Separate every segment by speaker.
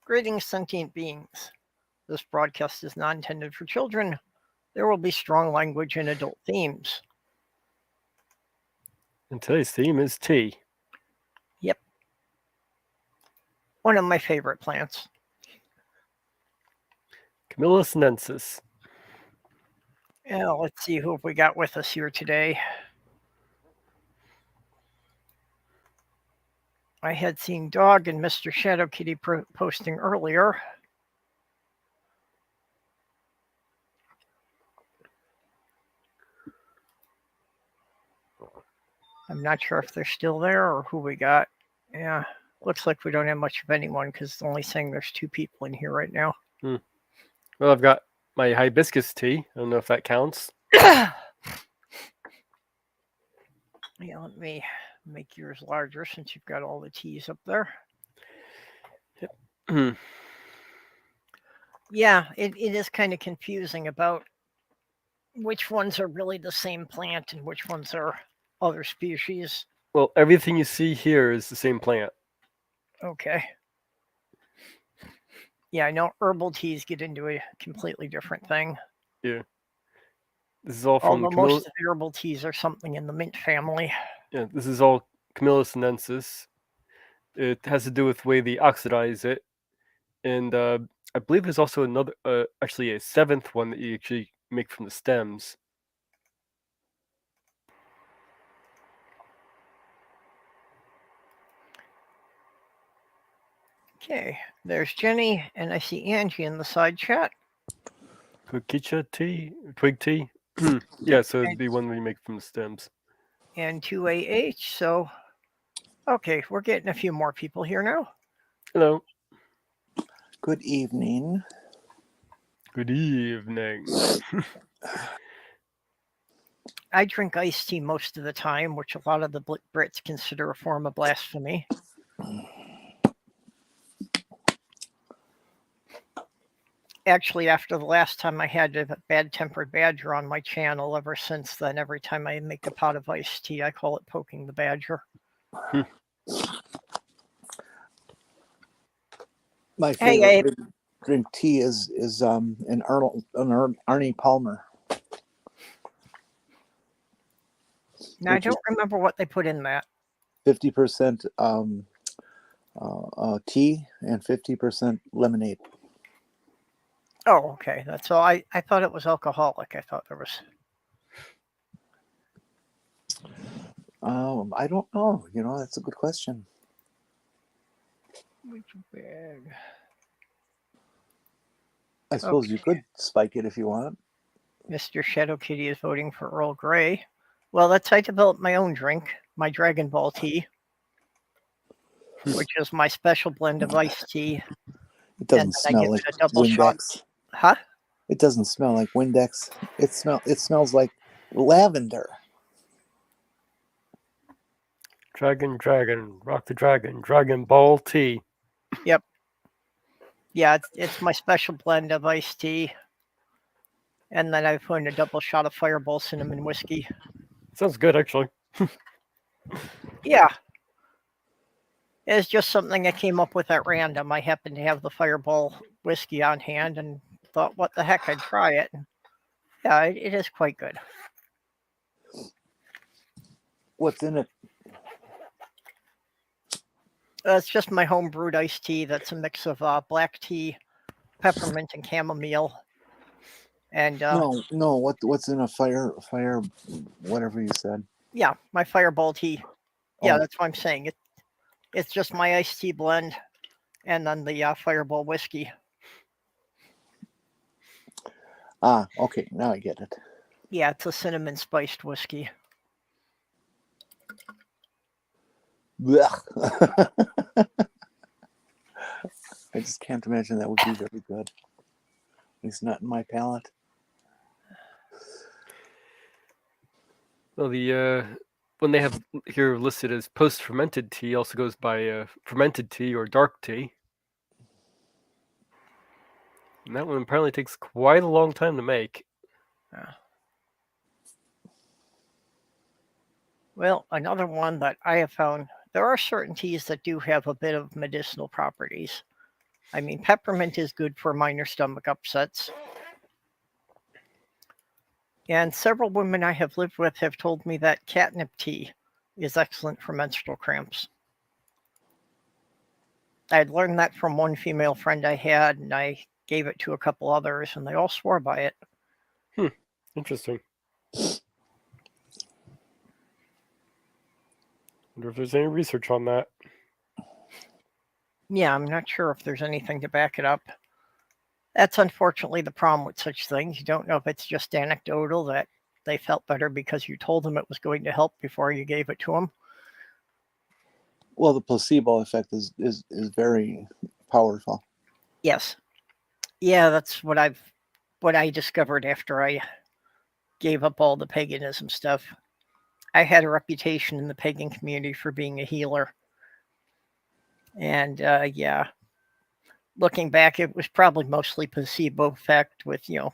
Speaker 1: Greetings, sentient beings. This broadcast is not intended for children. There will be strong language and adult themes.
Speaker 2: And today's theme is tea.
Speaker 1: Yep. One of my favorite plants.
Speaker 2: Camellia sinensis.
Speaker 1: Yeah, let's see who we got with us here today. I had seen Dog and Mr. Shadow Kitty posting earlier. I'm not sure if they're still there or who we got. Yeah, looks like we don't have much of anyone because it's only saying there's 2 people in here right now.
Speaker 2: Well, I've got my hibiscus tea. I don't know if that counts.
Speaker 1: Yeah, let me make yours larger since you've got all the teas up there.
Speaker 2: Yep.
Speaker 1: Yeah, it is kind of confusing about which ones are really the same plant and which ones are other species.
Speaker 2: Well, everything you see here is the same plant.
Speaker 1: Okay. Yeah, I know herbal teas get into a completely different thing.
Speaker 2: Yeah. This is all from
Speaker 1: Although most of the herbal teas are something in the mint family.
Speaker 2: Yeah, this is all Camellia sinensis. It has to do with the way they oxidize it. And I believe there's also another, actually a 7th one that you actually make from the stems.
Speaker 1: Okay, there's Jenny, and I see Angie in the side chat.
Speaker 2: Kokicha tea? Twig tea? Yeah, so it'd be one we make from the stems.
Speaker 1: And 2AH, so... Okay, we're getting a few more people here now.
Speaker 2: Hello.
Speaker 3: Good evening.
Speaker 2: Good evening.
Speaker 1: I drink iced tea most of the time, which a lot of the Brits consider a form of blasphemy. Actually, after the last time I had a bad-tempered badger on my channel, ever since then, every time I make a pot of iced tea, I call it poking the badger.
Speaker 3: My favorite drink tea is an Arnie Palmer.
Speaker 1: Now, I don't remember what they put in that.
Speaker 3: 50% tea and 50% lemonade.
Speaker 1: Oh, okay. That's all. I thought it was alcoholic. I thought there was...
Speaker 3: I don't know. That's a good question.
Speaker 1: Which bag?
Speaker 3: I suppose you could spike it if you want.
Speaker 1: Mr. Shadow Kitty is voting for Earl Grey. Well, that's I developed my own drink, my Dragon Ball tea, which is my special blend of iced tea.
Speaker 3: It doesn't smell like
Speaker 1: a double
Speaker 3: Windex.
Speaker 1: shot. Huh?
Speaker 3: It doesn't smell like Windex. It smells like lavender.
Speaker 2: Dragon, rock the dragon, Dragon Ball tea.
Speaker 1: Yep. Yeah, it's my special blend of iced tea. And then I put in a double shot of Fireball cinnamon whiskey.
Speaker 2: Sounds good, actually.
Speaker 1: Yeah. It's just something I came up with at random. I happened to have the Fireball whiskey on hand and thought, what the heck, I'd try it. Yeah, it is quite good.
Speaker 3: What's in it?
Speaker 1: It's just my home brewed iced tea. That's a mix of black tea, peppermint, and chamomile. And
Speaker 3: no. What's in a fire? Whatever you said.
Speaker 1: Yeah, my Fireball tea. Yeah, that's what I'm saying. It's just my iced tea blend, and then the Fireball whiskey.
Speaker 3: Ah, okay. Now I get it.
Speaker 1: Yeah, it's a cinnamon spiced whiskey.
Speaker 3: I just can't imagine that would be very good. At least not in my palate.
Speaker 2: Well, the one they have here listed as post-fermented tea also goes by fermented tea or dark tea. And that one apparently takes quite a long time to make.
Speaker 1: Well, another one that I have found, there are certain teas that do have a bit of medicinal properties. I mean, peppermint is good for minor stomach upsets. And several women I have lived with have told me that catnip tea is excellent for menstrual cramps. I'd learned that from one female friend I had, and I gave it to a couple others, and they all swore by it.
Speaker 2: Interesting. Wonder if there's any research on that.
Speaker 1: Yeah, I'm not sure if there's anything to back it up. That's unfortunately the problem with such things. You don't know if it's just anecdotal that they felt better because you told them it was going to help before you gave it to them.
Speaker 3: Well, the placebo effect is very powerful.
Speaker 1: Yes. Yeah, that's what I discovered after I gave up all the paganism stuff. I had a reputation in the pagan community for being a healer. And yeah, looking back, it was probably mostly placebo effect with, a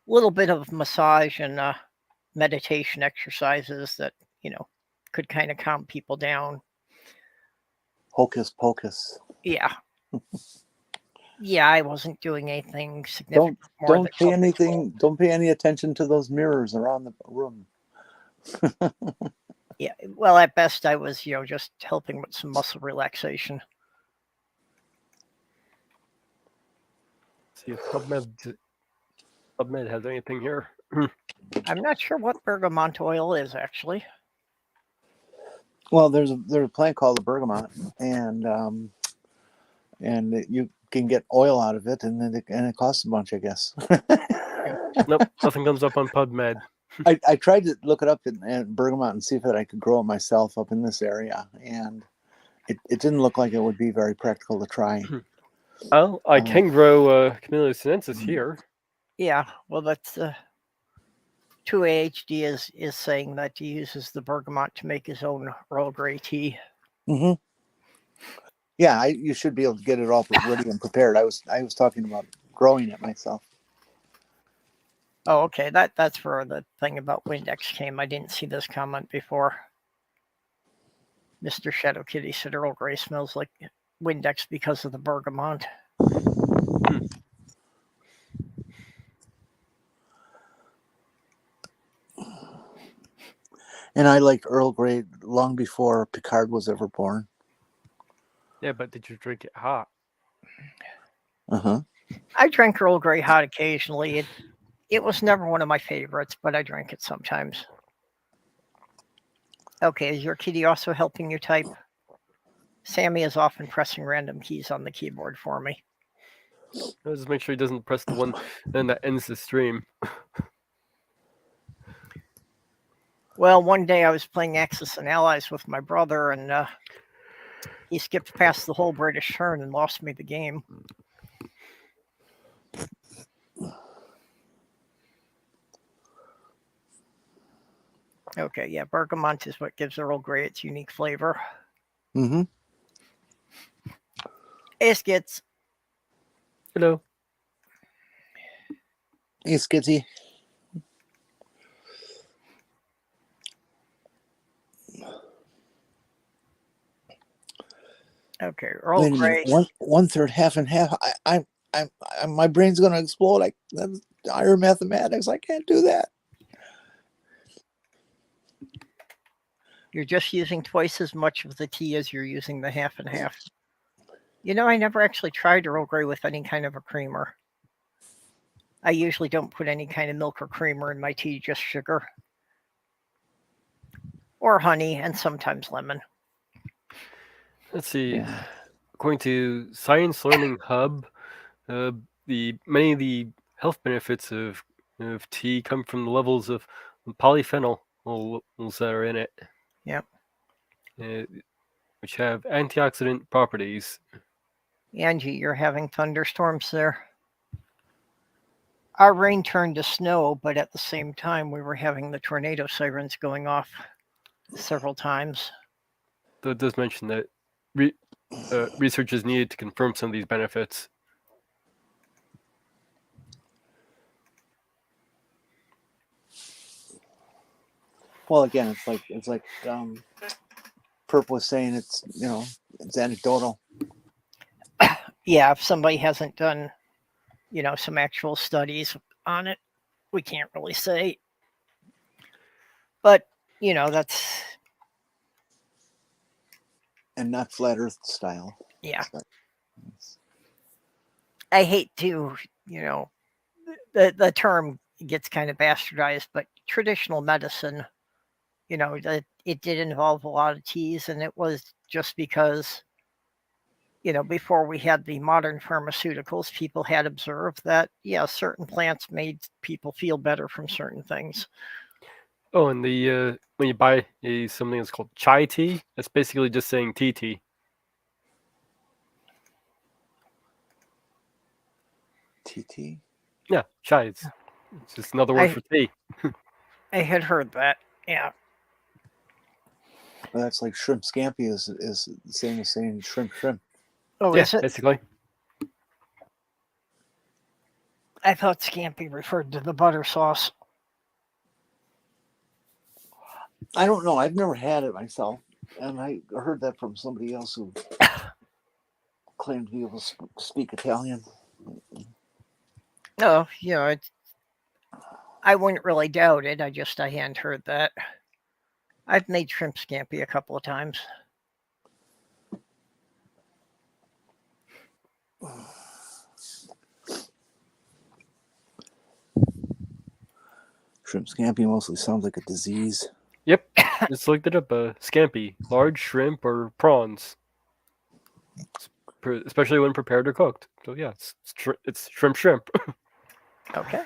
Speaker 1: little bit of massage and meditation exercises that, could kind of calm people down.
Speaker 3: Hocus pocus.
Speaker 1: Yeah. Yeah, I wasn't doing anything significant.
Speaker 3: Don't pay anything. Don't pay any attention to those mirrors around the room.
Speaker 1: Yeah, well, at best, I was, just helping with some muscle relaxation.
Speaker 2: See if PubMed has anything here.
Speaker 1: I'm not sure what bergamot oil is actually.
Speaker 3: Well, there's a plant called the bergamot, and you can get oil out of it, and it costs a bunch, I guess.
Speaker 2: Nope, nothing comes up on PubMed.
Speaker 3: I tried to look it up in bergamot and see if I could grow it myself up in this area, and it didn't look like it would be very practical to try.
Speaker 2: Well, I can grow Camellia sinensis here.
Speaker 1: Yeah, well, that's 2AHD is saying that he uses the bergamot to make his own Earl Grey tea.
Speaker 3: Mm-hmm. Yeah, you should be able to get it all ready and prepared. I was talking about growing it myself.
Speaker 1: Oh, okay. That's where the thing about Windex came. I didn't see this comment before. Mr. Shadow Kitty said Earl Grey smells like Windex because of the bergamot.
Speaker 3: And I liked Earl Grey long before Picard was ever born.
Speaker 2: Yeah, but did you drink it hot?
Speaker 3: Uh-huh.
Speaker 1: I drank Earl Grey hot occasionally. It was never one of my favorites, but I drank it sometimes. Okay, is your kitty also helping you type? Sammy is often pressing random keys on the keyboard for me.
Speaker 2: I'll just make sure he doesn't press the one and that ends the stream.
Speaker 1: Well, one day I was playing Axis and Allies with my brother, and he skipped past the whole British turn and lost me the game. Okay, yeah, bergamot is what gives Earl Grey its unique flavor.
Speaker 3: Mm-hmm.
Speaker 1: Hey, Skits.
Speaker 2: Hello.
Speaker 3: Hey, Skitsy.
Speaker 1: Okay, Earl Grey.
Speaker 3: One third, half and half. I'm my brain's gonna explode. Like that's higher mathematics. I can't do that.
Speaker 1: You're just using twice as much of the tea as you're using the half and half. I never actually tried Earl Grey with any kind of a creamer. I usually don't put any kind of milk or creamer in my tea, just sugar. Or honey, and sometimes lemon.
Speaker 2: Let's see. According to Science Learning Hub, many of the health benefits of tea come from the levels of polyphenols that are in it.
Speaker 1: Yep.
Speaker 2: Which have antioxidant properties.
Speaker 1: Angie, you're having thunderstorms there. Our rain turned to snow, but at the same time, we were having the tornado sirens going off several times.
Speaker 2: Though it does mention that research is needed to confirm some of these benefits.
Speaker 3: Well, again, it's like Purple was saying. It's it's anecdotal.
Speaker 1: Yeah, if somebody hasn't done, some actual studies on it, we can't really say. But, that's,
Speaker 3: And not flat Earth style.
Speaker 1: yeah.
Speaker 3: So,
Speaker 1: I hate to, the term gets kind of bastardized, but traditional medicine, that it did involve a lot of teas, and it was just because, before we had the modern pharmaceuticals, people had observed that, certain plants made people feel better from certain things.
Speaker 2: Oh, and the when you buy something that's called chai tea, that's basically just saying tea tea.
Speaker 3: TT.
Speaker 2: Yeah, chai. It's just another word
Speaker 1: I
Speaker 2: for tea.
Speaker 1: I had heard that. Yeah.
Speaker 3: Well, that's like shrimp scampi is the same as saying shrimp.
Speaker 1: Oh,
Speaker 2: Yeah,
Speaker 1: is it?
Speaker 2: basically.
Speaker 1: I thought scampi referred to the butter sauce.
Speaker 3: I don't know. I've never had it myself, and I heard that from somebody else who claimed to be able to speak Italian.
Speaker 1: No, I wouldn't really doubt it. I hadn't heard that. I've made shrimp scampi a couple of times.
Speaker 3: Shrimp scampi mostly sounds like a disease.
Speaker 2: Yep. Just looked it up. Scampi, large shrimp or prawns, especially when prepared or cooked. So yeah, it's shrimp.
Speaker 1: Okay.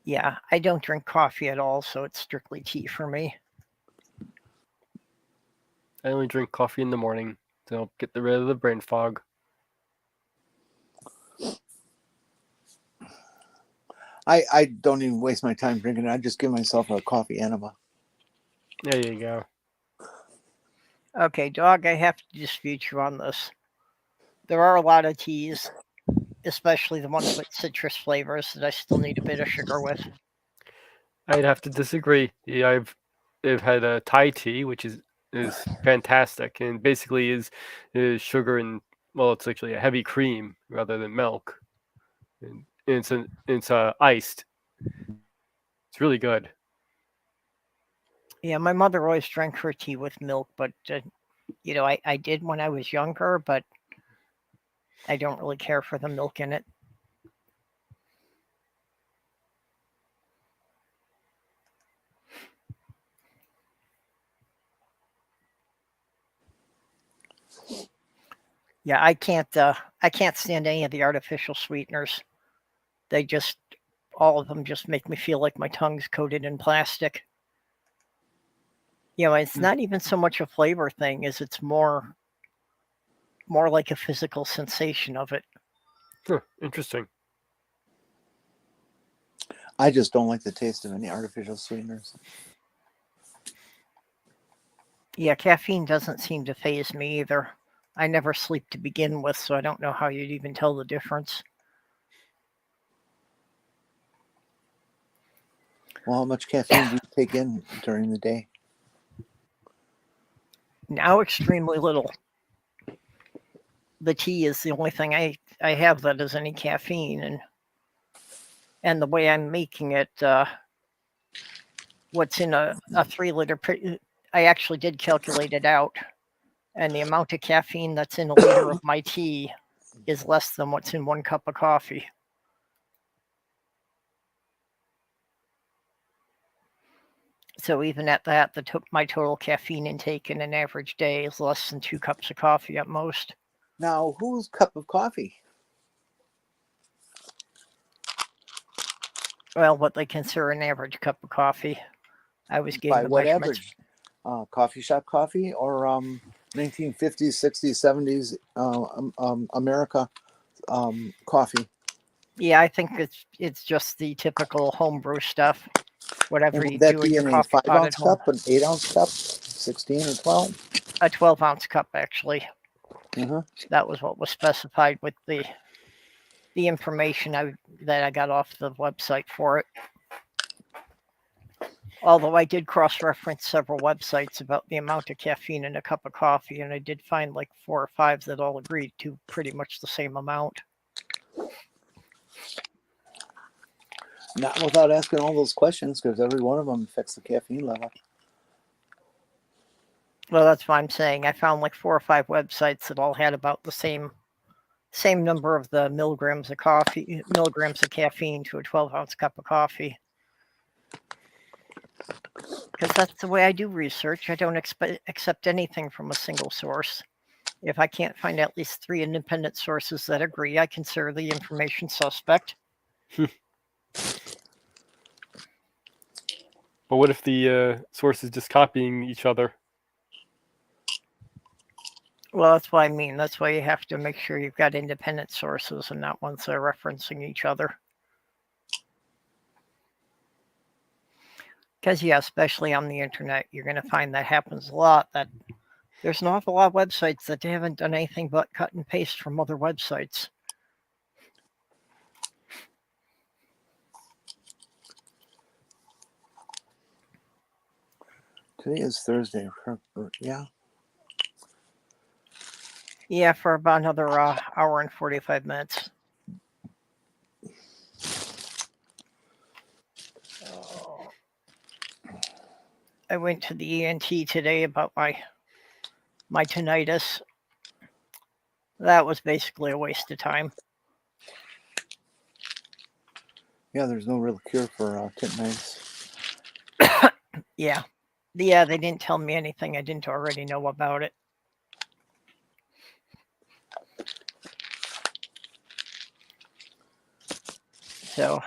Speaker 1: Yeah, I don't drink coffee at all, so it's strictly tea for me.
Speaker 2: I only drink coffee in the morning to help get rid of the brain fog.
Speaker 3: I don't even waste my time drinking it. I just give myself a coffee enema.
Speaker 2: There you go.
Speaker 1: Okay, dog, I have to dispute you on this. There are a lot of teas, especially the ones with citrus flavors, that I still need a bit of sugar with.
Speaker 2: I'd have to disagree. Yeah, I've had a Thai tea, which is fantastic, and basically is sugar and, well, it's actually a heavy cream rather than milk, and it's iced. It's really good.
Speaker 1: Yeah, my mother always drank her tea with milk, but I did when I was younger, but I don't really care for the milk in it. Yeah, I can't stand any of the artificial sweeteners. They just all of them just make me feel like my tongue's coated in plastic. It's not even so much a flavor thing as it's more like a physical sensation of it.
Speaker 2: Huh, interesting.
Speaker 3: I just don't like the taste of any artificial sweeteners.
Speaker 1: Yeah, caffeine doesn't seem to faze me either. I never sleep to begin with, so I don't know how you'd even tell the difference.
Speaker 3: Well, how much caffeine do you take in during the day?
Speaker 1: Now, extremely little. The tea is the only thing I have that has any caffeine, and the way I'm making it, what's in a 3-liter. I actually did calculate it out, and the amount of caffeine that's in a liter of my tea is less than what's in 1 cup of coffee. So even at that, my total caffeine intake in an average day is less than 2 cups of coffee at most.
Speaker 3: Now, whose cup of coffee?
Speaker 1: Well, what they consider an average cup of coffee. I was getting
Speaker 3: By
Speaker 1: the
Speaker 3: what
Speaker 1: measurements.
Speaker 3: average? Coffee shop coffee or 1950s, 60s, 70s America coffee?
Speaker 1: Yeah, I think it's just the typical homebrew stuff. Whatever
Speaker 3: And
Speaker 1: you
Speaker 3: would that
Speaker 1: do in
Speaker 3: be
Speaker 1: your
Speaker 3: in a
Speaker 1: coffee pot
Speaker 3: 5-ounce
Speaker 1: at home.
Speaker 3: cup, an 8-ounce cup, 16 or 12?
Speaker 1: A 12-ounce cup, actually.
Speaker 3: Uh-huh.
Speaker 1: That was what was specified with the information that I got off the website for it. Although I did cross-reference several websites about the amount of caffeine in a cup of coffee, and I did find like 4 or 5 that all agreed to pretty much the same amount.
Speaker 3: Not without asking all those questions, because every one of them affects the caffeine level.
Speaker 1: Well, that's why I'm saying I found like 4 or 5 websites that all had about the same number of the milligrams of caffeine to a 12-ounce cup of coffee. Because that's the way I do research. I don't accept anything from a single source. If I can't find at least 3 independent sources that agree, I consider the information suspect.
Speaker 2: But what if the source is just copying each other?
Speaker 1: Well, that's what I mean. That's why you have to make sure you've got independent sources and not ones that are referencing each other. Because, yeah, especially on the internet, you're going to find that happens a lot, that there's an awful lot of websites that haven't done anything but cut and paste from other websites.
Speaker 3: Today is Thursday. Yeah.
Speaker 1: Yeah, for about another hour and 45 minutes. I went to the ENT today about my tinnitus. That was basically a waste of time.
Speaker 3: Yeah, there's no real cure for tinnitus.
Speaker 1: Yeah. Yeah, they didn't tell me anything I didn't already know about it. So,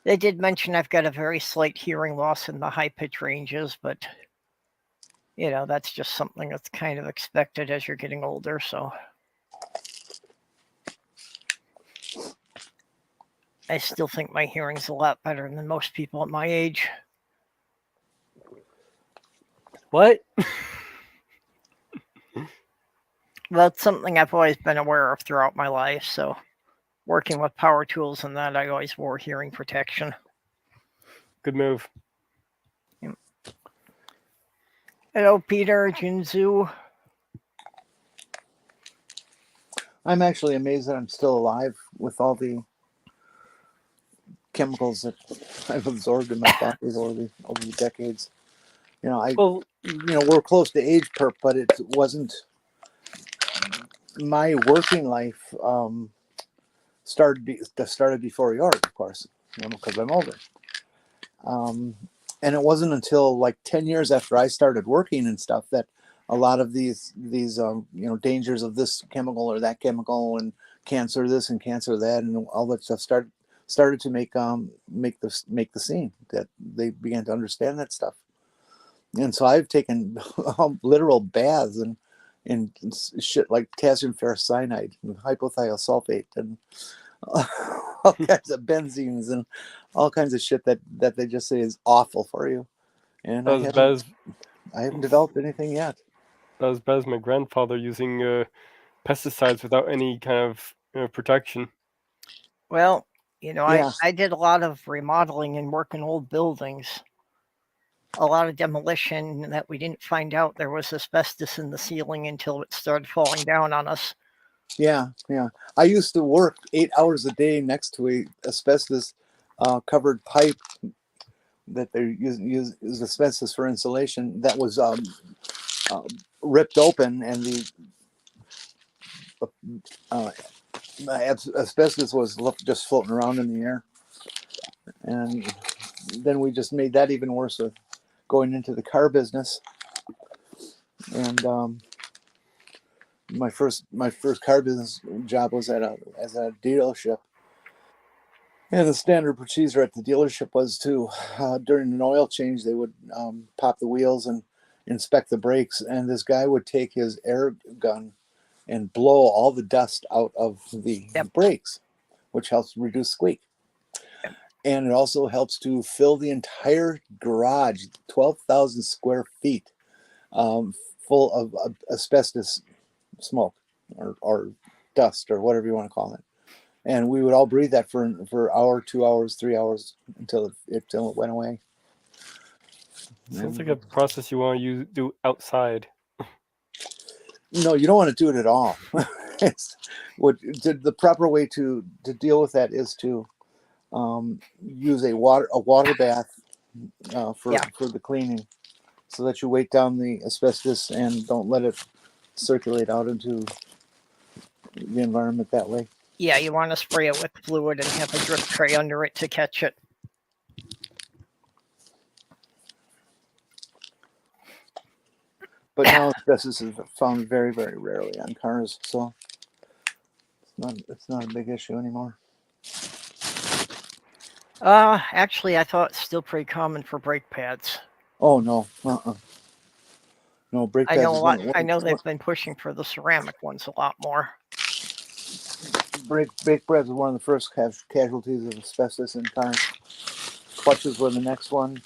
Speaker 1: they did mention I've got a very slight hearing loss in the high pitch ranges, but, you know, that's just something that's kind of expected as you're getting older, so. I still think my hearing's a lot better than most people at my age.
Speaker 2: What?
Speaker 1: Well, it's something I've always been aware of throughout my life, so working with power tools and that, I always wore hearing protection.
Speaker 2: Good move.
Speaker 1: Hello, Peter, Jinzu.
Speaker 3: I'm actually amazed that I'm still alive with all the chemicals that I've absorbed in my body over the decades. You know, we're close to age, Perp, but it wasn't my working life. Started before yours, of course, because I'm older. And it wasn't until like 10 years after I started working and stuff that a lot of these dangers of this chemical or that chemical and cancer this and cancer that and all that stuff started to make the scene, that they began to understand that stuff. And so I've taken literal baths in shit like potassium ferrocyanide and hypothiosulfate and all kinds of benzenes and all kinds of shit that they just say is awful for you. And I haven't developed anything yet.
Speaker 2: That was bad as my grandfather using pesticides without any kind of protection.
Speaker 1: Well,
Speaker 3: Yeah.
Speaker 1: I did a lot of remodeling and work in old buildings. A lot of demolition that we didn't find out there was asbestos in the ceiling until it started falling down on us.
Speaker 3: Yeah. I used to work 8 hours a day next to a asbestos covered pipe that they use asbestos for insulation that was ripped open, and the asbestos was just floating around in the air. And then we just made that even worse with going into the car business. And my first car business job was as a dealership. And the standard procedure at the dealership was to, during an oil change, they would pop the wheels and inspect the brakes. And this guy would take his air gun and blow all the dust out of the brakes, which helps reduce squeak. And it also helps to fill the entire garage, 12,000 square feet, full of asbestos smoke or dust or whatever you want to call it. And we would all breathe that for an hour, 2 hours, 3 hours until it went away.
Speaker 2: Sounds like a process you want to do outside.
Speaker 3: No, you don't want to do it at all. The proper way to deal with that is to use a water bath for the cleaning, so that you weight down the asbestos and don't let it circulate out into the environment that way.
Speaker 1: Yeah, you want to spray it with fluid and have a drip tray under it to catch it.
Speaker 3: But now asbestos is found very, very rarely on cars, so it's not a big issue anymore.
Speaker 1: Actually, I thought it's still pretty common for brake pads.
Speaker 3: Oh no, no brake pads.
Speaker 1: I know a lot. I know they've been pushing for the ceramic ones a lot more.
Speaker 3: Brake pads was one of the first casualties of asbestos in cars. Clutches were the next one.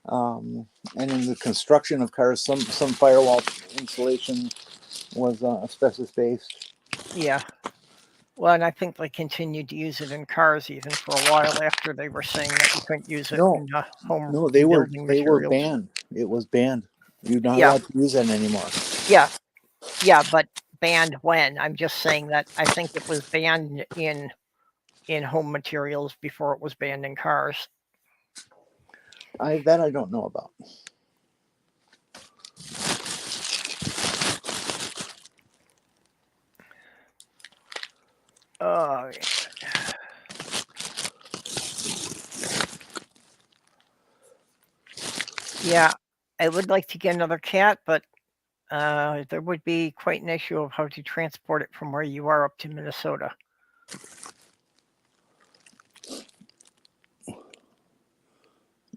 Speaker 3: And in the construction of cars, some firewall insulation was asbestos based.
Speaker 1: Yeah. Well, and I think they continued to use it in cars even for a while after they were saying that you couldn't use it in home.
Speaker 3: No, they were
Speaker 1: materials.
Speaker 3: banned. It was banned. You're not allowed to use that anymore.
Speaker 1: Yeah, but banned when? I'm just saying that I think it was banned in home materials before it was banned in cars.
Speaker 3: That I don't know about.
Speaker 1: Yeah, I would like to get another cat, but there would be quite an issue of how to transport it from where you are up to Minnesota.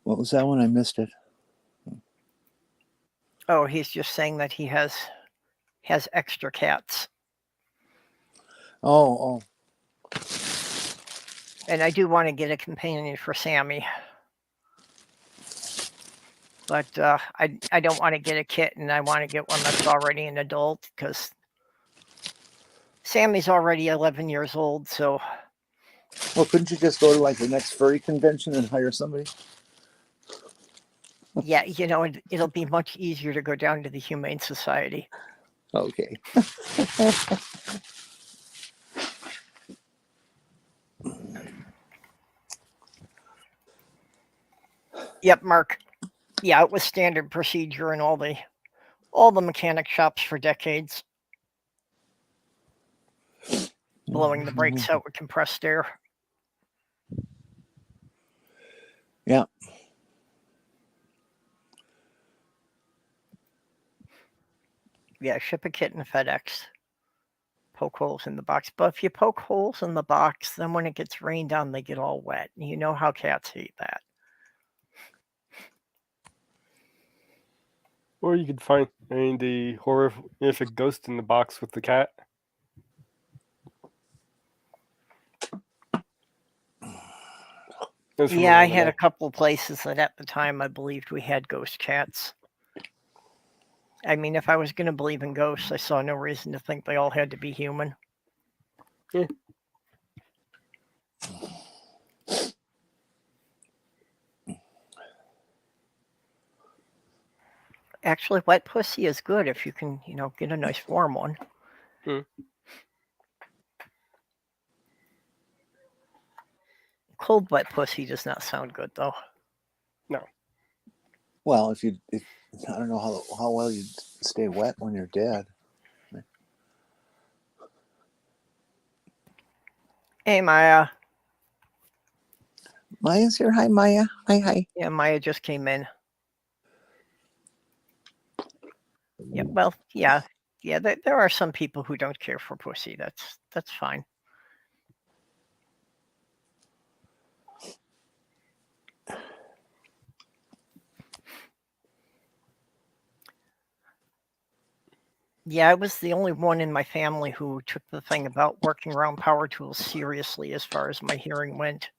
Speaker 3: What was that one? I missed it.
Speaker 1: Oh, he's just saying that he has extra cats.
Speaker 3: Oh.
Speaker 1: And I do want to get a companion for Sammy. But I don't want to get a kitten. I want to get one that's already an adult, because Sammy's already 11 years old, so...
Speaker 3: Well, couldn't you just go to like the next furry convention and hire somebody?
Speaker 1: Yeah, it'll be much easier to go down to the Humane Society.
Speaker 3: Okay.
Speaker 1: Yep, Mark. Yeah, it was standard procedure in all the mechanic shops for decades. Blowing the brakes out with compressed air.
Speaker 3: Yeah.
Speaker 1: Yeah, ship a kitten FedEx. Poke holes in the box. But if you poke holes in the box, then when it gets rained on, they get all wet. And you know how cats hate that.
Speaker 2: Or you could find the horrific ghost in the box with the cat.
Speaker 1: Yeah, I had a couple of places that at the time I believed we had ghost cats. I mean, if I was going to believe in ghosts, I saw no reason to think they all had to be human.
Speaker 2: Yeah.
Speaker 1: Actually, wet pussy is good if you can, get a nice warm one. Cold wet pussy does not sound good, though.
Speaker 2: No.
Speaker 3: Well, if I don't know how well you stay wet when you're dead.
Speaker 1: Hey, Maya.
Speaker 3: Maya's here. Hi, Maya. Hi.
Speaker 1: Yeah, Maya just came in. Yeah, well, yeah. There are some people who don't care for pussy. That's fine. Yeah, I was the only one in my family who took the thing about working around power tools seriously as far as my hearing went.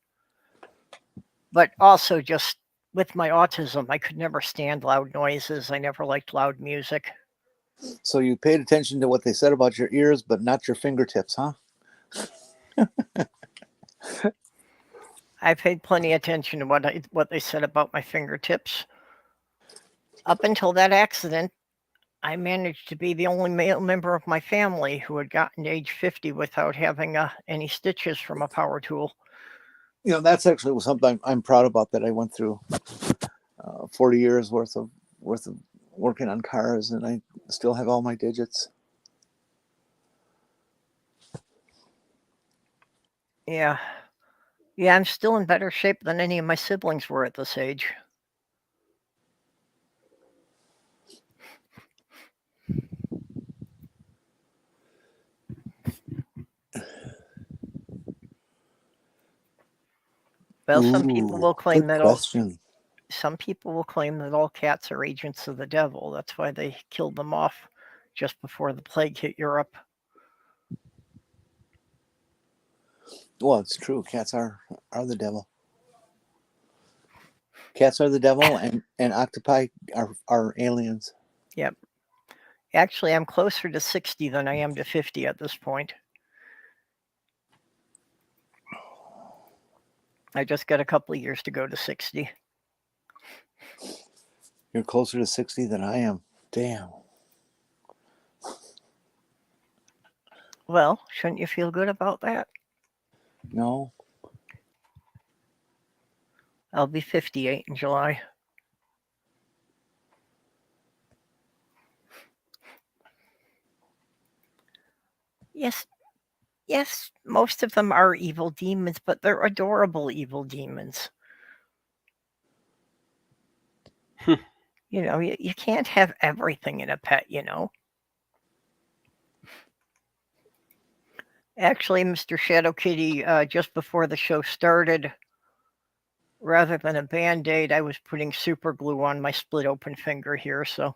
Speaker 1: But also just with my autism, I could never stand loud noises. I never liked loud music.
Speaker 3: So you paid attention to what they said about your ears, but not your fingertips, huh?
Speaker 1: I paid plenty attention to what they said about my fingertips. Up until that accident, I managed to be the only male member of my family who had gotten to age 50 without having any stitches from a power tool.
Speaker 3: You know, that's actually something I'm proud about, that I went through 40 years worth of working on cars, and I still have all my digits.
Speaker 1: Yeah. Yeah, I'm still in better shape than any of my siblings were at this age. Well, some people
Speaker 3: Ooh,
Speaker 1: will claim
Speaker 3: good
Speaker 1: that
Speaker 3: question.
Speaker 1: all cats are agents of the devil. That's why they killed them off just before the plague hit Europe.
Speaker 3: Well, it's true. Cats are the devil. Cats are the devil, and octopi are aliens.
Speaker 1: Yep. Actually, I'm closer to 60 than I am to 50 at this point. I just got a couple of years to go to 60.
Speaker 3: You're closer to 60 than I am. Damn.
Speaker 1: Well, shouldn't you feel good about that?
Speaker 3: No.
Speaker 1: I'll be 58 in July. Yes, most of them are evil demons, but they're adorable evil demons. You know, you can't have everything in a pet, you know. Actually, Mr. Shadow Kitty, just before the show started, rather than a Band-Aid, I was putting super glue on my split open finger here, so.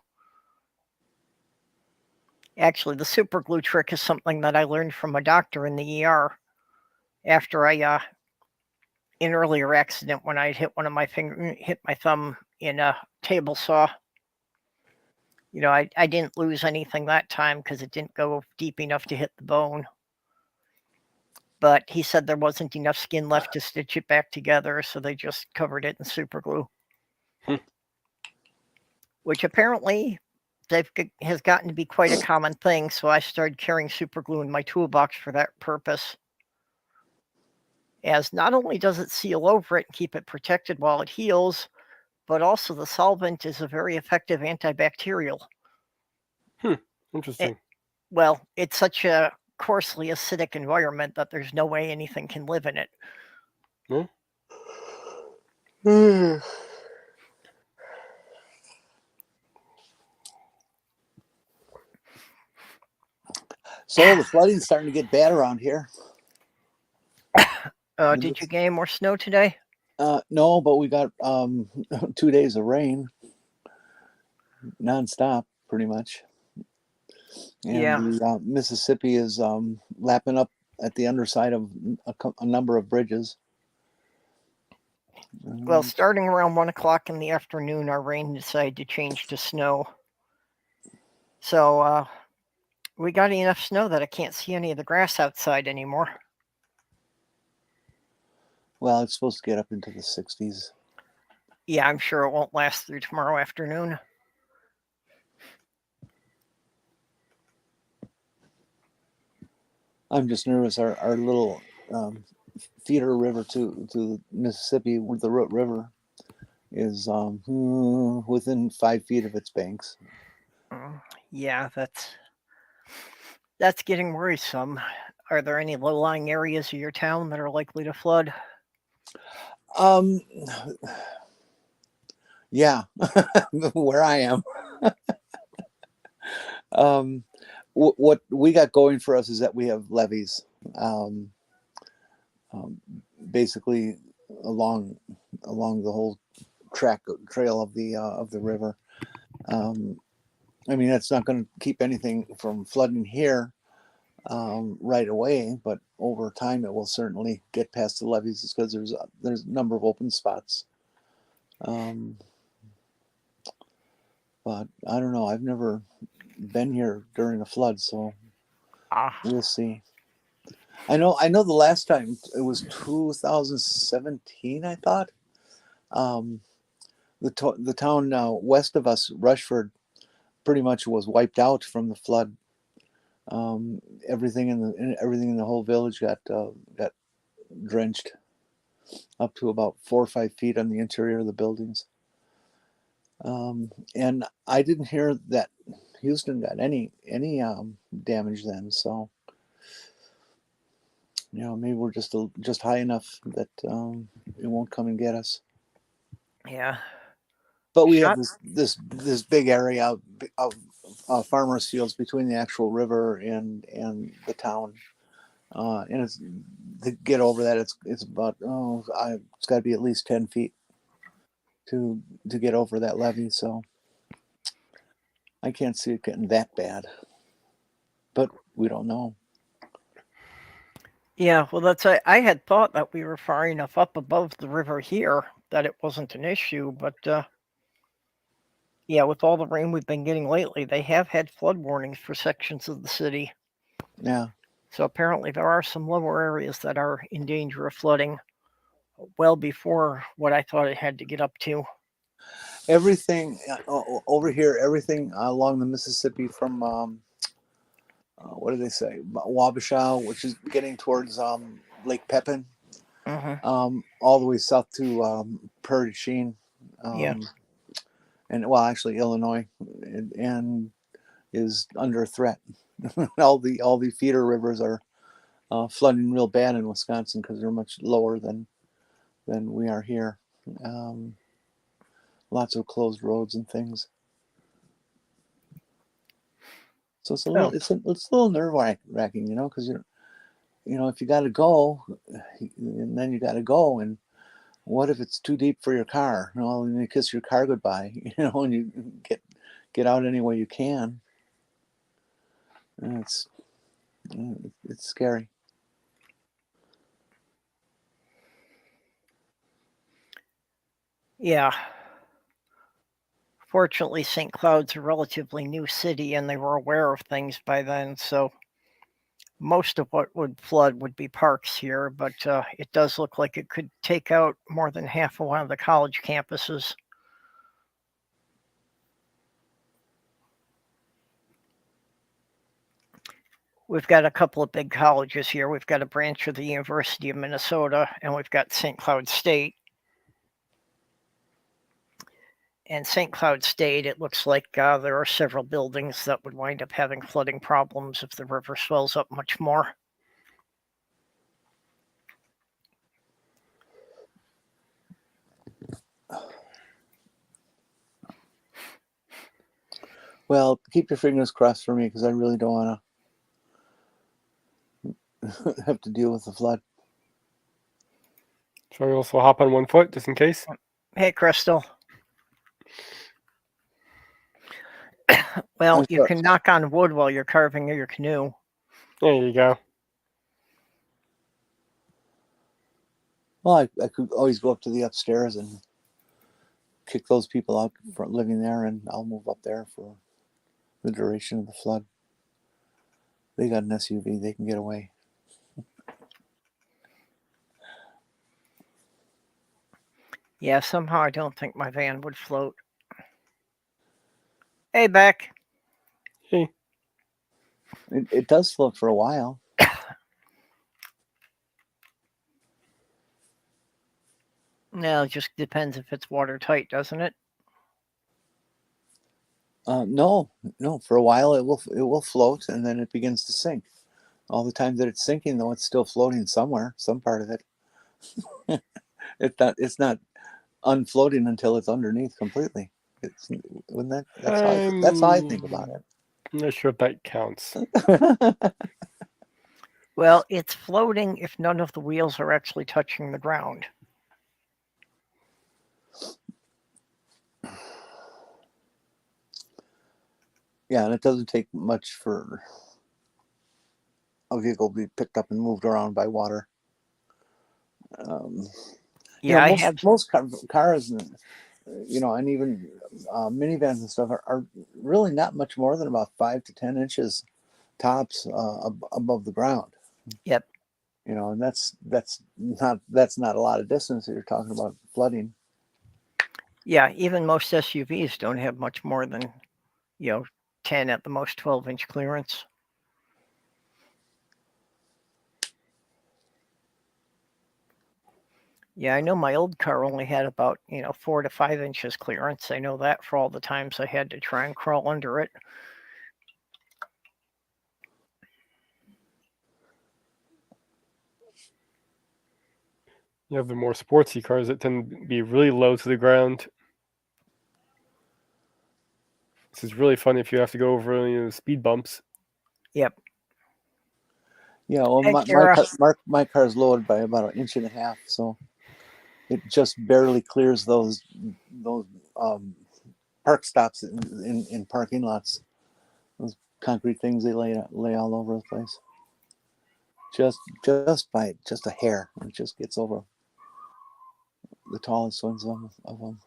Speaker 1: Actually, the super glue trick is something that I learned from a doctor in the ER after an earlier accident when I hit hit my thumb in a table saw. You know, I didn't lose anything that time because it didn't go deep enough to hit the bone. But he said there wasn't enough skin left to stitch it back together, so they just covered it in super glue. Which apparently has gotten to be quite a common thing, so I started carrying super glue in my toolbox for that purpose. As not only does it seal over it and keep it protected while it heals, but also the solvent is a very effective antibacterial.
Speaker 2: Interesting.
Speaker 1: Well, it's such a coarsely acidic environment that there's no way anything can live in it.
Speaker 2: No?
Speaker 3: So the flooding's starting to get bad around here.
Speaker 1: Did you get any more snow today?
Speaker 3: No, but we got 2 days of rain, nonstop, pretty much. And
Speaker 1: Yeah.
Speaker 3: the Mississippi is lapping up at the underside of a number of bridges.
Speaker 1: Well, starting around 1 o'clock in the afternoon, our rain decided to change to snow. So we got enough snow that I can't see any of the grass outside anymore.
Speaker 3: Well, it's supposed to get up into the 60s.
Speaker 1: Yeah, I'm sure it won't last through tomorrow afternoon.
Speaker 3: I'm just nervous. Our little feeder river to the Mississippi, with the Root River, is within 5 feet of its banks.
Speaker 1: Yeah, that's getting worrisome. Are there any low-lying areas of your town that are likely to flood?
Speaker 3: Yeah, where I am. What we got going for us is that we have levees, basically along the whole trail of the river. I mean, that's not going to keep anything from flooding here right away, but over time it will certainly get past the levees, because there's a number of open spots. But I don't know. I've never been here during a flood, so we'll see. I know the last time it was 2017, I thought. The town west of us, Rushford, pretty much was wiped out from the flood. Everything in the whole village got drenched up to about 4 or 5 feet on the interior of the buildings. And I didn't hear that Houston got any damage then. So maybe we're just high enough that it won't come and get us.
Speaker 1: Yeah.
Speaker 3: But we have this big area of farmers' fields between the actual river and the town, and it's to get over that. It's about it's got to be at least 10 feet to get over that levee. So I can't see it getting that bad, but we don't know.
Speaker 1: Yeah, well, I had thought that we were far enough up above the river here that it wasn't an issue, but yeah, with all the rain we've been getting lately, they have had flood warnings for sections of the city.
Speaker 3: Yeah.
Speaker 1: So apparently there are some lower areas that are in danger of flooding well before what I thought it had to get up to.
Speaker 3: Everything over here, everything along the Mississippi from what do they say, Wabasha, which is getting towards Lake Pepin, all the way south to Prairie du Chien,
Speaker 1: Yeah.
Speaker 3: and well, actually Illinois, and is under threat. all the feeder rivers are flooding real bad in Wisconsin because they're much lower than we are here. Lots of closed roads and things. So it's a little it's a little nerve wracking, because if you got to go, and then you got to go, and what if it's too deep for your car? And you kiss your car goodbye, and you get out any way you can. And it's scary.
Speaker 1: Yeah. Fortunately, St. Cloud's a relatively new city, and they were aware of things by then, so most of what would flood would be parks here, but it does look like it could take out more than half of one of the college campuses. We've got a couple of big colleges here. We've got a branch of the University of Minnesota, and we've got St. Cloud State. And St. Cloud State, it looks like there are several buildings that would wind up having flooding problems if the river swells up much more.
Speaker 3: Well, keep your fingers crossed for me, because I really don't want to have to deal with the flood.
Speaker 2: Shall we also hop on one foot just in case?
Speaker 1: Hey, Crystal. Well, you can knock on wood while you're carving your canoe.
Speaker 2: There you go.
Speaker 3: Well, I could always go up to the upstairs and kick those people out for living there, and I'll move up there for the duration of the flood. They got an SUV, they can get away.
Speaker 1: Yeah, somehow I don't think my van would float. Hey, Beck.
Speaker 2: Hey.
Speaker 3: It does float for a while.
Speaker 1: No, it just depends if it's watertight, doesn't it?
Speaker 3: No. For a while it will float, and then it begins to sink. All the time that it's sinking, though, it's still floating somewhere, some part of it. It's not unfloating until it's underneath completely. That's how I think about it.
Speaker 2: I'm not sure if that counts.
Speaker 1: Well, it's floating if none of the wheels are actually touching the ground.
Speaker 3: Yeah, and it doesn't take much for a vehicle to be picked up and moved around by water. Most cars, and even minivans and stuff are really not much more than about 5 to 10 inches tops above the ground.
Speaker 1: Yep.
Speaker 3: You know, and that's not a lot of distance that you're talking about flooding.
Speaker 1: Yeah, even most SUVs don't have much more than, 10 at the most 12-inch clearance. Yeah, I know my old car only had about, 4 to 5 inches clearance. I know that for all the times I had to try and crawl under it.
Speaker 2: You have the more sportsy cars that tend to be really low to the ground. This is really fun if you have to go over speed bumps.
Speaker 1: Yep.
Speaker 3: Yeah, well,
Speaker 1: Hey, Kara.
Speaker 3: my car is lowered by about 1.5 inches, so it just barely clears those park stops in parking lots. Those concrete things they lay all over the place. Just by just a hair, it just gets over the tallest ones of them.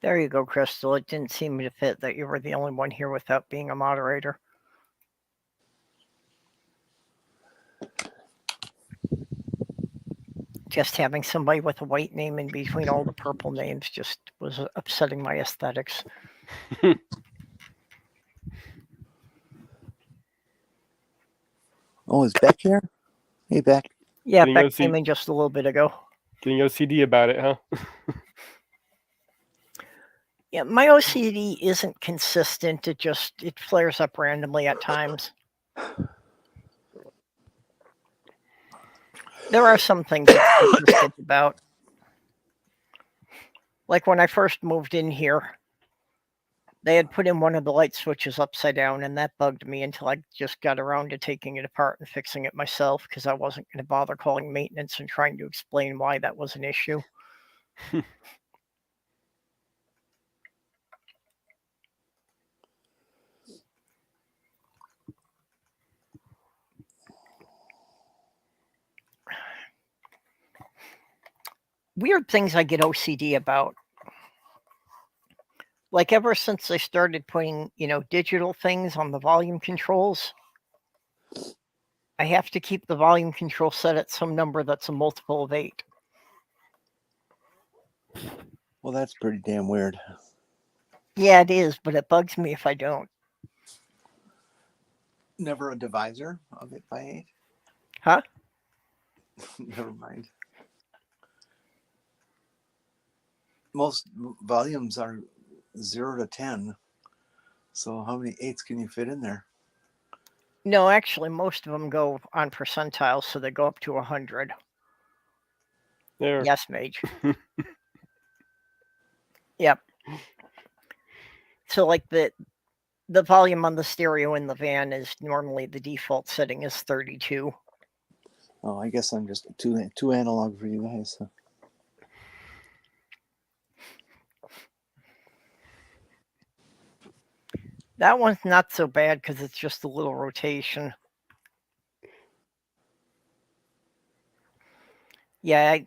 Speaker 1: There you go, Crystal. It didn't seem to fit that you were the only one here without being a moderator. Just having somebody with a white name in between all the purple names just was upsetting my aesthetics.
Speaker 3: Oh, is Beck here? Hey, Beck.
Speaker 1: Yeah,
Speaker 2: Getting
Speaker 1: Beck
Speaker 2: OC
Speaker 1: came in just a little bit ago.
Speaker 2: Getting OCD about it, huh?
Speaker 1: Yeah, my OCD isn't consistent. It flares up randomly at times. There are some things it's consistent about. Like when I first moved in here, they had put in one of the light switches upside down, and that bugged me until I just got around to taking it apart and fixing it myself because I wasn't going to bother calling maintenance and trying to explain why that was an issue. Weird things I get OCD about. Like ever since I started putting, digital things on the volume controls, I have to keep the volume control set at some number that's a multiple of 8.
Speaker 3: Well, that's pretty damn weird.
Speaker 1: Yeah, it is, but it bugs me if I don't.
Speaker 3: Never a divisor of it by 8?
Speaker 1: Huh?
Speaker 3: Never mind. Most volumes are 0 to 10. So how many 8s can you fit in there?
Speaker 1: No, actually, most of them go on percentiles, so they go up to 100.
Speaker 2: There.
Speaker 1: Yes, Mage. Yep. So, like the volume on the stereo in the van is normally the default setting is 32.
Speaker 3: Oh, I guess I'm just too analog for you guys. So.
Speaker 1: That one's not so bad because it's just a little rotation. Yeah,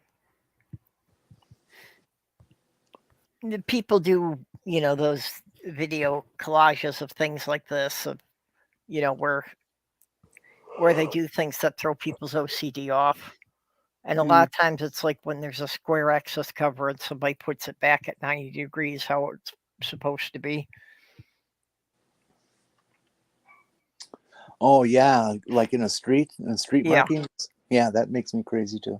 Speaker 1: the people do, those video collages of things like this, of, where they do things that throw people's OCD off. And a lot of times it's like when there's a square axis cover and somebody puts it back at 90 degrees how it's supposed to be.
Speaker 3: Oh yeah, like in a street
Speaker 1: Yeah.
Speaker 3: markings. Yeah, that makes me crazy too.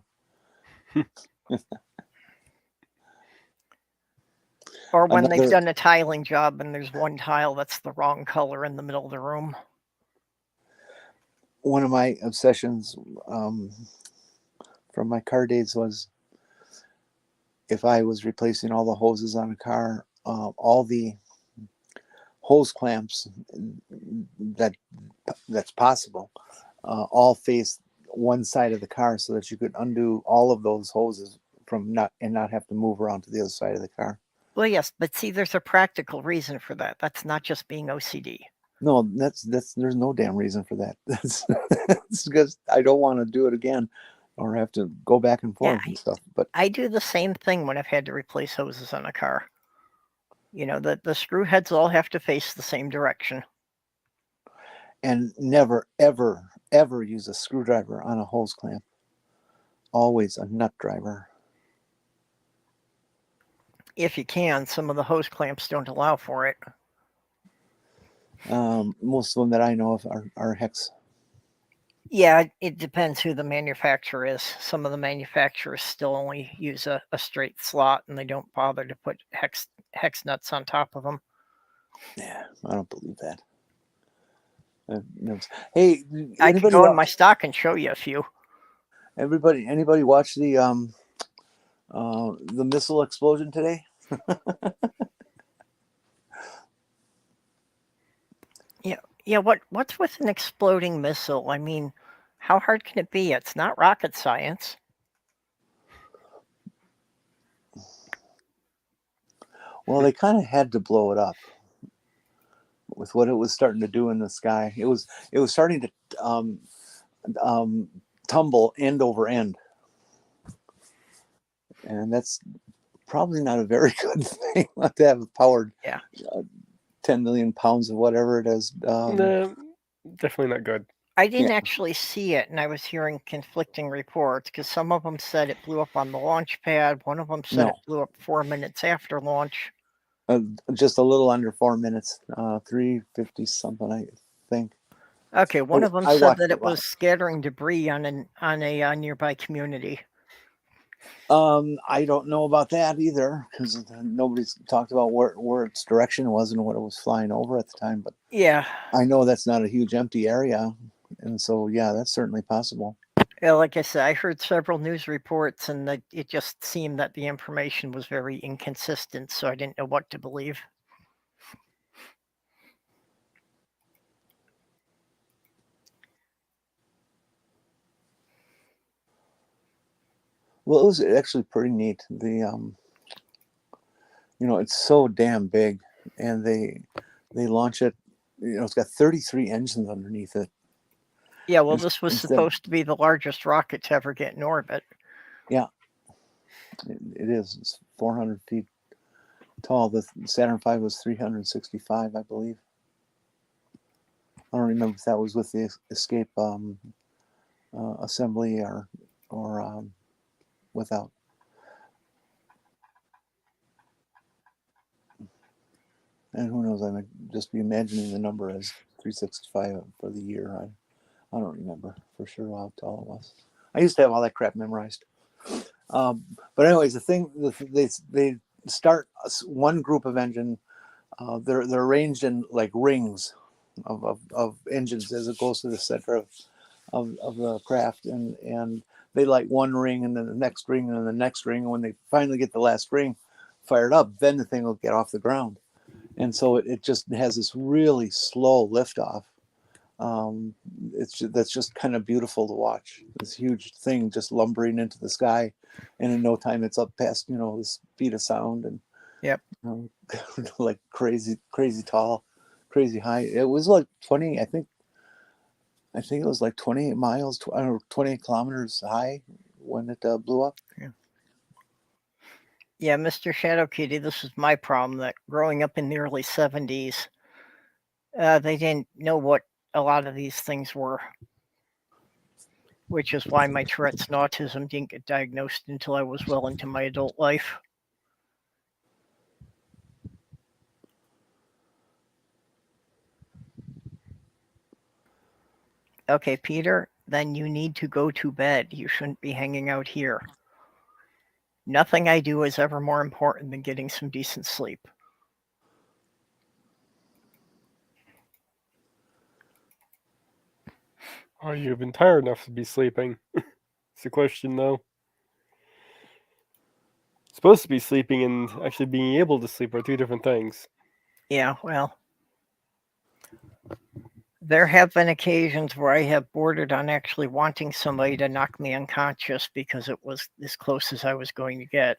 Speaker 1: Or when they've done a tiling job and there's one tile that's the wrong color in the middle of the room.
Speaker 3: One of my obsessions from my car days was if I was replacing all the hoses on a car, all the hose clamps that's possible all face one side of the car so that you could undo all of those hoses from not have to move around to the other side of the car.
Speaker 1: Well, yes, but see, there's a practical reason for that. That's not just being OCD.
Speaker 3: No, that's there's no damn reason for that. That's because I don't want to do it again. or have to go back and forth and stuff. But
Speaker 1: I do the same thing when I've had to replace hoses on a car. The screw heads all have to face the same direction.
Speaker 3: and never, ever, ever use a screwdriver on a hose clamp. Always a nut driver.
Speaker 1: If you can, some of the hose clamps don't allow for it.
Speaker 3: Most of them that I know of are hex.
Speaker 1: Yeah, it depends who the manufacturer is. Some of the manufacturers still only use a straight slot, and they don't bother to put hex nuts on top of them.
Speaker 3: Yeah, I don't believe that. Hey,
Speaker 1: I could go in my stock and show you a few.
Speaker 3: Anybody watch the missile explosion today?
Speaker 1: Yeah. What's with an exploding missile? I mean, how hard can it be? It's not rocket science.
Speaker 3: Well, they kind of had to blow it up with what it was starting to do in the sky. It was starting to tumble end over end, and that's probably not a very good thing. To have powered 10 million pounds of whatever it is.
Speaker 2: No, definitely not good.
Speaker 1: I didn't actually see it, and I was hearing conflicting reports because some of them said it blew up on the launch pad. One of them said it blew up 4 minutes after launch.
Speaker 3: Just a little under 4 minutes, 350 something, I think.
Speaker 1: Okay, one of them said that it was scattering debris on a nearby community.
Speaker 3: I don't know about that either, because nobody's talked about where its direction was and what it was flying over at the time. But
Speaker 1: yeah,
Speaker 3: I know that's not a huge empty area, and so yeah, that's certainly possible.
Speaker 1: Yeah, like I said, I heard several news reports, and it just seemed that the information was very inconsistent, so I didn't know what to believe.
Speaker 3: Well, it was actually pretty neat. The it's so damn big, and they launch it. It's got 33 engines underneath it.
Speaker 1: Yeah, well, this was supposed to be the largest rocket to ever get in orbit.
Speaker 3: Yeah, it is. It's 400 feet tall. The Saturn V was 365, I believe. I don't remember if that was with the escape assembly or without. And who knows? I might just be imagining the number as 365 for the year. I don't remember for sure how tall it was. I used to have all that crap memorized. But anyways, the thing, they start one group of engine. They're arranged in like rings of engines as it goes to the center of the craft, and they light one ring and then the next ring and then the next ring. And when they finally get the last ring fired up, then the thing will get off the ground. And so it just has this really slow liftoff. That's just kind of beautiful to watch. This huge thing just lumbering into the sky, and in no time it's up past the speed of sound, and
Speaker 1: yep,
Speaker 3: like crazy tall, crazy high. It was like 20. I think it was like 28 miles, 28 kilometers high when it blew up.
Speaker 1: Yeah, Mr. Shadow Kitty, this is my problem. That growing up in the early 70s, they didn't know what a lot of these things were, which is why my Tourette's and autism didn't get diagnosed until I was well into my adult life. Okay, Peter, then you need to go to bed. You shouldn't be hanging out here. Nothing I do is ever more important than getting some decent sleep.
Speaker 2: Are you even tired enough to be sleeping? It's the question, though. Supposed to be sleeping and actually being able to sleep are two different things.
Speaker 1: Yeah, well, there have been occasions where I have bordered on actually wanting somebody to knock me unconscious because it was as close as I was going to get.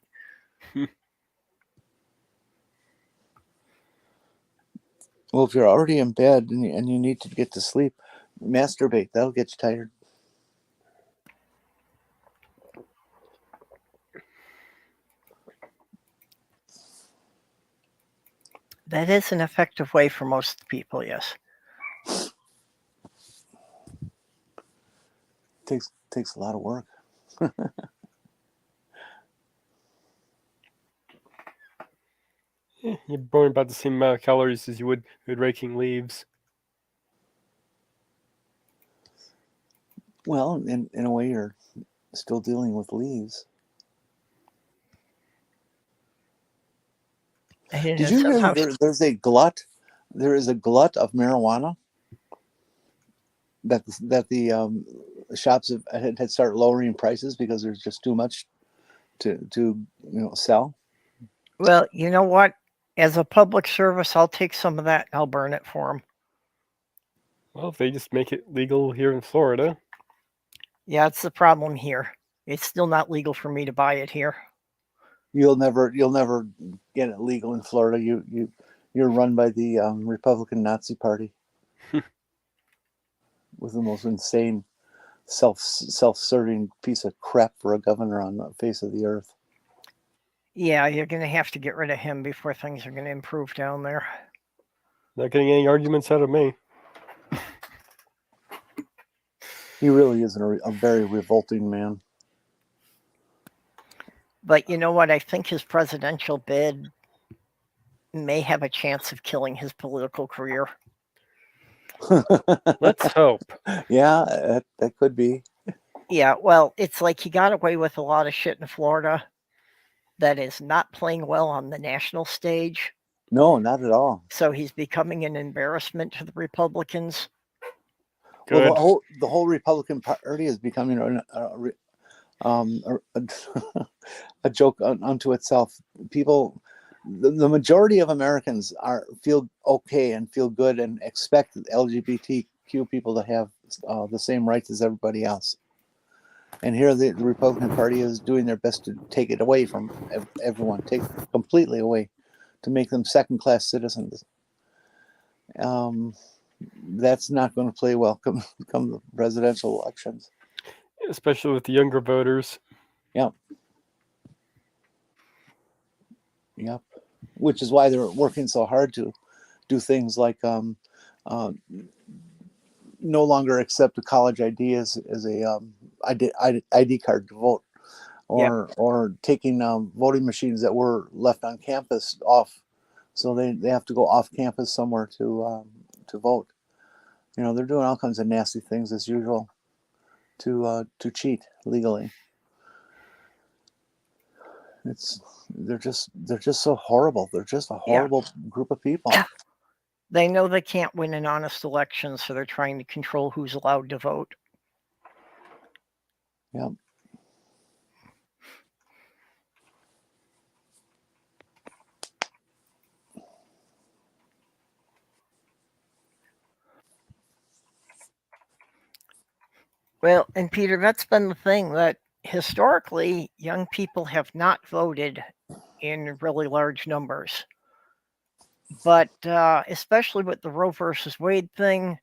Speaker 3: Well, if you're already in bed and you need to get to sleep, masturbate. That'll get you tired.
Speaker 1: That is an effective way for most people, yes.
Speaker 3: Takes a lot of work.
Speaker 2: You burn about the same amount of calories as you would raking leaves.
Speaker 3: Well, in a way, you're still dealing with leaves. Did you hear that there's a glut? There is a glut of marijuana that the shops had started lowering prices because there's just too much to sell.
Speaker 1: Well, you know what? As a public service, I'll take some of that and I'll burn it for them.
Speaker 2: Well, if they just make it legal here in Florida.
Speaker 1: Yeah, it's the problem here. It's still not legal for me to buy it here.
Speaker 3: You'll never get it legal in Florida. You're run by the Republican Nazi Party with the most insane self-serving piece of crap for a governor on the face of the earth.
Speaker 1: Yeah, you're going to have to get rid of him before things are going to improve down there.
Speaker 2: Not getting any arguments out of me.
Speaker 3: He really is a very revolting man.
Speaker 1: But you know what? I think his presidential bid may have a chance of killing his political career.
Speaker 2: Let's hope.
Speaker 3: Yeah, that could be.
Speaker 1: Yeah, well, it's like he got away with a lot of shit in Florida that is not playing well on the national stage.
Speaker 3: No, not at all.
Speaker 1: So he's becoming an embarrassment to the Republicans.
Speaker 2: Good.
Speaker 3: Well, the whole Republican Party is becoming a joke unto itself. People, the majority of Americans feel okay and feel good and expect LGBTQ people to have the same rights as everybody else. And here the Republican Party is doing their best to take it away from everyone, take it completely away, to make them second-class citizens. That's not going to play well come the presidential elections.
Speaker 2: Especially with the younger voters.
Speaker 3: Yep. Which is why they're working so hard to do things like no longer accept a college ID as a ID card to vote, or taking voting machines that were left on campus off, so they have to go off campus somewhere to vote. They're doing all kinds of nasty things as usual to cheat legally. They're just so horrible. They're just a horrible group of people.
Speaker 1: They know they can't win an honest election, so they're trying to control who's allowed to vote.
Speaker 3: Yep.
Speaker 1: Well, and Peter, that's been the thing, that historically young people have not voted in really large numbers. But especially with the Roe versus Wade thing,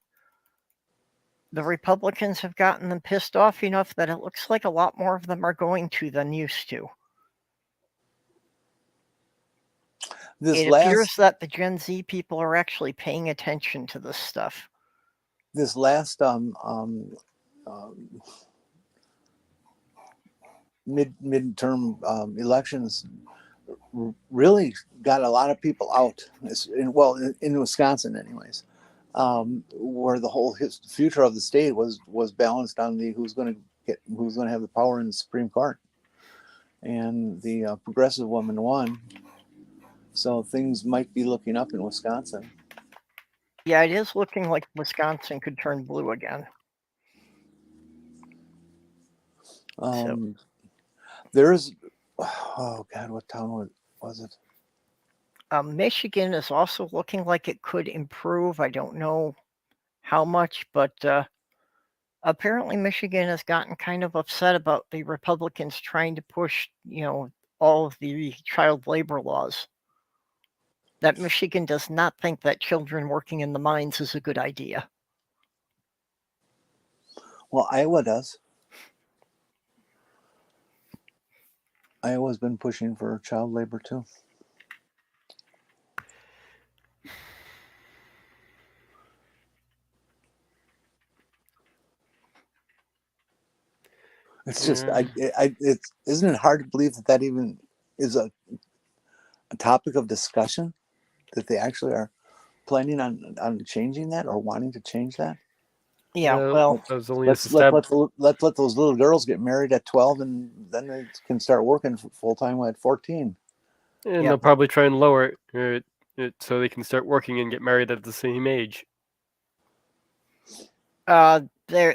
Speaker 1: the Republicans have gotten them pissed off enough that it looks like a lot more of them are going to than used to. It appears that the Gen Z people are actually paying attention to this stuff.
Speaker 3: This last midterm elections really got a lot of people out. In Wisconsin, anyways, where the whole future of the state was balanced on who's going to have the power in the Supreme Court, and the progressive woman won. So things might be looking up in Wisconsin.
Speaker 1: Yeah, it is looking like Wisconsin could turn blue again.
Speaker 3: There's, oh God, what town was it?
Speaker 1: Michigan is also looking like it could improve. I don't know how much, but apparently Michigan has gotten kind of upset about the Republicans trying to push, all of the child labor laws. That Michigan does not think that children working in the mines is a good idea.
Speaker 3: Well, Iowa does. Iowa's been pushing for child labor too. It's just,
Speaker 2: Yeah.
Speaker 3: it's, isn't it hard to believe that that even is a topic of discussion, that they actually are planning on changing that or wanting to change that?
Speaker 1: Yeah,
Speaker 2: Well,
Speaker 1: well,
Speaker 2: that was only a
Speaker 3: Let's
Speaker 2: step.
Speaker 3: let those little girls get married at 12, and then they can start working full time at 14.
Speaker 2: And
Speaker 1: yeah.
Speaker 2: they'll probably try and lower it so they can start working and get married at the same age.
Speaker 1: There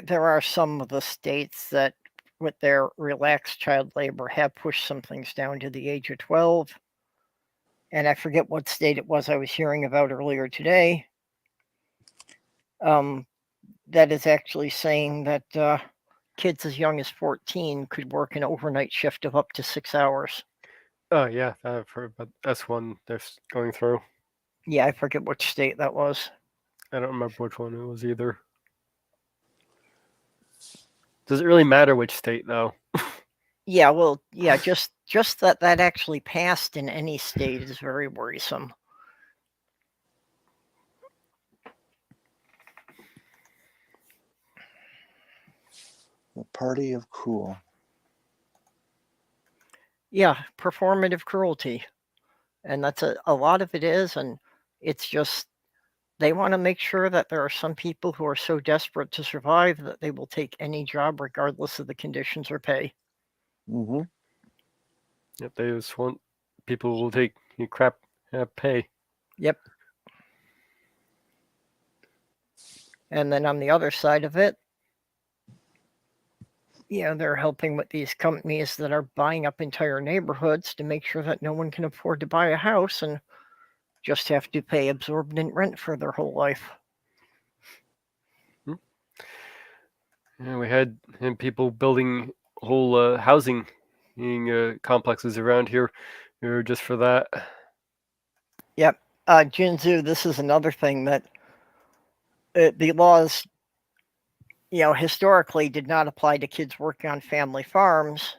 Speaker 1: are some of the states that, with their relaxed child labor, have pushed some things down to the age of 12. And I forget what state it was I was hearing about earlier today. That is actually saying that kids as young as 14 could work an overnight shift of up to 6 hours.
Speaker 2: Oh yeah, I've heard about S1 they're going through.
Speaker 1: Yeah, I forget which state that was.
Speaker 2: I don't remember which one it was either. Does it really matter which state though?
Speaker 1: Yeah, well, yeah, just that actually passed in any state is very worrisome.
Speaker 3: The party of cool.
Speaker 1: Yeah, performative cruelty. And that's a lot of it is, and it's just they want to make sure that there are some people who are so desperate to survive that they will take any job regardless of the conditions or pay.
Speaker 3: Mm-hmm.
Speaker 2: Yep, they just want people will take crap pay.
Speaker 1: Yep. And then on the other side of it, they're helping with these companies that are buying up entire neighborhoods to make sure that no one can afford to buy a house and just have to pay exorbitant rent for their whole life.
Speaker 2: Yeah, we had people building whole housing complexes around here just for that.
Speaker 1: Yep. Jinzu, this is another thing that the laws, historically did not apply to kids working on family farms.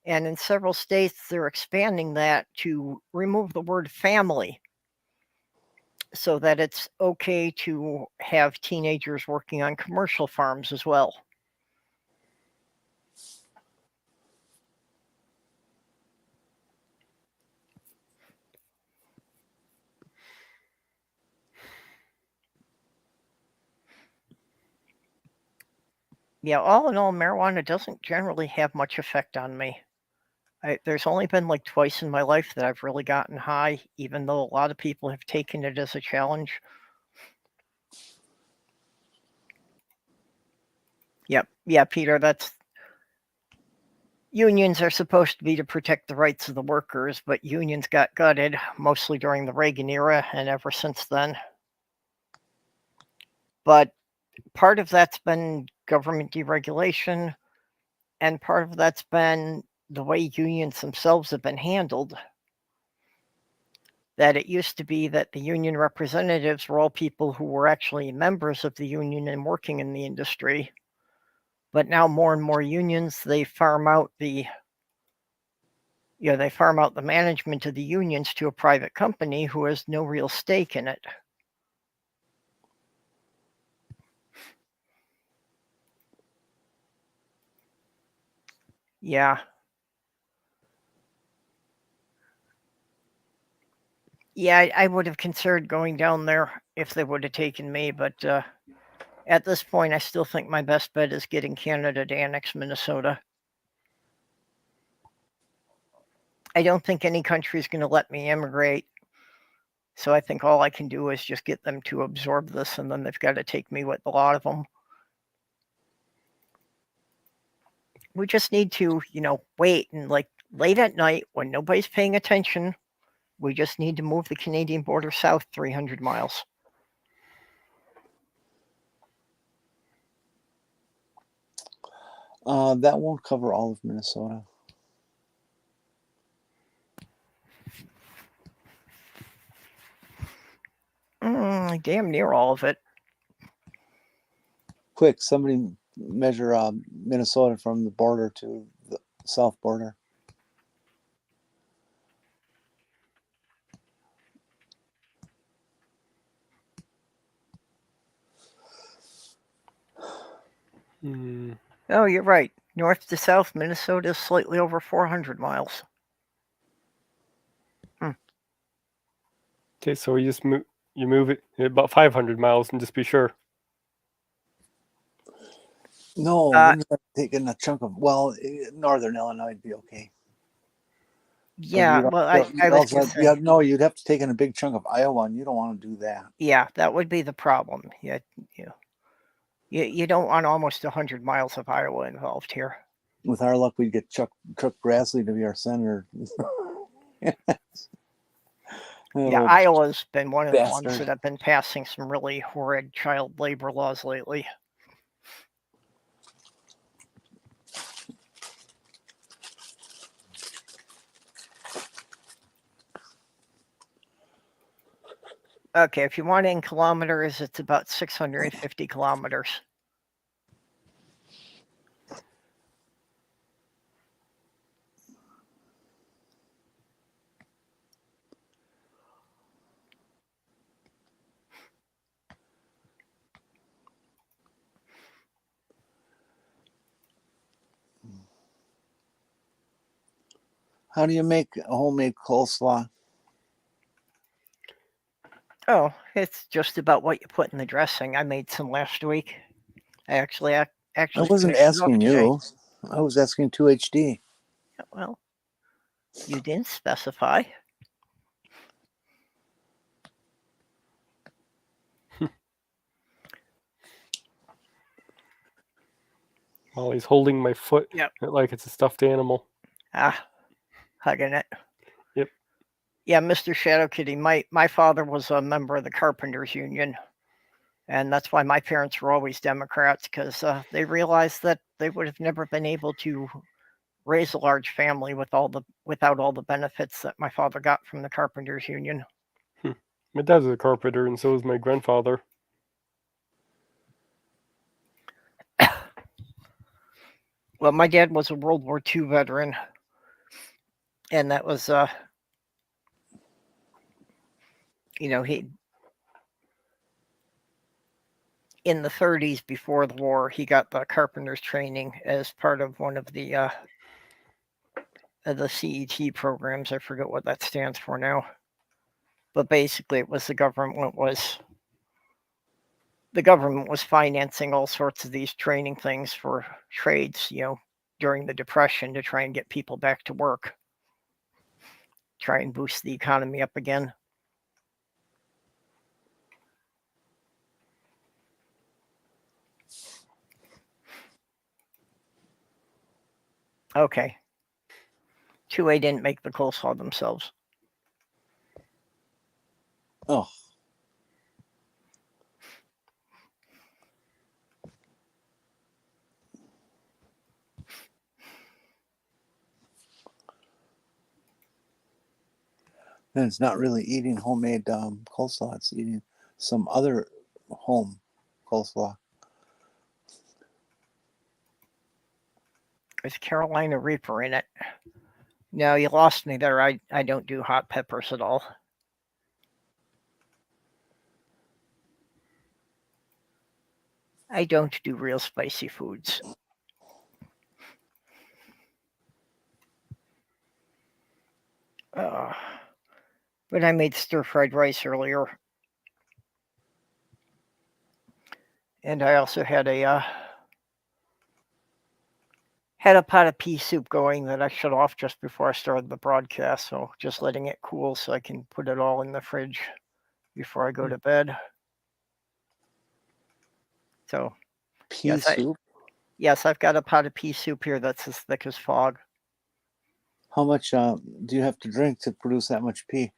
Speaker 1: And in several states, they're expanding that to remove the word family so that it's okay to have teenagers working on commercial farms as well. Yeah, all in all, marijuana doesn't generally have much effect on me. There's only been like twice in my life that I've really gotten high, even though a lot of people have taken it as a challenge. Yep. Yeah, Peter, unions are supposed to be to protect the rights of the workers, but unions got gutted mostly during the Reagan era and ever since then. But part of that's been government deregulation, and part of that's been the way unions themselves have been handled. That it used to be that the union representatives were all people who were actually members of the union and working in the industry. But now more and more unions, they farm out the management of the unions to a private company who has no real stake in it. Yeah. Yeah, I would have considered going down there if they would have taken me, but at this point, I still think my best bet is getting Canada to annex Minnesota. I don't think any country is going to let me immigrate. So I think all I can do is just get them to absorb this, and then they've got to take me with a lot of them. We just need to, wait and like late at night when nobody's paying attention, we just need to move the Canadian border south 300 miles.
Speaker 3: That won't cover all of Minnesota.
Speaker 1: Damn near all of it.
Speaker 3: Quick, somebody measure Minnesota from the border to the south border.
Speaker 1: Oh, you're right. North to south, Minnesota is slightly over 400 miles.
Speaker 2: Okay, so you move it about 500 miles and just be sure.
Speaker 3: No, wouldn't have taken a chunk of, well, northern Illinois would be okay.
Speaker 1: Yeah, well, I was just saying.
Speaker 3: No, you'd have to take in a big chunk of Iowa, and you don't want to do that.
Speaker 1: Yeah, that would be the problem. Yeah, you don't want almost 100 miles of Iowa involved here.
Speaker 3: With our luck, we'd get Chuck Grassley to be our senator.
Speaker 1: Yeah, Iowa's been one of the ones
Speaker 3: bastard.
Speaker 1: that have been passing some really horrid child labor laws lately. Okay, if you want it in kilometers, it's about 650 kilometers.
Speaker 3: How do you make a homemade coleslaw?
Speaker 1: Oh, it's just about what you put in the dressing. I made some last week. I actually
Speaker 3: I wasn't
Speaker 1: finished it off
Speaker 3: asking
Speaker 1: today.
Speaker 3: you. I was asking 2HD.
Speaker 1: Well, you didn't specify.
Speaker 2: While he's holding my foot like it's a stuffed animal.
Speaker 1: Hugging it.
Speaker 2: Yep.
Speaker 1: Yeah, Mr. Shadow Kitty, my father was a member of the Carpenters Union. And that's why my parents were always Democrats, because they realized that they would have never been able to raise a large family without all the benefits that my father got from the Carpenters Union.
Speaker 2: My dad's a carpenter, and so is my grandfather.
Speaker 1: Well, my dad was a World War II veteran, and that was, he in the 30s before the war, he got the carpenter's training as part of one of the CET programs. I forget what that stands for now. But basically, it was the government was financing all sorts of these training things for trades, during the Depression to try and get people back to work, try and boost the economy up again. Okay. 2A didn't make the coleslaw themselves.
Speaker 3: Oh. And it's not really eating homemade coleslaw. It's eating some other home coleslaw.
Speaker 1: There's Carolina Reaper in it. No, you lost me there. I don't do hot peppers at all. I don't do real spicy foods. But I made stir-fried rice earlier. And I also had a pot of pea soup going that I shut off just before I started the broadcast. So just letting it cool so I can put it all in the fridge before I go to bed. So
Speaker 3: Pea soup?
Speaker 1: Yes, I've got a pot of pea soup here that's as thick as fog.
Speaker 3: How much do you have to drink to produce that much pea?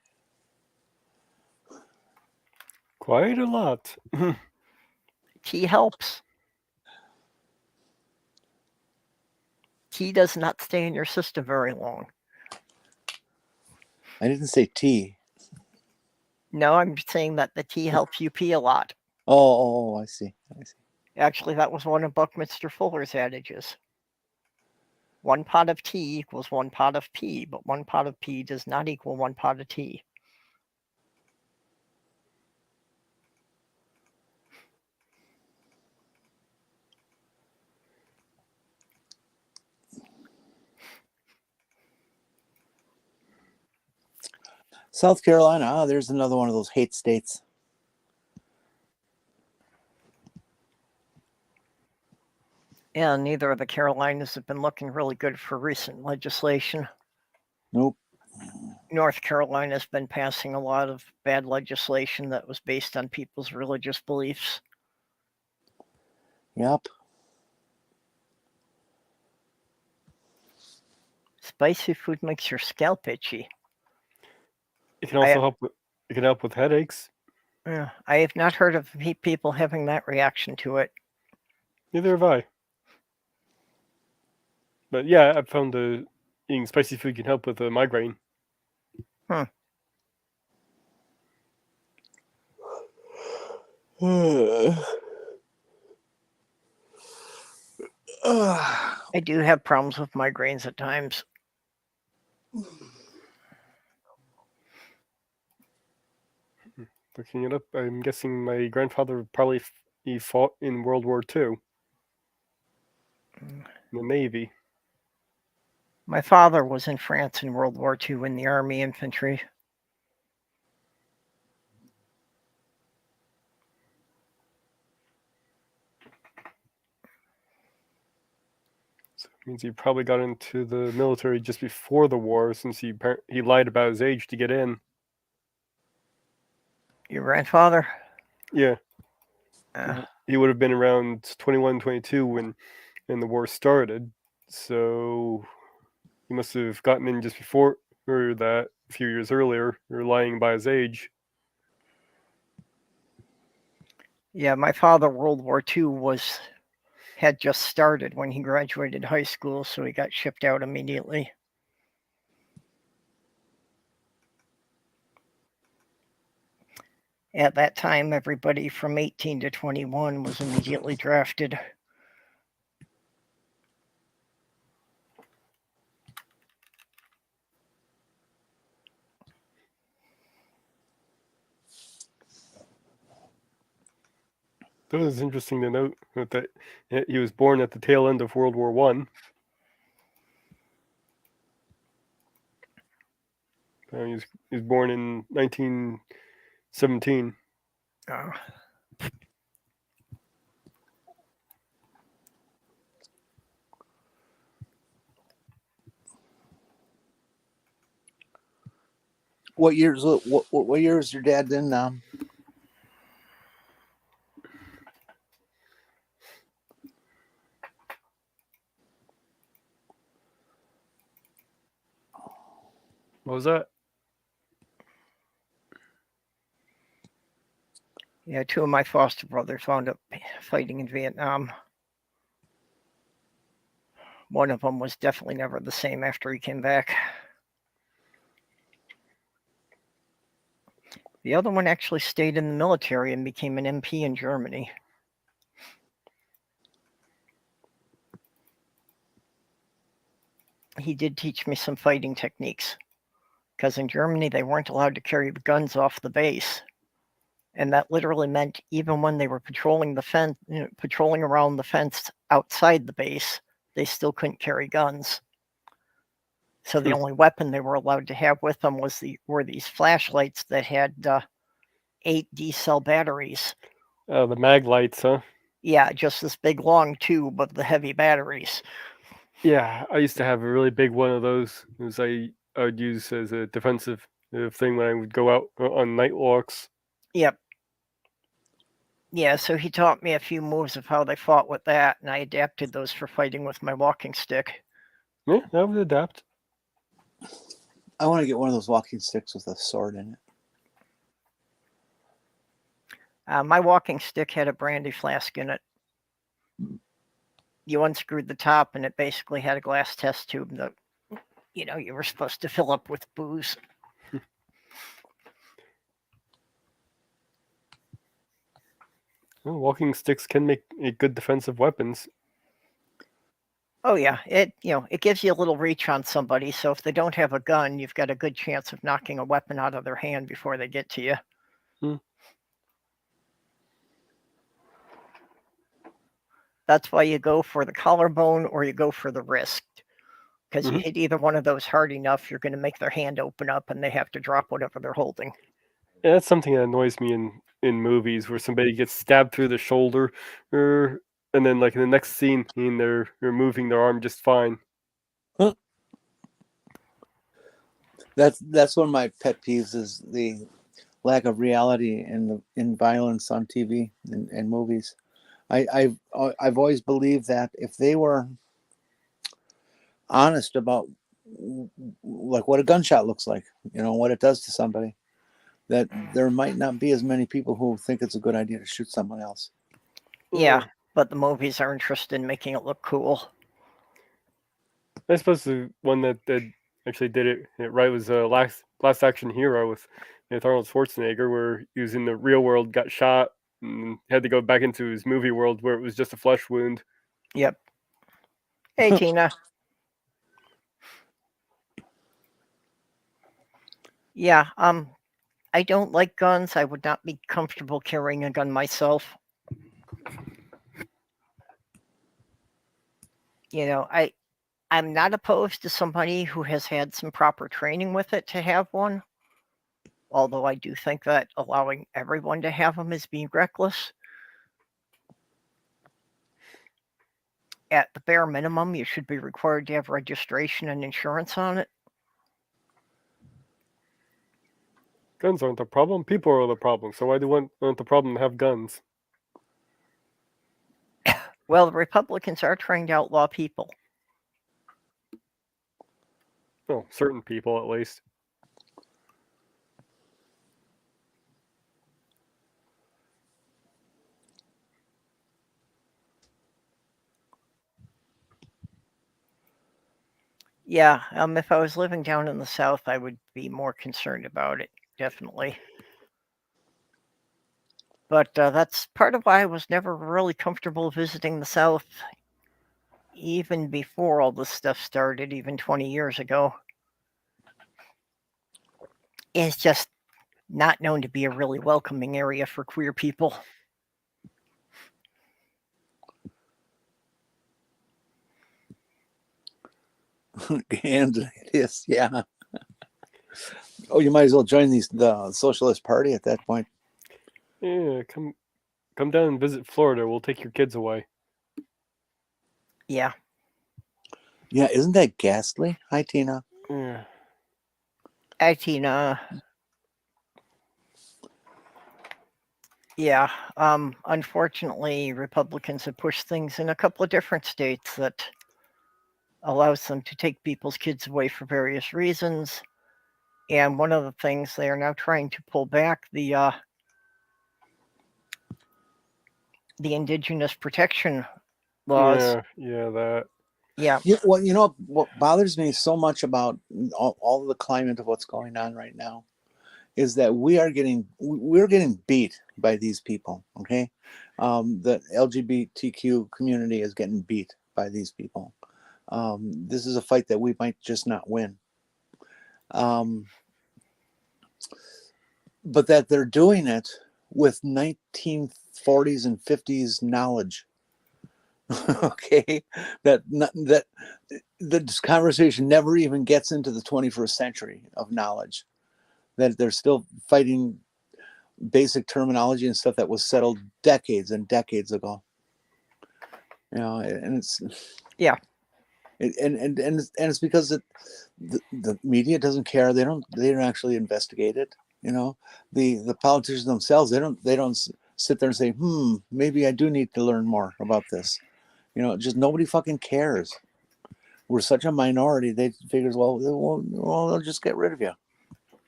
Speaker 2: Quite a lot.
Speaker 1: Tea helps. Tea does not stay in your system very long.
Speaker 3: I didn't say tea.
Speaker 1: No, I'm saying that the tea helps you pee a lot.
Speaker 3: Oh, I see.
Speaker 1: Actually, that was one of Buckminster Fuller's adages. 1 pot of tea equals 1 pot of pee, but 1 pot of pee does not equal 1 pot of tea.
Speaker 3: South Carolina, there's another one of those hate states.
Speaker 1: Yeah, neither of the Carolinas have been looking really good for recent legislation.
Speaker 3: Nope.
Speaker 1: North Carolina's been passing a lot of bad legislation that was based on people's religious beliefs.
Speaker 3: Yep.
Speaker 1: Spicy food makes your scalp itchy.
Speaker 2: It can also help with headaches.
Speaker 1: Yeah, I have not heard of people having that reaction to it.
Speaker 2: Neither have I. But yeah, I've found eating spicy food can help with a migraine.
Speaker 1: I do have problems with migraines at times.
Speaker 2: Looking it up, I'm guessing my grandfather probably he fought in World War II in the Navy.
Speaker 1: My father was in France in World War II in the Army Infantry.
Speaker 2: So it means he probably got into the military just before the war, since he lied about his age to get in.
Speaker 1: Your grandfather?
Speaker 2: Yeah. He would have been around 21, 22 when the war started. So he must have gotten in just before or that a few years earlier, or lying by his age.
Speaker 1: Yeah, my father, World War II had just started when he graduated high school, so he got shipped out immediately. At that time, everybody from 18 to 21 was immediately drafted.
Speaker 2: That is interesting to note that he was born at the tail end of World War I. He was born in 1917.
Speaker 3: What year is your dad in?
Speaker 2: What was that?
Speaker 1: Yeah, two of my foster brothers wound up fighting in Vietnam. One of them was definitely never the same after he came back. The other one actually stayed in the military and became an MP in Germany. He did teach me some fighting techniques, because in Germany they weren't allowed to carry the guns off the base. And that literally meant even when they were patrolling the fence, patrolling around the fence outside the base, they still couldn't carry guns. So the only weapon they were allowed to have with them were these flashlights that had 8 D-cell batteries.
Speaker 2: The mag lights, huh?
Speaker 1: Yeah, just this big long tube of the heavy batteries.
Speaker 2: Yeah, I used to have a really big one of those. I would use as a defensive thing when I would go out on night walks.
Speaker 1: Yep. Yeah, so he taught me a few moves of how they fought with that, and I adapted those for fighting with my walking stick.
Speaker 2: Yeah, I would adapt.
Speaker 3: I want to get one of those walking sticks with a sword in it.
Speaker 1: My walking stick had a brandy flask in it. You unscrewed the top, and it basically had a glass test tube that, you were supposed to fill up with booze.
Speaker 2: Well, walking sticks can make good defensive weapons.
Speaker 1: Oh yeah, it gives you a little reach on somebody, so if they don't have a gun, you've got a good chance of knocking a weapon out of their hand before they get to you. That's why you go for the collarbone or you go for the wrist. Because you hit either one of those hard enough, you're going to make their hand open up and they have to drop whatever they're holding.
Speaker 2: Yeah, that's something that annoys me in movies where somebody gets stabbed through the shoulder, and then like in the next scene, they're moving their arm just fine.
Speaker 3: That's one of my pet peeves is the lack of reality in violence on TV and movies. I've always believed that if they were honest about like what a gunshot looks like, what it does to somebody, that there might not be as many people who think it's a good idea to shoot someone else.
Speaker 1: Yeah, but the movies are interested in making it look cool.
Speaker 2: I suppose the one that actually did it right was Last Action Hero with Arnold Schwarzenegger, where he was in the real world, got shot, and had to go back into his movie world where it was just a flesh wound.
Speaker 1: Yep. Hey, Tina. Yeah, I don't like guns. I would not be comfortable carrying a gun myself. I'm not opposed to somebody who has had some proper training with it to have one. Although I do think that allowing everyone to have them is being reckless. At the bare minimum, you should be required to have registration and insurance on it.
Speaker 2: Guns aren't the problem. People are the problem. So why do you want the problem to have guns?
Speaker 1: Well, the Republicans are trying to outlaw people.
Speaker 2: Well, certain people at least.
Speaker 1: Yeah, if I was living down in the South, I would be more concerned about it, definitely. But that's part of why I was never really comfortable visiting the South, even before all this stuff started, even 20 years ago. It's just not known to be a really welcoming area for queer people.
Speaker 3: And it is, yeah. Oh, you might as well join the Socialist Party at that point.
Speaker 2: Yeah, come down and visit Florida. We'll take your kids away.
Speaker 1: Yeah.
Speaker 3: Yeah, isn't that ghastly? Hi, Tina.
Speaker 2: Yeah.
Speaker 1: Hi, Tina. Yeah. Unfortunately, Republicans have pushed things in a couple of different states that allows them to take people's kids away for various reasons. And one of the things they are now trying to pull back the indigenous protection laws.
Speaker 2: Yeah, that.
Speaker 1: Yeah.
Speaker 3: Well, what bothers me so much about all the climate of what's going on right now is that we're getting beat by these people. Okay, the LGBTQ community is getting beat by these people. This is a fight that we might just not win. But that they're doing it with 1940s and 50s knowledge. Okay, that this conversation never even gets into the 21st century of knowledge. That they're still fighting basic terminology and stuff that was settled decades and decades ago. And it's and it's because the media doesn't care. They don't actually investigate it. The politicians themselves, they don't sit there and say, maybe I do need to learn more about this. Just nobody fucking cares. We're such a minority. They figures, well, they'll just get rid of you.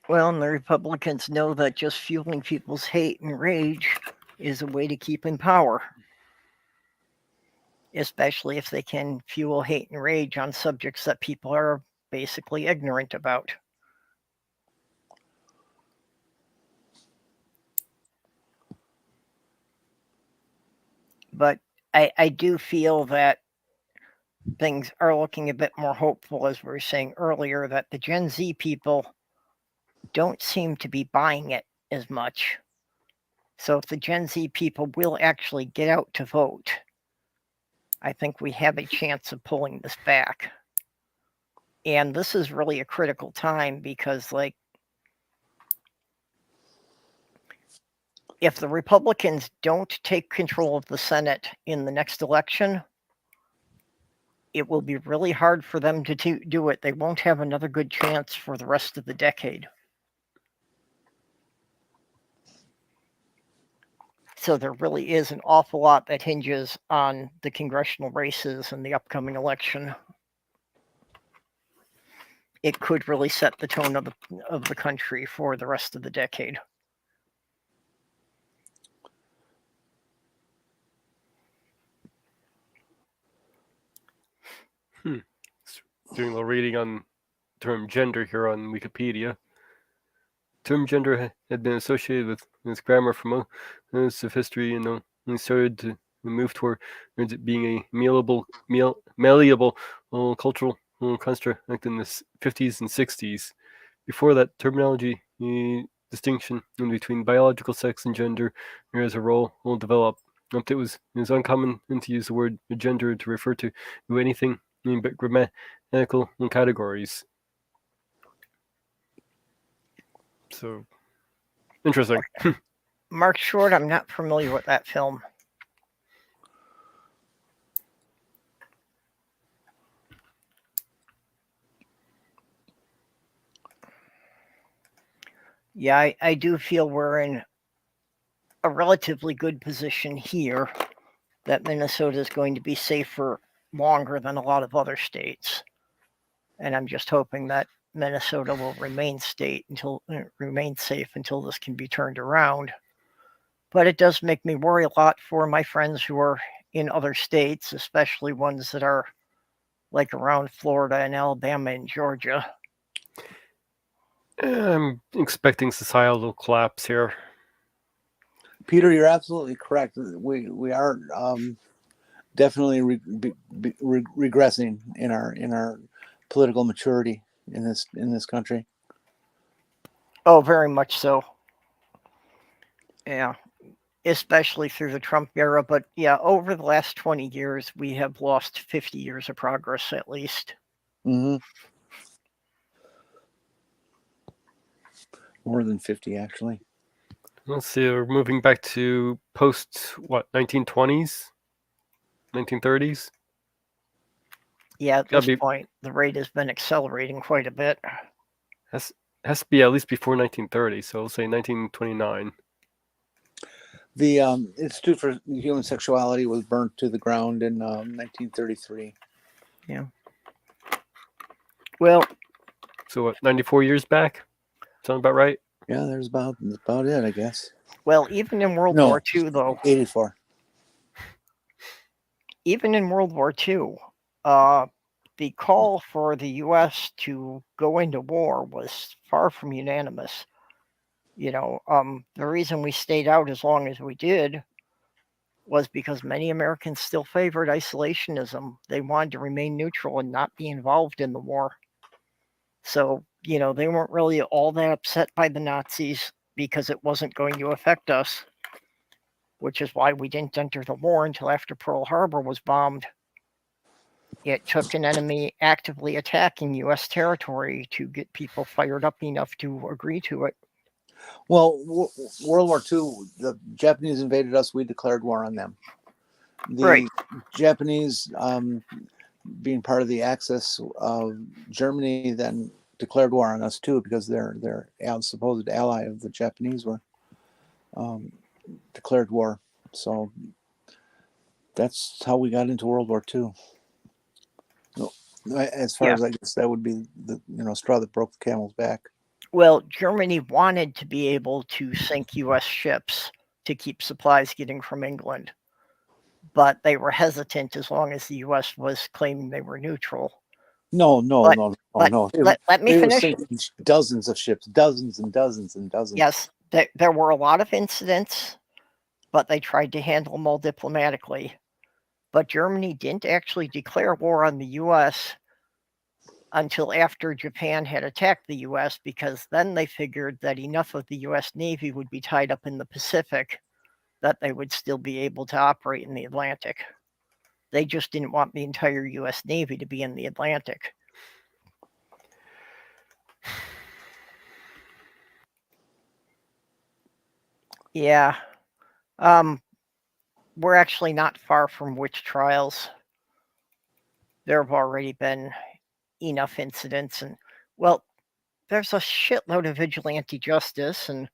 Speaker 1: Well, and the Republicans know that just fueling people's hate and rage is a way to keep in power. Especially if they can fuel hate and rage on subjects that people are basically ignorant about. But I do feel that things are looking a bit more hopeful, as we were saying earlier, that the Gen Z people don't seem to be buying it as much. So if the Gen Z people will actually get out to vote, I think we have a chance of pulling this back. And this is really a critical time because, like, if the Republicans don't take control of the Senate in the next election, it will be really hard for them to do it. They won't have another good chance for the rest of the decade. So there really is an awful lot that hinges on the congressional races in the upcoming election. It could really set the tone of the country for the rest of the decade.
Speaker 2: Doing a little reading on term gender here on Wikipedia. Term gender had been associated with its grammar for most of history, and only started to move toward it being a malleable cultural construct in the 50s and 60s. Before that, terminology distinction in between biological sex and gender as a role will develop. It was uncommon to use the word gender to refer to anything but grammatical categories. So interesting.
Speaker 1: Okay. Mark Short, I'm not familiar with that film. Yeah, I do feel we're in a relatively good position here, that Minnesota is going to be safe for longer than a lot of other states. And I'm just hoping that Minnesota will remain safe until this can be turned around. But it does make me worry a lot for my friends who are in other states, especially ones that are like around Florida and Alabama and Georgia.
Speaker 2: I'm expecting societal collapse here.
Speaker 3: Peter, you're absolutely correct. We are definitely regressing in our political maturity in this country.
Speaker 1: Oh, very much so. Yeah, especially through the Trump era. But yeah, over the last 20 years, we have lost 50 years of progress at least.
Speaker 3: Mm-hmm. More than 50, actually.
Speaker 2: Let's see, we're moving back to post, 1920s? 1930s?
Speaker 1: Yeah, at this point, the rate has been accelerating quite a bit.
Speaker 2: Has to be at least before 1930, so we'll say 1929.
Speaker 3: The Institute for Human Sexuality was burnt to the ground in 1933.
Speaker 1: Yeah. Well,
Speaker 2: so what, 94 years back? Sound about right?
Speaker 3: Yeah, there's about it, I guess.
Speaker 1: Well, even in World War II, though.
Speaker 3: 84.
Speaker 1: Even in World War II, the call for the U.S. to go into war was far from unanimous. The reason we stayed out as long as we did was because many Americans still favored isolationism. They wanted to remain neutral and not be involved in the war. So, they weren't really all that upset by the Nazis because it wasn't going to affect us, which is why we didn't enter the war until after Pearl Harbor was bombed. It took an enemy actively attacking U.S. territory to get people fired up enough to agree to it.
Speaker 3: Well, World War II, the Japanese invaded us. We declared war on them. The Japanese, being part of the Axis of Germany, then declared war on us too, because their supposed ally of the Japanese were declared war. So that's how we got into World War II. As far as I guess that would be the straw that broke the camel's back.
Speaker 1: Well, Germany wanted to be able to sink U.S. ships to keep supplies getting from England, but they were hesitant as long as the U.S. was claiming they were neutral.
Speaker 3: No.
Speaker 1: Let me finish.
Speaker 3: Dozens of ships, dozens and dozens and dozens.
Speaker 1: Yes, there were a lot of incidents, but they tried to handle them all diplomatically. But Germany didn't actually declare war on the U.S. until after Japan had attacked the U.S., because then they figured that enough of the U.S. Navy would be tied up in the Pacific that they would still be able to operate in the Atlantic. They just didn't want the entire U.S. Navy to be in the Atlantic. Yeah. We're actually not far from witch trials. There have already been enough incidents, and well, there's a shitload of vigilante justice and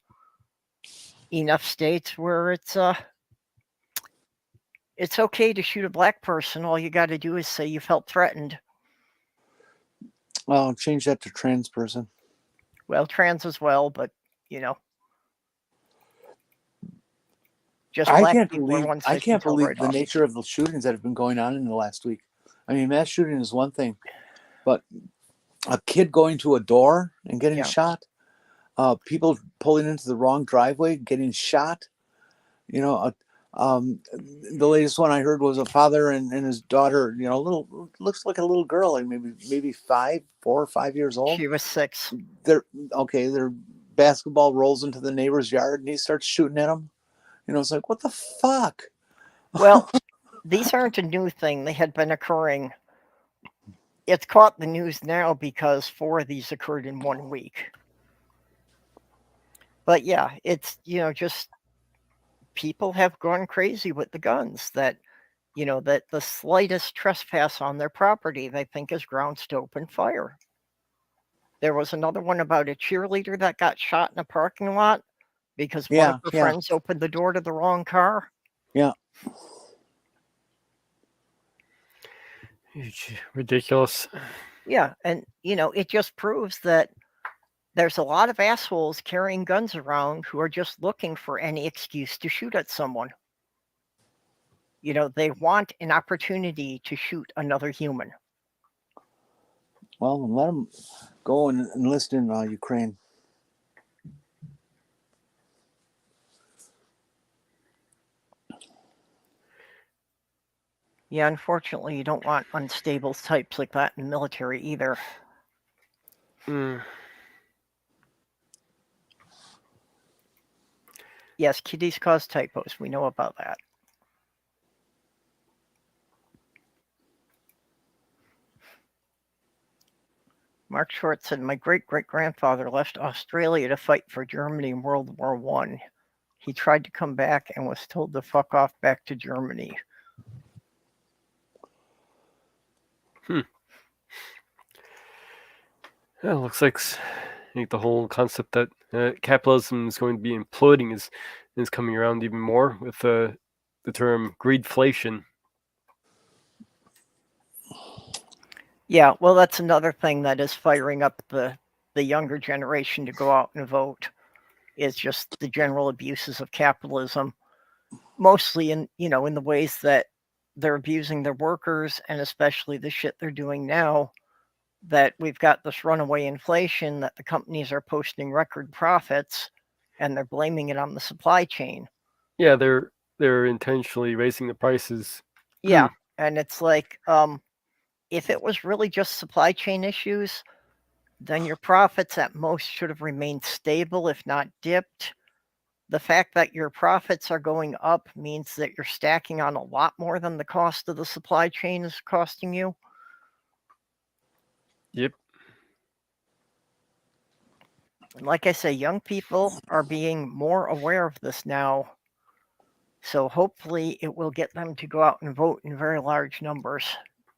Speaker 1: enough states where it's okay to shoot a black person. All you got to do is say you felt threatened.
Speaker 3: Well, change that to trans person.
Speaker 1: Well, trans as well, but just
Speaker 3: I
Speaker 1: black
Speaker 3: can't
Speaker 1: people are
Speaker 3: believe
Speaker 1: ones
Speaker 3: I
Speaker 1: they can
Speaker 3: can't
Speaker 1: tell
Speaker 3: believe
Speaker 1: right
Speaker 3: the
Speaker 1: off.
Speaker 3: nature of the shootings that have been going on in the last week. I mean, mass shooting is one thing, but a kid going to a door and getting
Speaker 1: Yeah.
Speaker 3: shot, people pulling into the wrong driveway, getting shot. The latest one I heard was a father and his daughter. Looks like a little girl, like maybe 4 or 5 years old.
Speaker 1: She was 6.
Speaker 3: Their basketball rolls into the neighbor's yard and he starts shooting at them. It's like, what the fuck?
Speaker 1: Well, these aren't a new thing. They had been occurring. It's caught the news now because 4 of these occurred in 1 week. But yeah, it's, just people have gone crazy with the guns that the slightest trespass on their property they think is grounds to open fire. There was another one about a cheerleader that got shot in a parking lot because one of her friends opened the door to the wrong car.
Speaker 3: Yeah.
Speaker 2: Ridiculous.
Speaker 1: Yeah, and it just proves that there's a lot of assholes carrying guns around who are just looking for any excuse to shoot at someone. They want an opportunity to shoot another human.
Speaker 3: Well, let them go and enlist in Ukraine.
Speaker 1: Yeah, unfortunately, you don't want unstable types like that in the military either. Yes, kitties cause typos. We know about that. Mark Short said, my great-great-grandfather left Australia to fight for Germany in World War I. He tried to come back and was told to fuck off back to Germany.
Speaker 2: Yeah, it looks like the whole concept that capitalism is going to be imploding is coming around even more with the term greedflation.
Speaker 1: Yeah, well, that's another thing that is firing up the younger generation to go out and vote, is just the general abuses of capitalism, mostly in the ways that they're abusing their workers, and especially the shit they're doing now, that we've got this runaway inflation, that the companies are posting record profits and they're blaming it on the supply chain.
Speaker 2: Yeah, they're intentionally raising the prices.
Speaker 1: Yeah, and it's like, if it was really just supply chain issues, then your profits at most should have remained stable, if not dipped. The fact that your profits are going up means that you're stacking on a lot more than the cost of the supply chain is costing you.
Speaker 2: Yep.
Speaker 1: And like I say, young people are being more aware of this now. So hopefully it will get them to go out and vote in very large numbers.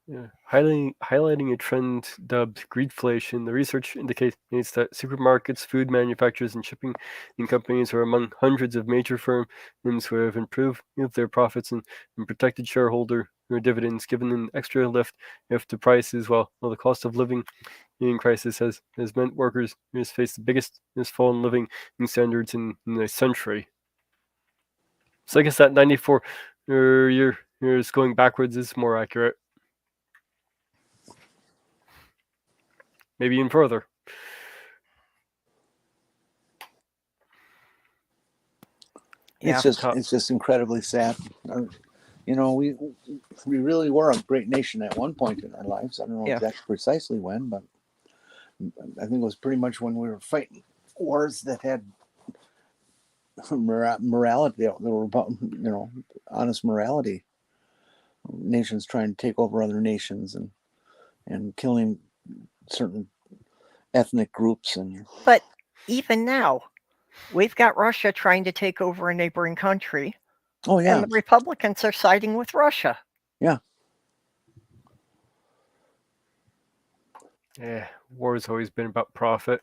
Speaker 2: Yeah. Highlighting a trend dubbed greedflation, the research indicates that supermarkets, food manufacturers, and shipping companies are among hundreds of major firms who have improved their profits and protected shareholder dividends, given an extra lift to prices, while the cost of living crisis has meant workers face the biggest fall in living standards in a century. So I guess that 94 years going backwards is more accurate. Maybe even further.
Speaker 1: Yeah.
Speaker 3: It's just incredibly sad. We really were a great nation at one point in our lives. I don't know exactly precisely when, but I think it was pretty much when we were fighting wars that had morality. They were about honest morality. Nations trying to take over other nations and killing certain ethnic groups.
Speaker 1: But even now, we've got Russia trying to take over a neighboring country,
Speaker 3: Oh yeah,
Speaker 1: and the Republicans are siding with Russia.
Speaker 3: yeah.
Speaker 2: Yeah, war has always been about profit.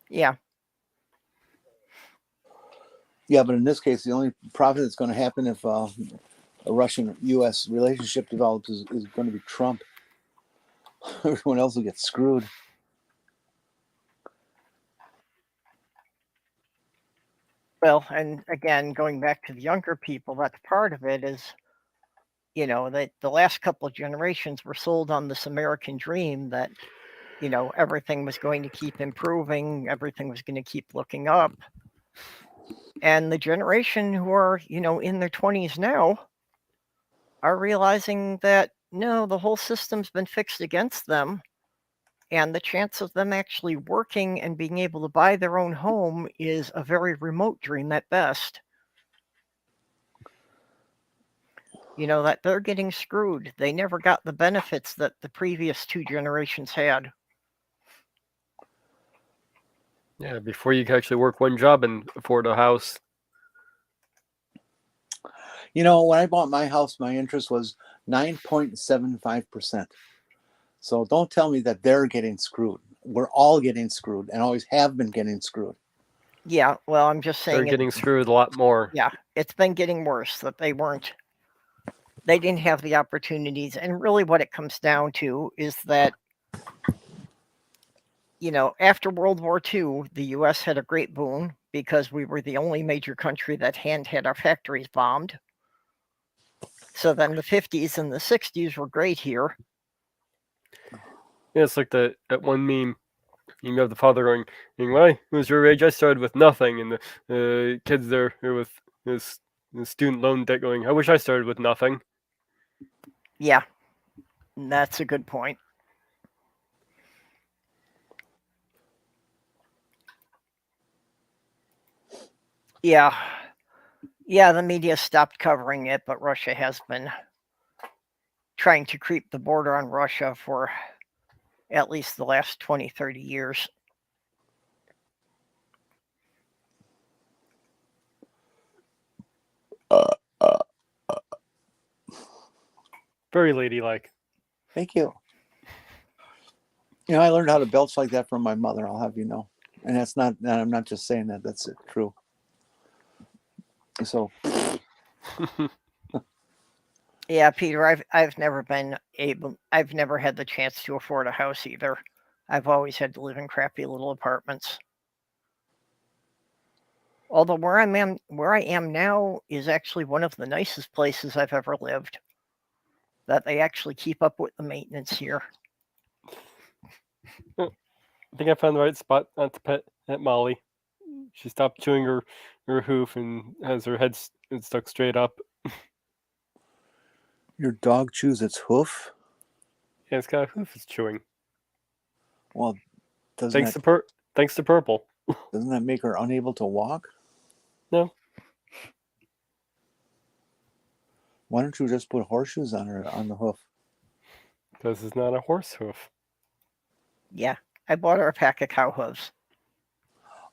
Speaker 1: Yeah.
Speaker 3: Yeah, but in this case, the only profit that's going to happen if a Russian-U.S. relationship develops is going to be Trump. Everyone else will get screwed.
Speaker 1: Well, and again, going back to the younger people, that's part of it is, that the last couple of generations were sold on this American dream that, everything was going to keep improving, everything was going to keep looking up. And the generation who are, in their 20s now are realizing that, no, the whole system's been fixed against them. And the chance of them actually working and being able to buy their own home is a very remote dream at best. That they're getting screwed. They never got the benefits that the previous two generations had.
Speaker 2: Yeah, before you can actually work one job and afford a house.
Speaker 3: When I bought my house, my interest was 9.75%. So don't tell me that they're getting screwed. We're all getting screwed and always have been getting screwed.
Speaker 1: Yeah, well, I'm just saying
Speaker 2: They're getting screwed a lot more.
Speaker 1: Yeah, it's been getting worse that they didn't have the opportunities. And really what it comes down to is that, after World War II, the US had a great boon because we were the only major country that hadn't had our factories bombed. So then the 50s and the 60s were great here.
Speaker 2: Yeah, it's like that one meme. You have the father going, "When I was your age, I started with nothing," and the kids there with his student loan debt going, "I wish I started with nothing."
Speaker 1: Yeah, that's a good point. Yeah, the media stopped covering it, but Russia has been trying to creep the border on Russia for at least the last 20, 30 years.
Speaker 2: Very ladylike.
Speaker 3: Thank you. I learned how to belch like that from my mother, I'll have you know. And I'm not just saying that, that's true. So
Speaker 1: Yeah, Peter, I've never had the chance to afford a house either. I've always had to live in crappy little apartments. Although where I am now is actually one of the nicest places I've ever lived. That they actually keep up with the maintenance here.
Speaker 2: I think I found the right spot not to pet Molly. She stopped chewing her hoof and has her head stuck straight up.
Speaker 3: your dog chews its hoof?
Speaker 2: Yeah, it's got a hoof it's chewing.
Speaker 3: Well,
Speaker 2: Thanks to Purple.
Speaker 3: Doesn't that make her unable to walk?
Speaker 2: No.
Speaker 3: Why don't you just put horseshoes on the hoof?
Speaker 2: Because it's not a horse hoof.
Speaker 1: Yeah, I bought her a pack of cow hooves.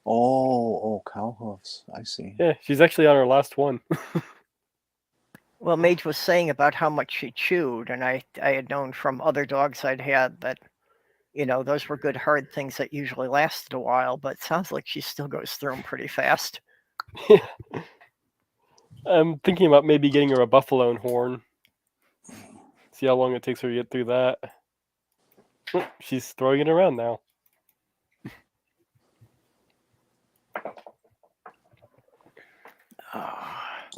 Speaker 3: Oh, cow hoofs. I see.
Speaker 2: Yeah, she's actually on her last one.
Speaker 1: Well, Mage was saying about how much she chewed, and I had known from other dogs I'd had that, those were good hard things that usually lasted a while, but it sounds like she still goes through them pretty fast.
Speaker 2: Yeah. I'm thinking about maybe getting her a buffalo horn. See how long it takes her to get through that. Oh, she's throwing it around now.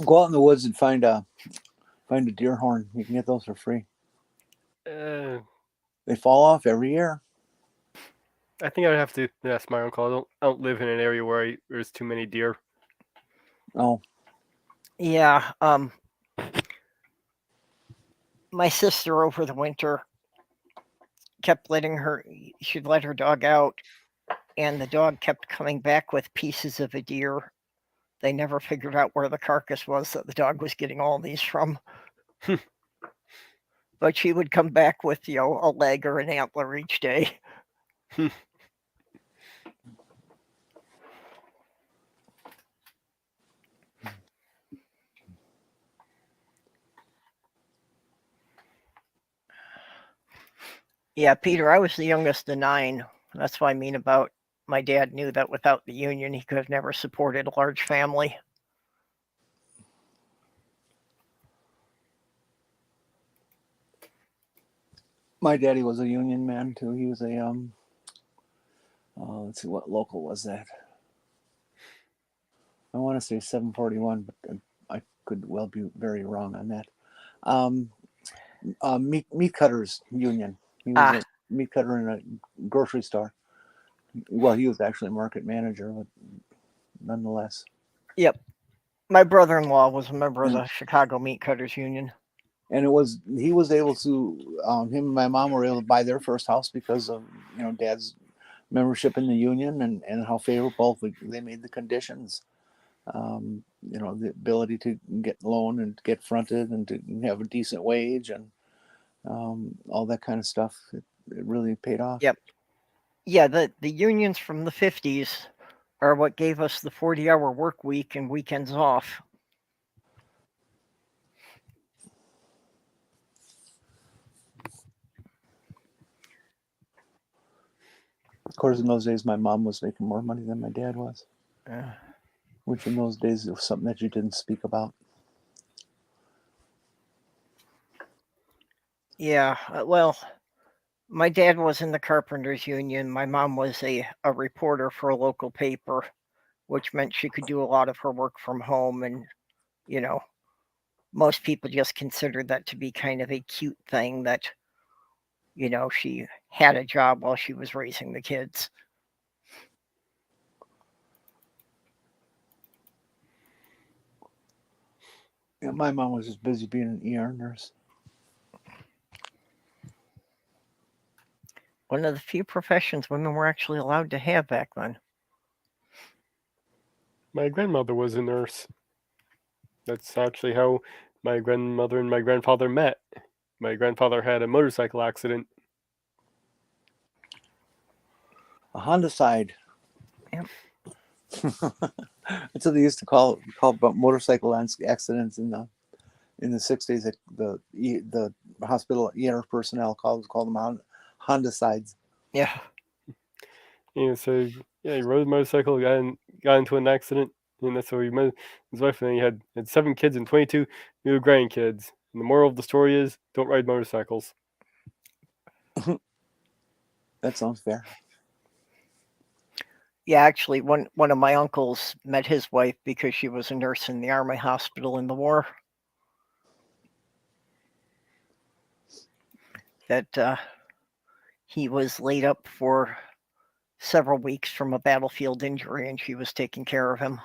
Speaker 3: Go out in the woods and find a deer horn. You can get those for free. They fall off every year.
Speaker 2: I think I'd have to ask my uncle. I don't live in an area where there's too many deer.
Speaker 3: Oh.
Speaker 1: Yeah. My sister over the winter kept she'd let her dog out, and the dog kept coming back with pieces of a deer. They never figured out where the carcass was that the dog was getting all these from. But she would come back with, a leg or an antler each day. Yeah, Peter, I was the youngest of 9. That's what I mean about my dad knew that without the union, he could have never supported a large family.
Speaker 3: My daddy was a union man too. He was a let's see, what local was that? I want to say 741, but I could well be very wrong on that. Meat cutters union. He was a meat cutter in a grocery store. Well, he was actually a market manager, but nonetheless.
Speaker 1: Yep. My brother-in-law was a member of the Chicago Meat Cutters Union.
Speaker 3: And he was able to, him and my mom were able to buy their first house because of, Dad's membership in the union and how favorable they made the conditions. The ability to get loan and get fronted and to have a decent wage and all that kind of stuff. It really paid off.
Speaker 1: Yep. Yeah, the unions from the 50s are what gave us the 40-hour work week and weekends off.
Speaker 3: Of course, in those days, my mom was making more money than my dad was, which in those days was something that you didn't speak about.
Speaker 1: Yeah, well, my dad was in the Carpenters Union. My mom was a reporter for a local paper, which meant she could do a lot of her work from home. And, most people just considered that to be kind of a cute thing that, she had a job while she was raising the kids.
Speaker 3: Yeah, my mom was just busy being an ER nurse.
Speaker 1: One of the few professions women were actually allowed to have back then.
Speaker 2: My grandmother was a nurse. That's actually how my grandmother and my grandfather met. My grandfather had a motorcycle accident.
Speaker 3: A Honda-side.
Speaker 1: Yep.
Speaker 3: That's what they used to call about motorcycle accidents in the 60s. The hospital ER personnel called them Honda-sides.
Speaker 1: Yeah.
Speaker 2: So he rode a motorcycle, got into an accident, and that's how he met his wife. And then he had 7 kids and 22 new grandkids. And the moral of the story is, don't ride motorcycles.
Speaker 3: That sounds fair.
Speaker 1: Yeah, actually, one of my uncles met his wife because she was a nurse in the Army hospital in the war. That he was laid up for several weeks from a battlefield injury, and she was taking care of him.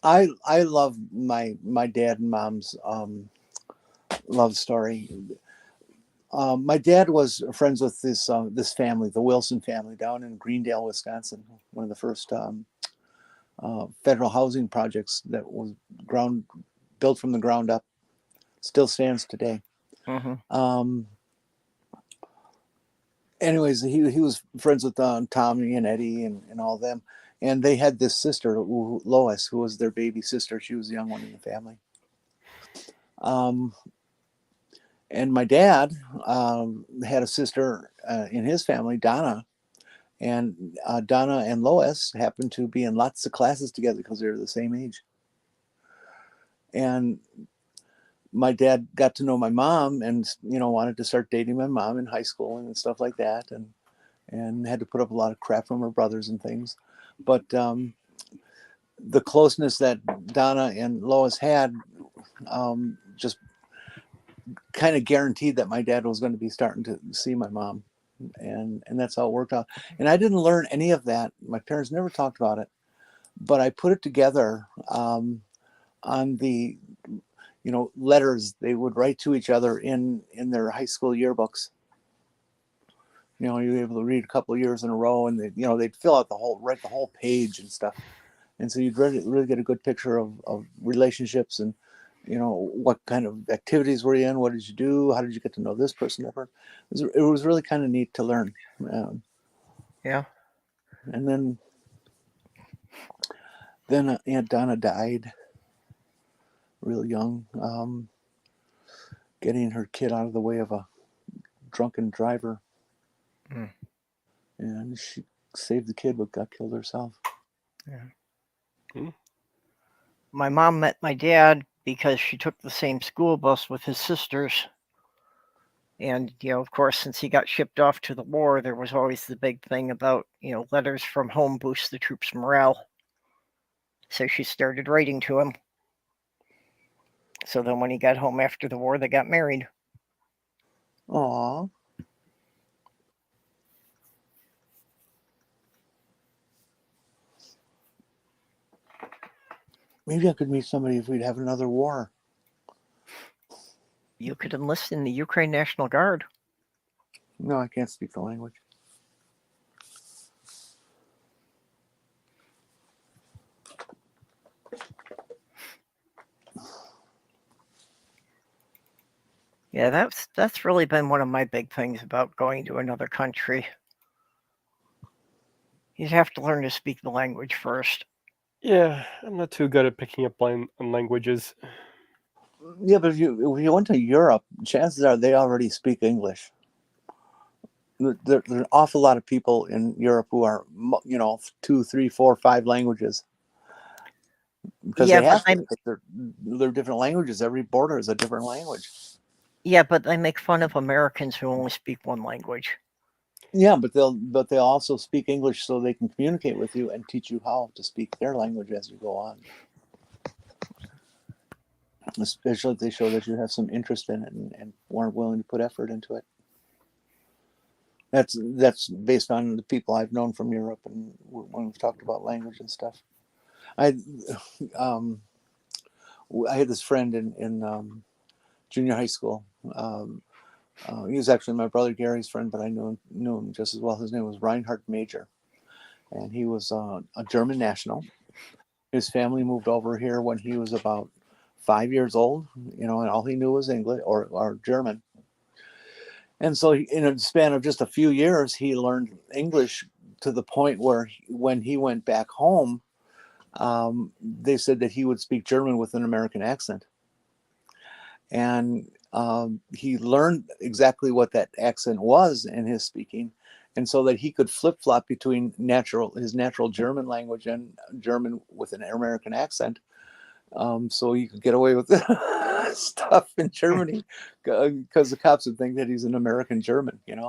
Speaker 3: I love my dad and mom's love story. My dad was friends with this family, the Wilson family, down in Greendale, Wisconsin. One of the first federal housing projects that was built from the ground up. Still stands today.
Speaker 1: Mm-hmm.
Speaker 3: Anyways, he was friends with Tommy and Eddie and all them. And they had this sister, Lois, who was their baby sister. She was the young one in the family. And my dad had a sister in his family, Donna. And Donna and Lois happened to be in lots of classes together because they were the same age. And my dad got to know my mom and, wanted to start dating my mom in high school and stuff like that. And had to put up a lot of crap from her brothers and things. But the closeness that Donna and Lois had just kind of guaranteed that my dad was going to be starting to see my mom. And that's how it worked out. And I didn't learn any of that. My parents never talked about it. But I put it together on the, letters they would write to each other in their high school yearbooks. You were able to read a couple of years in a row, and they'd fill out write the whole page and stuff. And so you'd really get a good picture of relationships and, what kind of activities were you in? What did you do? How did you get to know this person? It was really kind of neat to learn.
Speaker 1: Yeah.
Speaker 3: And then Aunt Donna died real young. getting her kid out of the way of a drunken driver.
Speaker 1: Mm.
Speaker 3: And she saved the kid but got killed herself.
Speaker 1: My mom met my dad because she took the same school bus with his sisters. And, of course, since he got shipped off to the war, there was always the big thing about, letters from home boost the troops' morale. So she started writing to him. So then when he got home after the war, they got married.
Speaker 3: Aww. Maybe I could meet somebody if we'd have another war.
Speaker 1: You could enlist in the Ukraine National Guard.
Speaker 3: No, I can't speak the language.
Speaker 1: Yeah, that's really been one of my big things about going to another country. You'd have to learn to speak the language first.
Speaker 2: Yeah, I'm not too good at picking up on languages.
Speaker 3: Yeah, but if you went to Europe, chances are they already speak English. There are an awful lot of people in Europe who are, 2, 3, 4, 5 languages. Because
Speaker 1: Yeah,
Speaker 3: they have
Speaker 1: but
Speaker 3: to. They're different languages. Every border is a different language.
Speaker 1: Yeah, but they make fun of Americans who only speak one language.
Speaker 3: Yeah, but they'll also speak English so they can communicate with you and teach you how to speak their language as you go on. Especially if they show that you have some interest in it and weren't willing to put effort into it. That's based on the people I've known from Europe and when we've talked about language and stuff. I had this friend in junior high school. He was actually my brother Gary's friend, but I knew him just as well. His name was Reinhard Major, and he was a German national. His family moved over here when he was about 5 years old, and all he knew was English or German. And so in a span of just a few years, he learned English to the point where when he went back home, they said that he would speak German with an American accent. And he learned exactly what that accent was in his speaking, and so that he could flip-flop between his natural German language and German with an American accent, so he could get away with stuff in Germany because the cops would think that he's an American German, and,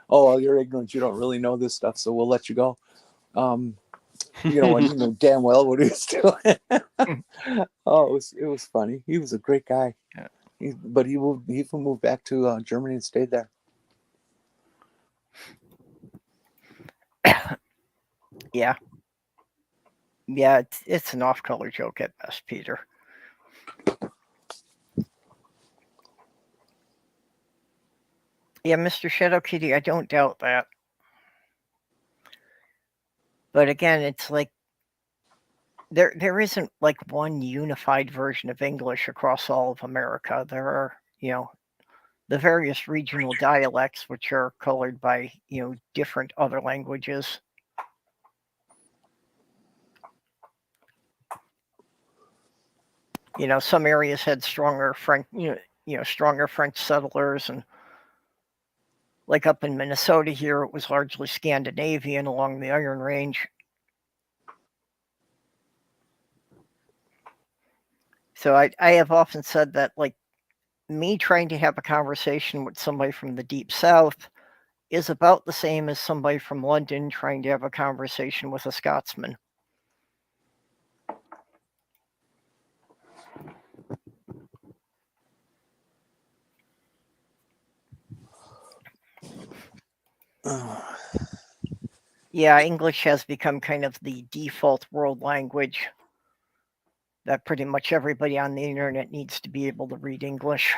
Speaker 3: oh, well, you're ignorant, you don't really know this stuff, so we'll let you go. And you know damn well what he was doing. Oh, it was funny. He was a great guy.
Speaker 1: Yeah.
Speaker 3: But he moved back to Germany and stayed there.
Speaker 1: Yeah, it's an off-color joke at best, Peter. Yeah, Mr. Shadow Kitty, I don't doubt that. But again, it's like there isn't like one unified version of English across all of America. There are, the various regional dialects which are colored by, different other languages. Some areas had stronger French, stronger French settlers, and like up in Minnesota here, it was largely Scandinavian along the Iron Range. So I have often said that, like, me trying to have a conversation with somebody from the Deep South is about the same as somebody from London trying to have a conversation with a Scotsman. Yeah, English has become kind of the default world language that pretty much everybody on the internet needs to be able to read English.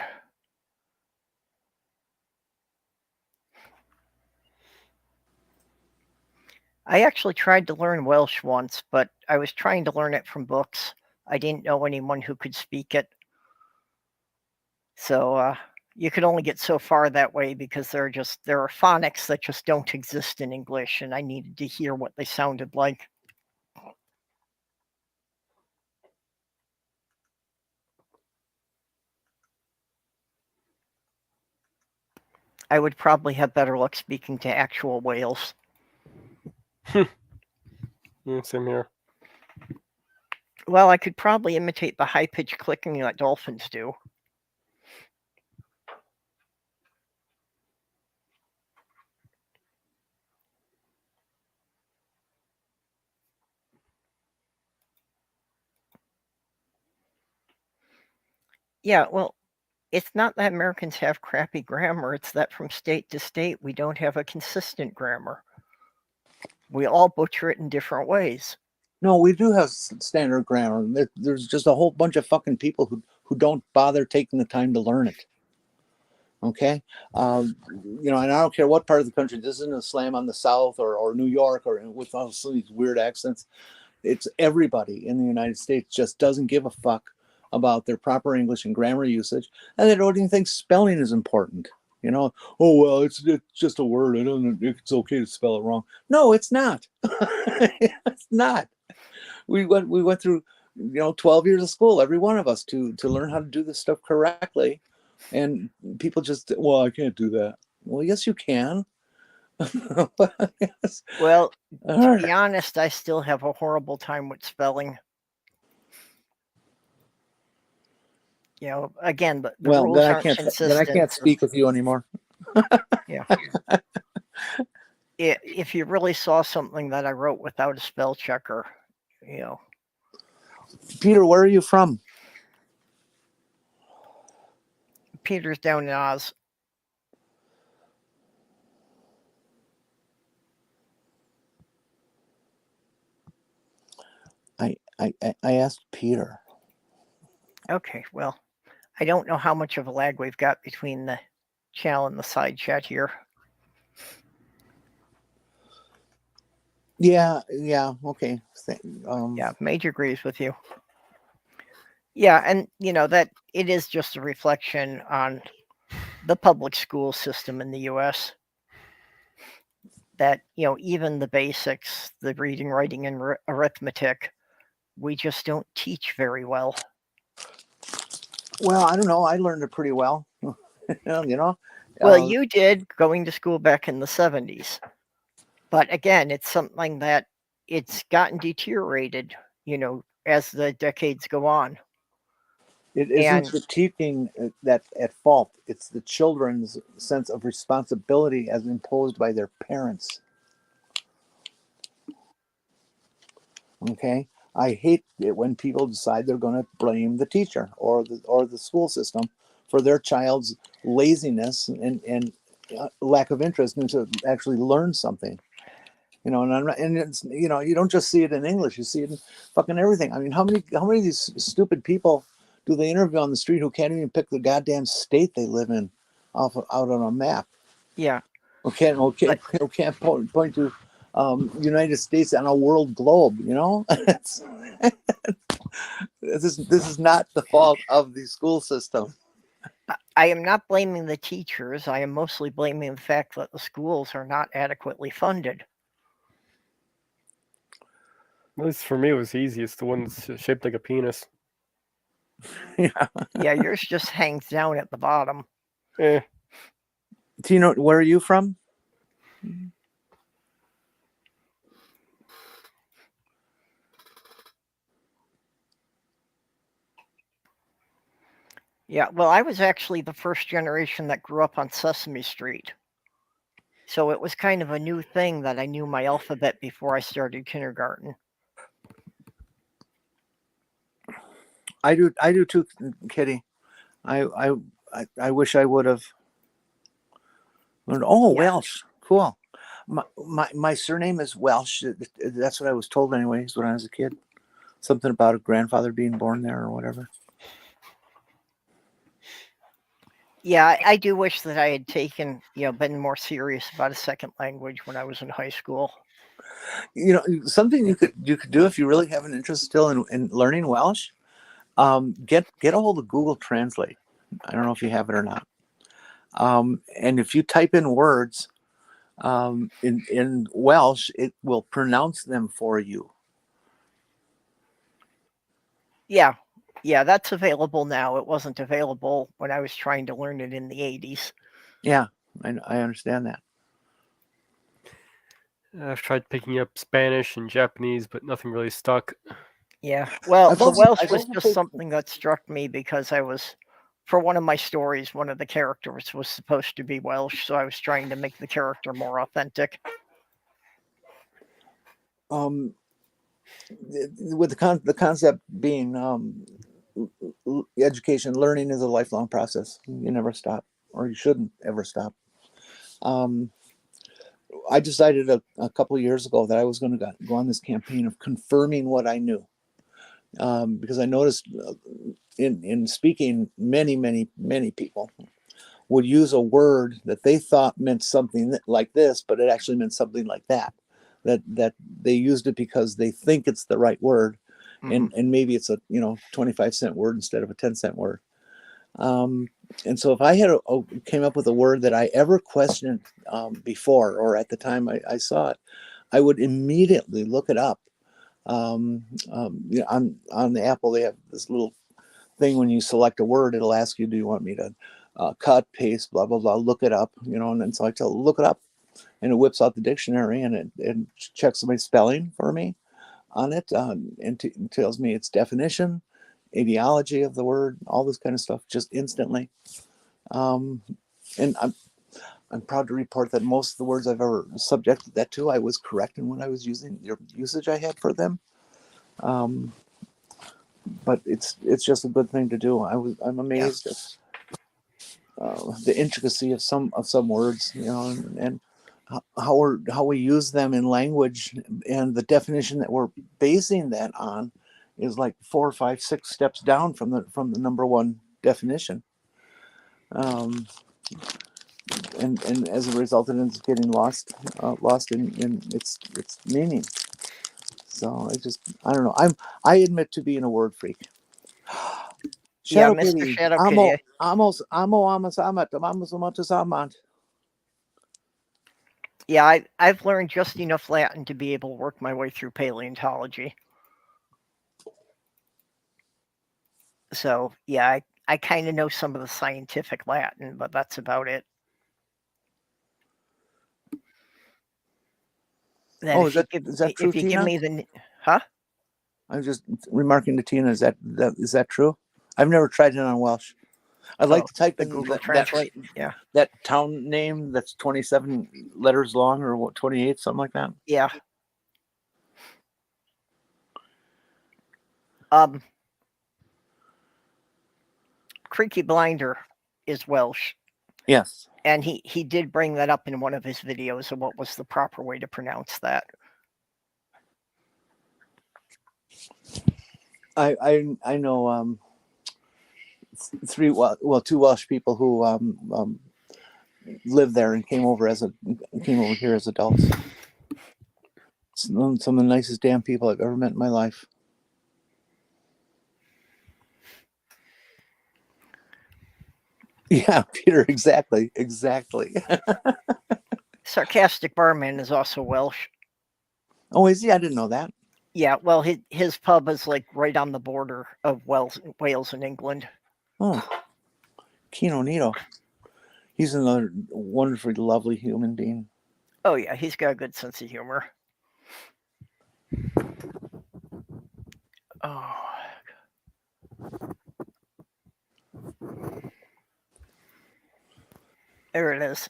Speaker 1: I actually tried to learn Welsh once, but I was trying to learn it from books. I didn't know anyone who could speak it. So you could only get so far that way because there are phonics that just don't exist in English, and I needed to hear what they sounded like. I would probably have better luck speaking to actual whales.
Speaker 2: Yeah, same here.
Speaker 1: Well, I could probably imitate the high-pitched clicking that dolphins do. Yeah, well, it's not that Americans have crappy grammar, it's that from state to state we don't have a consistent grammar. We all butcher it in different ways.
Speaker 3: No, we do have standard grammar. There's just a whole bunch of fucking people who don't bother taking the time to learn it. Okay, and I don't care what part of the country. This isn't a slam on the South or New York or with all these weird accents. It's everybody in the United States just doesn't give a fuck about their proper English and grammar usage, and they don't even think spelling is important. Oh well, it's just a word. I don't. It's okay to spell it wrong. No, it's not. It's not. We went through 12 years of school, every one of us, to learn how to do this stuff correctly, and people just, well, I can't do that. Well, yes, you can. Yes.
Speaker 1: Well, to be honest, I still have a horrible time with spelling. Again, the rules aren't consistent.
Speaker 3: Then I can't speak with you anymore.
Speaker 1: Yeah. If you really saw something that I wrote without a spell checker,
Speaker 3: Peter, where are you from?
Speaker 1: Peter's down in Oz.
Speaker 3: I asked Peter.
Speaker 1: Okay, well, I don't know how much of a lag we've got between the channel and the side chat here.
Speaker 3: Yeah, okay.
Speaker 1: Yeah, Mage agrees with you. Yeah, and that it is just a reflection on the public school system in the U.S. that even the basics, the reading, writing, and arithmetic, we just don't teach very well.
Speaker 3: Well, I don't know. I learned it pretty well.
Speaker 1: Well, you did, going to school back in the 70s. But again, it's something that it's gotten deteriorated, as the decades go on.
Speaker 3: It isn't the teaching that's at fault. It's the children's sense of responsibility as imposed by their parents. Okay? I hate it when people decide they're going to blame the teacher or the school system for their child's laziness and lack of interest and to actually learn something. And it's you don't just see it in English, you see it in fucking everything. I mean, how many of these stupid people do they interview on the street who can't even pick the goddamn state they live in out on a map?
Speaker 1: Yeah.
Speaker 3: Or can't point to United States on a world globe, This is not the fault of the school system.
Speaker 1: I am not blaming the teachers. I am mostly blaming the fact that the schools are not adequately funded.
Speaker 2: At least for me, it was easiest. The one that's shaped like a penis.
Speaker 1: Yeah, yours just hangs down at the bottom.
Speaker 3: Tino, where are you from?
Speaker 1: Yeah, well, I was actually the first generation that grew up on Sesame Street. So it was kind of a new thing that I knew my alphabet before I started kindergarten.
Speaker 3: I do too, Kitty. I wish I would have learned. Oh, yeah. Welsh, cool. My surname is Welsh. That's what I was told, anyways, when I was a kid. Something about a grandfather being born there or whatever.
Speaker 1: Yeah, I do wish that I had taken, been more serious about a second language when I was in high school.
Speaker 3: Something you could do if you really have an interest still in learning Welsh. Get a hold of Google Translate. I don't know if you have it or not. And if you type in words in Welsh, it will pronounce them for you.
Speaker 1: Yeah, that's available now. It wasn't available when I was trying to learn it in the 80s.
Speaker 3: Yeah, I understand that.
Speaker 2: I've tried picking up Spanish and Japanese, but nothing really stuck.
Speaker 1: Yeah. Well, the Welsh
Speaker 3: I've
Speaker 1: was
Speaker 3: also
Speaker 1: just
Speaker 3: taken-
Speaker 1: something that struck me because for one of my stories, one of the characters was supposed to be Welsh, so I was trying to make the character more authentic.
Speaker 3: With the concept being education, learning is a lifelong process. You never stop, or you shouldn't ever stop. I decided a couple of years ago that I was going to go on this campaign of confirming what I knew, because I noticed in speaking, many people would use a word that they thought meant something like this, but it actually meant something like that. That they used it because they think it's the right word, and maybe it's a 25-cent word instead of a 10-cent word. And so if I had came up with a word that I ever questioned before, or at the time I saw it, I would immediately look it up. On the Apple, they have this little thing when you select a word, it'll ask you, do you want me to cut, paste, blah, blah, blah, look it up, and then so I tell it, look it up, and it whips out the dictionary and it checks my spelling for me on it, and tells me its definition, etiology of the word, all this kind of stuff, just instantly. And I'm proud to report that most of the words I've ever subjected that to, I was correct in when I was using the usage I had for them. But it's just a good thing to do. I'm amazed at the intricacy of some words, and how we use them in language, and the definition that we're basing that on is like 4, 5, 6 steps down from the number one definition. And as a result, it's getting lost in its meaning. So I don't know. I admit to being a word freak.
Speaker 1: Yeah,
Speaker 3: Shadow
Speaker 1: Mr.
Speaker 3: Kitty.
Speaker 1: Shadow Kitty. Yeah, I've learned just enough Latin to be able to work my way through paleontology. So yeah, I kind of know some of the scientific Latin, but that's about it. Then
Speaker 3: Is that true,
Speaker 1: if you give
Speaker 3: Tina?
Speaker 1: me the huh?
Speaker 3: I was just remarking to Tina. Is that true? I've never tried it on Welsh. I'd like to type
Speaker 1: the
Speaker 3: in
Speaker 1: Google Translate. Yeah,
Speaker 3: that town name that's 27 letters long, or what, 28, something like that.
Speaker 1: yeah. Creaky Blinder is Welsh.
Speaker 3: Yes.
Speaker 1: And he did bring that up in one of his videos of what was the proper way to pronounce that.
Speaker 3: I know two Welsh people who lived there and came over here as adults. Some of the nicest damn people I've ever met in my life. Yeah, Peter, exactly.
Speaker 1: Sarcastic Barman is also Welsh.
Speaker 3: Oh, is he? I didn't know that.
Speaker 1: Yeah, well, his pub is like right on the border of Wales and England.
Speaker 3: Oh, Kino Nito. He's another wonderfully lovely human being.
Speaker 1: Oh yeah, he's got a good sense of humor. Oh. There it is.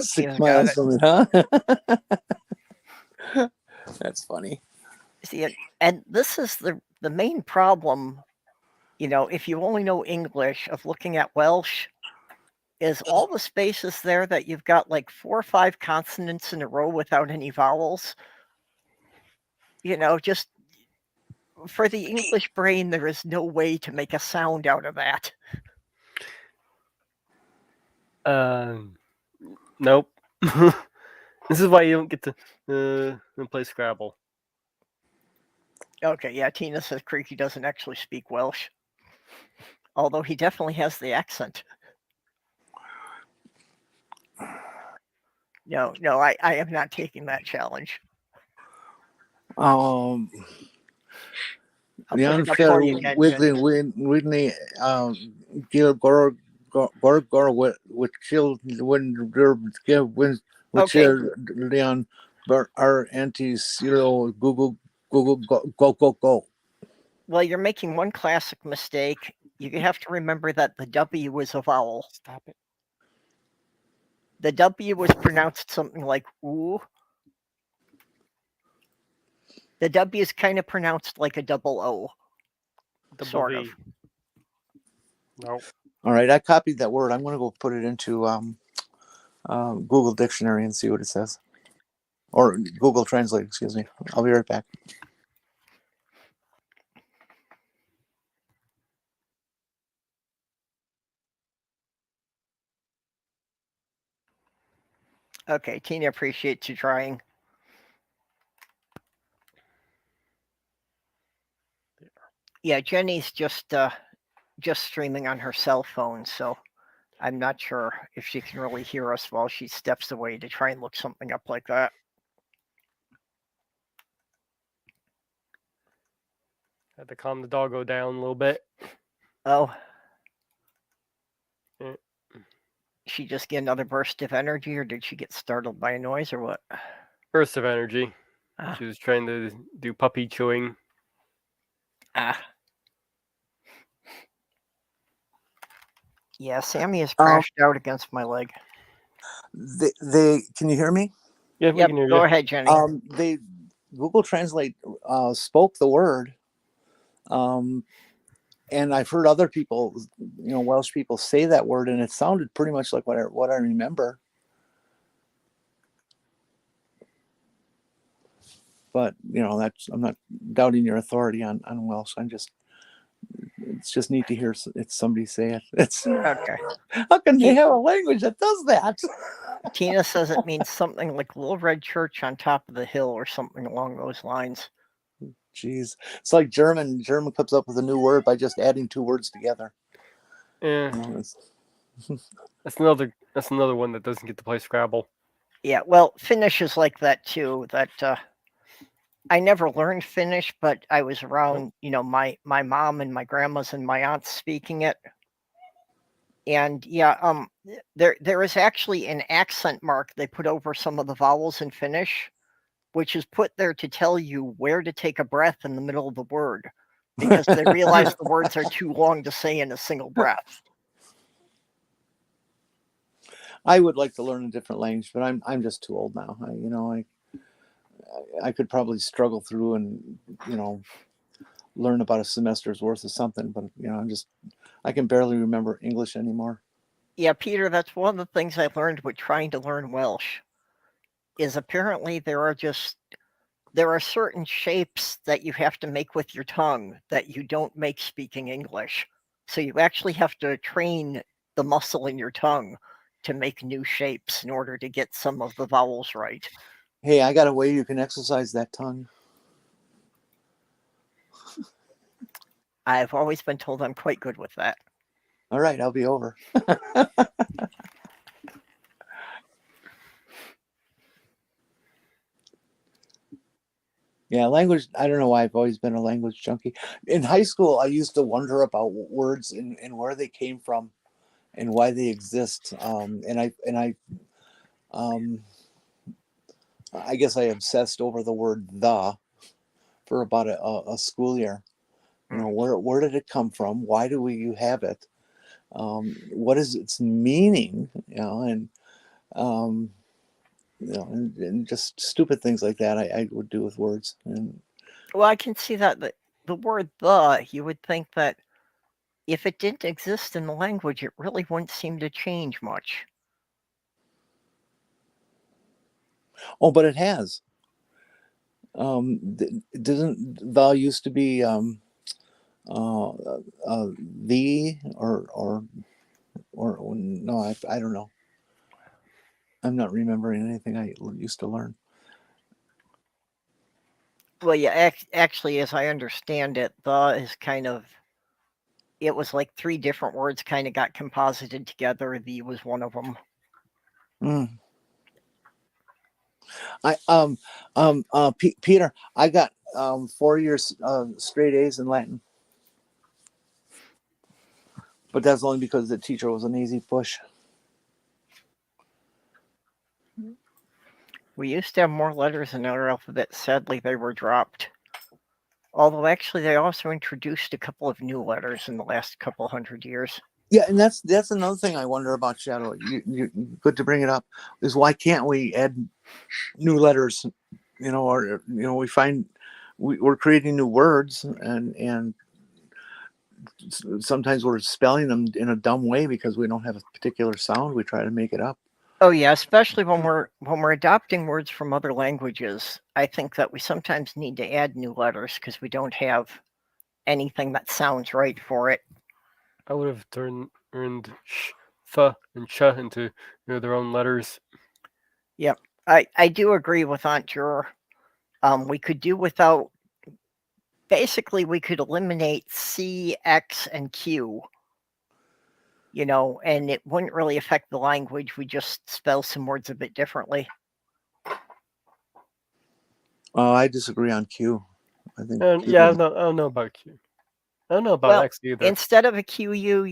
Speaker 3: 6 miles from it, huh? That's funny.
Speaker 1: See, and this is the main problem, if you only know English, of looking at Welsh, is all the spaces there that you've got like 4 or 5 consonants in a row without any vowels. Just for the English brain, there is no way to make a sound out of that.
Speaker 2: Nope. This is why you don't get to play Scrabble.
Speaker 1: Okay, yeah, Tina says Creaky doesn't actually speak Welsh. Although he definitely has the accent. No, I am not taking that challenge.
Speaker 3: The unfair Whitney Gilgore with chill when with
Speaker 1: Okay.
Speaker 3: Leon our antis Google go.
Speaker 1: Well, you're making one classic mistake. You have to remember that the W was a vowel.
Speaker 2: Stop it.
Speaker 1: The W was pronounced something like ooh. The W is kind of pronounced like a double O.
Speaker 2: Double
Speaker 1: Sort
Speaker 2: V.
Speaker 1: of.
Speaker 2: No.
Speaker 3: All right, I copied that word. I'm going to go put it into Google Dictionary and see what it says, or Google Translate. Excuse me. I'll be right back.
Speaker 1: Okay, Tina appreciates you trying. Yeah, Jenny's just streaming on her cell phone, so I'm not sure if she can really hear us while she steps away to try and look something up like that.
Speaker 2: Had to calm the doggo down a little bit.
Speaker 1: Oh.
Speaker 2: Yeah.
Speaker 1: She just get another burst of energy, or did she get startled by a noise, or what?
Speaker 2: Burst of energy.
Speaker 1: Ah.
Speaker 2: She was trying to do puppy chewing.
Speaker 1: Yeah, Sammy has crashed out against my leg.
Speaker 3: They can you hear me?
Speaker 2: Yeah, we can hear
Speaker 1: Go
Speaker 2: you.
Speaker 1: ahead, Jenny.
Speaker 3: They Google Translate spoke the word, and I've heard other people, Welsh people say that word, and it sounded pretty much like what I remember. But that's I'm not doubting your authority on Welsh. It's just neat to hear somebody say it. It's
Speaker 1: Okay.
Speaker 3: how can they have a language that does that?
Speaker 1: Tina says it means something like Little Red Church on top of the hill or something along those lines.
Speaker 3: Jeez, it's like German. German comes up with a new word by just adding two words together.
Speaker 2: Yeah. That's another one that doesn't get to play Scrabble.
Speaker 1: Yeah, well, Finnish is like that too. That I never learned Finnish, but I was around, my mom and my grandmas and my aunts speaking it. And yeah, there is actually an accent mark they put over some of the vowels in Finnish, which is put there to tell you where to take a breath in the middle of the word, because they realize the words are too long to say in a single breath.
Speaker 3: I would like to learn a different language, but I'm just too old now. I could probably struggle through and learn about a semester's worth of something, but I can barely remember English anymore.
Speaker 1: Yeah, Peter, that's one of the things I learned with trying to learn Welsh, is apparently there are certain shapes that you have to make with your tongue that you don't make speaking English. So you actually have to train the muscle in your tongue to make new shapes in order to get some of the vowels right.
Speaker 3: Hey, I got a way you can exercise that tongue.
Speaker 1: I've always been told I'm quite good with that.
Speaker 3: All right, I'll be over. Yeah, language. I don't know why I've always been a language junkie. In high school, I used to wonder about words and where they came from and why they exist. I guess I obsessed over the word "the" for about a school year. Where did it come from? Why do you have it? What is its meaning? And just stupid things like that I would do with words. And
Speaker 1: Well, I can see that the word "the," you would think that if it didn't exist in the language, it really wouldn't seem to change much.
Speaker 3: oh, but it has. Doesn't "the" used to be the or no? I don't know. I'm not remembering anything I used to learn.
Speaker 1: Well, yeah, actually, as I understand it, "the" is it was like three different words kind of got composited together. "The" was one of them.
Speaker 3: Peter, I got 4 years straight A's in Latin. But that's only because the teacher was an easy push.
Speaker 1: We used to have more letters in our alphabet. Sadly, they were dropped. Although, actually, they also introduced a couple of new letters in the last couple hundred years.
Speaker 3: Yeah, and that's another thing I wonder about, Shadow. You good to bring it up. Is why can't we add new letters? Or we find we're creating new words, and sometimes we're spelling them in a dumb way because we don't have a particular sound. We try to make it up.
Speaker 1: Oh yeah, especially when we're adopting words from other languages. I think that we sometimes need to add new letters because we don't have anything that sounds right for it.
Speaker 2: I would have turned sh, th, and ch into their own letters.
Speaker 1: Yep, I do agree with Aunt Juror. We could do without. Basically, we could eliminate C, X, and Q. And it wouldn't really affect the language. We just spell some words a bit differently.
Speaker 3: I disagree on Q. I think.
Speaker 2: And
Speaker 3: Q
Speaker 2: yeah, I don't know about Q. I don't know about
Speaker 1: Well,
Speaker 2: X either.
Speaker 1: instead of a QU,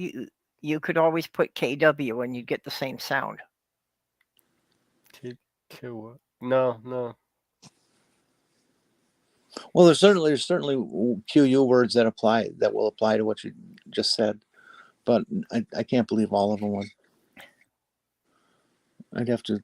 Speaker 1: you could always put KW and you'd get the same sound.
Speaker 2: Q. No.
Speaker 3: Well, there's certainly QU words that will apply to what you just said, but I can't believe all of them would. I'd have to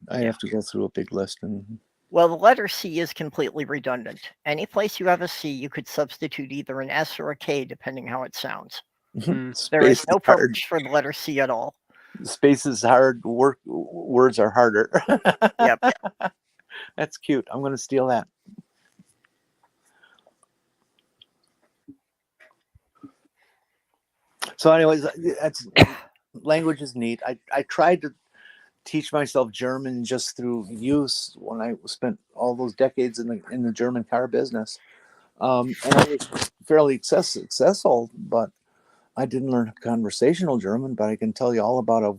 Speaker 3: go through a big list. And
Speaker 1: well, the letter C is completely redundant. Any place you have a C, you could substitute either an S or a K depending how it sounds. There is no purpose for the letter C at all.
Speaker 3: Space is hard. Words are harder.
Speaker 1: Yep.
Speaker 3: That's cute. I'm going to steal that. So, anyways, that's language is neat. I tried to teach myself German just through use when I spent all those decades in the German car business, and I was fairly successful. But I didn't learn conversational German. But I can tell you all about a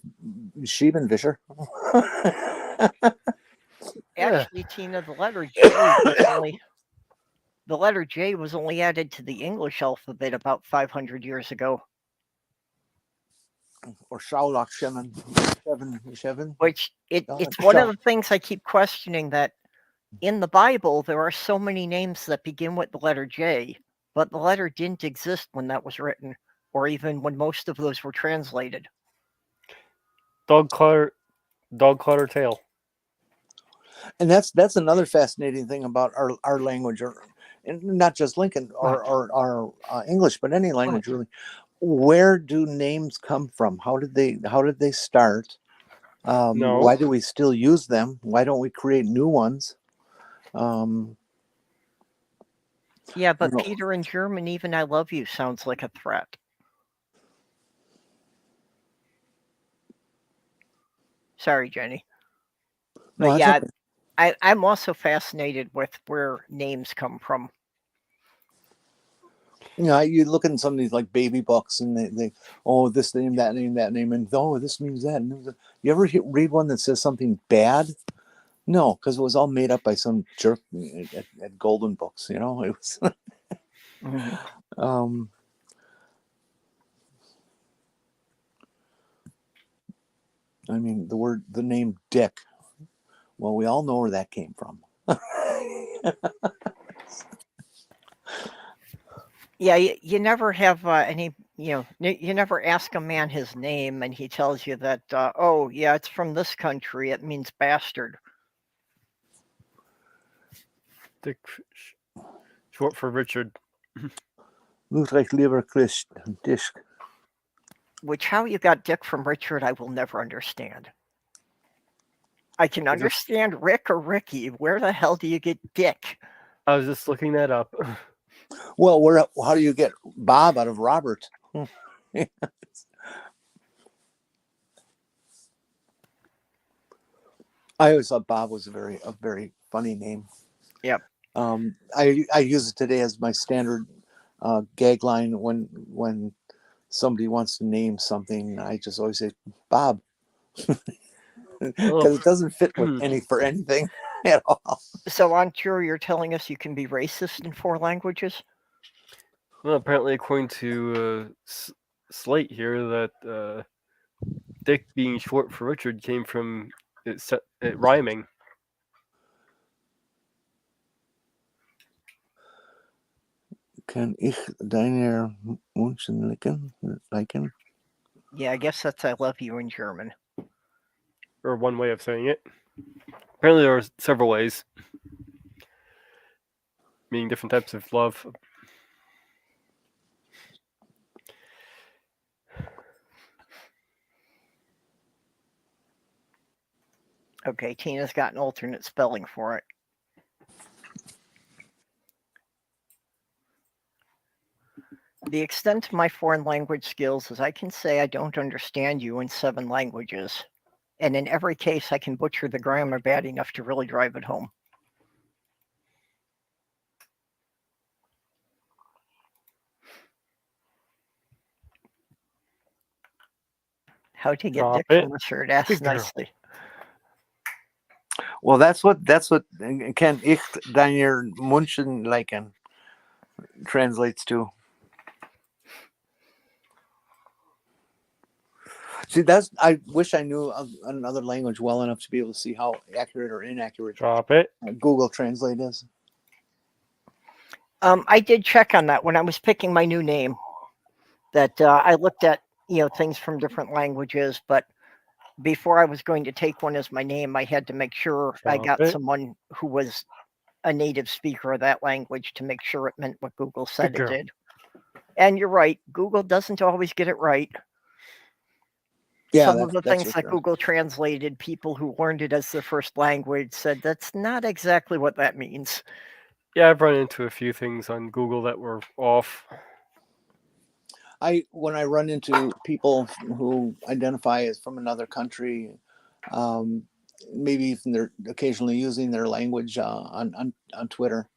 Speaker 3: Schiebenwischer.
Speaker 1: Actually, Tina, the letter J was only added to the English alphabet about 500 years ago.
Speaker 3: Or Schaulach Schemen.
Speaker 1: Which it's one of the things I keep questioning, that in the Bible there are so many names that begin with the letter J, but the letter didn't exist when that was written, or even when most of those were translated.
Speaker 2: Dog clutter tail.
Speaker 3: And that's another fascinating thing about our language, and not just Lincoln or English, but any language really. Where do names come from? How did they start? Why do we still use them? Why don't we create new ones?
Speaker 1: Yeah, but Peter in German, even I love you sounds like a threat. Sorry, Jenny. But
Speaker 3: no,
Speaker 1: yeah,
Speaker 3: okay.
Speaker 1: I'm also fascinated with where names come from.
Speaker 3: You look in some of these like baby books, and they this name, that name, that name, and this means that. And you ever read one that says something bad? No, because it was all made up by some jerk at Golden Books. It was. I mean, the name Dick. Well, we all know where that came from.
Speaker 1: Yeah, you never have any, you never ask a man his name and he tells you that, oh, yeah, it's from this country. It means bastard.
Speaker 2: Dick, short for Richard.
Speaker 3: Ludwig lieber Christ, Dick.
Speaker 1: Which, how you got Dick from Richard, I will never understand. I can understand Rick or Ricky. Where the hell do you get Dick?
Speaker 2: I was just looking that up.
Speaker 3: Well, how do you get Bob out of Robert? I always thought Bob was a very funny name.
Speaker 1: Yep.
Speaker 3: I use it today as my standard gag line when somebody wants to name something. I just always say Bob, because it doesn't fit with for anything at all.
Speaker 1: So, Aunt Jure, you're telling us you can be racist in 4 languages?
Speaker 2: Well, apparently, according to Slate here that Dick being short for Richard came from it rhyming.
Speaker 3: Kann ich deine Wünschen liken?
Speaker 1: Yeah, I guess that's I love you in German.
Speaker 2: Or one way of saying it. Apparently there are several ways, meaning different types of love.
Speaker 1: Okay, Tina's got an alternate spelling for it. The extent of my foreign language skills is I can say I don't understand you in 7 languages. And in every case, I can butcher the grammar bad enough to really drive it home. How to get
Speaker 2: Drop
Speaker 1: Dick
Speaker 2: it.
Speaker 1: from Richard asks
Speaker 2: Good girl.
Speaker 1: nicely.
Speaker 3: Well, that's what kann ich deine Wünschen liken translates to. See, I wish I knew another language well enough to be able to see how accurate or inaccurate
Speaker 2: Drop it.
Speaker 3: Google Translate is.
Speaker 1: I did check on that when I was picking my new name. That I looked at things from different languages, but before I was going to take one as my name, I had to make sure I
Speaker 2: Drop
Speaker 1: got
Speaker 2: it.
Speaker 1: someone who was a native speaker of that language to make sure it meant what Google said
Speaker 2: Good
Speaker 1: it
Speaker 2: girl.
Speaker 1: did. And you're right, Google doesn't always get it right.
Speaker 3: Yeah,
Speaker 1: Some of the
Speaker 3: that's
Speaker 1: things
Speaker 3: for
Speaker 1: that
Speaker 3: sure.
Speaker 1: Google translated, people who learned it as their first language said that's not exactly what that means.
Speaker 2: Yeah, I've run into a few things on Google that were off.
Speaker 3: When I run into people who identify as from another country, maybe even they're occasionally using their language on Twitter,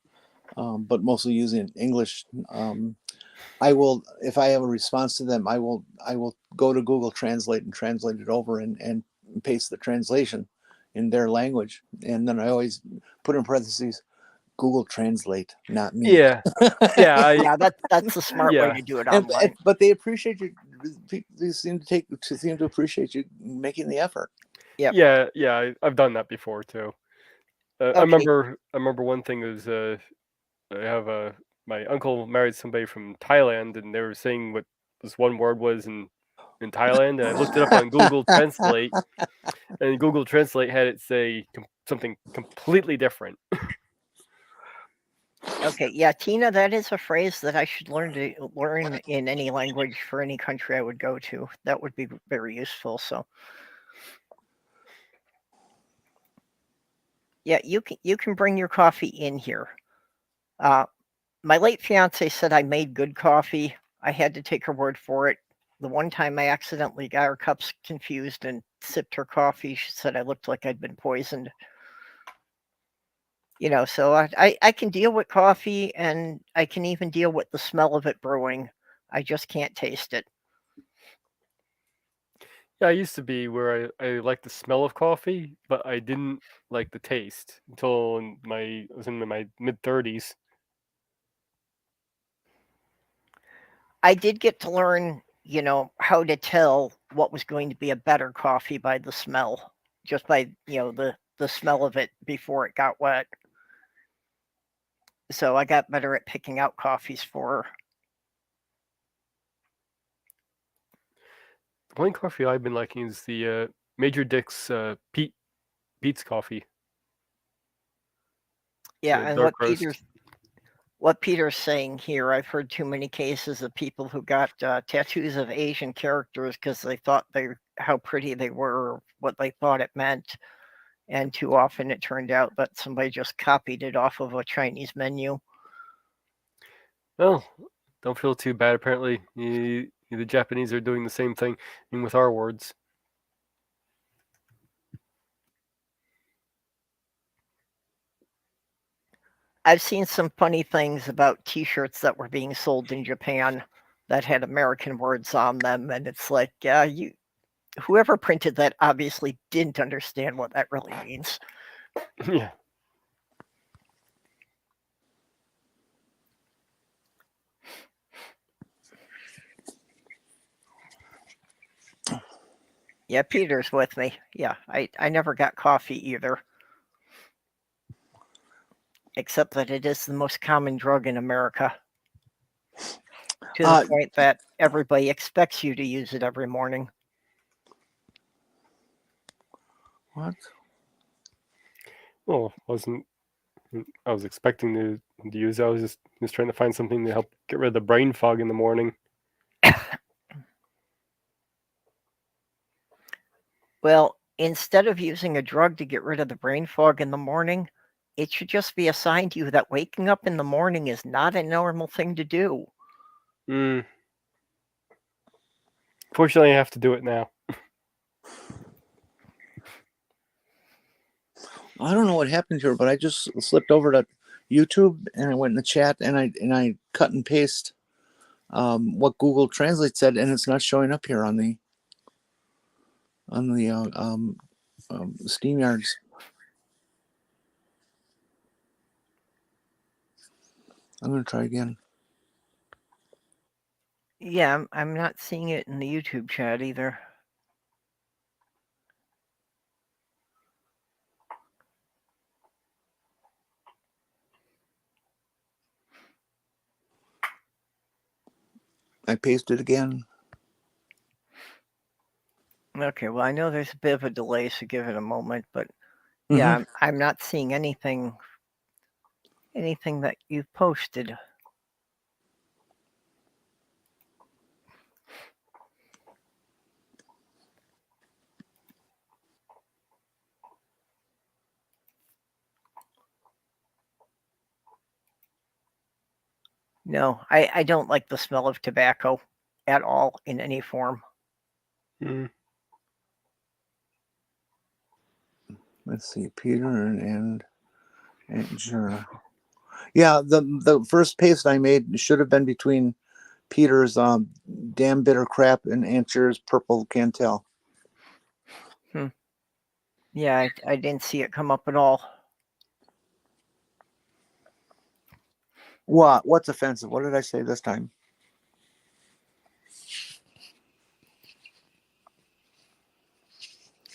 Speaker 3: but mostly using English. I will, if I have a response to them, I will go to Google Translate and translate it over and paste the translation in their language, and then I always put in parentheses Google Translate, not me.
Speaker 2: Yeah. Yeah.
Speaker 1: Yeah, that's the smart way
Speaker 2: Yeah.
Speaker 1: to do it
Speaker 3: And,
Speaker 1: online.
Speaker 3: but they appreciate you. They seem to appreciate you making the effort.
Speaker 1: Yep.
Speaker 2: Yeah. I've done that before too. I
Speaker 1: Okay.
Speaker 2: remember one thing was I have my uncle married somebody from Thailand, and they were saying what this one word was in Thailand, and I looked it up on Google Translate, and Google Translate had it say something completely different.
Speaker 1: Okay, yeah, Tina, that is a phrase that I should learn in any language for any country I would go to. That would be very useful. So, yeah, you can bring your coffee in here. My late fiance said I made good coffee. I had to take her word for it. The one time I accidentally got her cups confused and sipped her coffee, she said I looked like I'd been poisoned. So I can deal with coffee, and I can even deal with the smell of it brewing. I just can't taste it.
Speaker 2: Yeah, I used to be where I liked the smell of coffee, but I didn't like the taste until I was in my mid-30s.
Speaker 1: I did get to learn, how to tell what was going to be a better coffee by the smell, just by, the smell of it before it got wet. So I got better at picking out coffees for her.
Speaker 2: The only coffee I've been liking is the Major Dick's Pete's coffee.
Speaker 1: Yeah,
Speaker 2: The
Speaker 1: and
Speaker 2: dark roast.
Speaker 1: what Peter's saying here, I've heard too many cases of people who got tattoos of Asian characters because they thought how pretty they were, or what they thought it meant, and too often it turned out that somebody just copied it off of a Chinese menu.
Speaker 2: Well, don't feel too bad. Apparently, the Japanese are doing the same thing with our words.
Speaker 1: I've seen some funny things about T-shirts that were being sold in Japan that had American words on them, and it's like, whoever printed that obviously didn't understand what that really means.
Speaker 2: Yeah.
Speaker 1: Yeah, Peter's with me. Yeah, I never got coffee either. Except that it is the most common drug in America. To the point that everybody expects you to use it every morning.
Speaker 3: What?
Speaker 2: Well, I was expecting to use it. I was just trying to find something to help get rid of the brain fog in the morning.
Speaker 1: Well, instead of using a drug to get rid of the brain fog in the morning, it should just be assigned to you that waking up in the morning is not a normal thing to do.
Speaker 2: Fortunately, I have to do it now.
Speaker 3: I don't know what happened here, but I just slipped over to YouTube and I went in the chat and I cut and paste what Google Translate said, and it's not showing up here on the SteamYards. I'm gonna try again.
Speaker 1: Yeah, I'm not seeing it in the YouTube chat either.
Speaker 3: I pasted again.
Speaker 1: Okay, well, I know there's a bit of a delay, so give it a moment. But yeah, I'm not seeing anything that you've posted. No, I don't like the smell of tobacco at all in any form.
Speaker 3: Let's see, Peter and Jura. Yeah, the first paste I made should have been between Peter's damn bitter crap and Aunt Jura's purple Cantel.
Speaker 1: Yeah, I didn't see it come up at all.
Speaker 3: What? What's offensive? What did I say this time?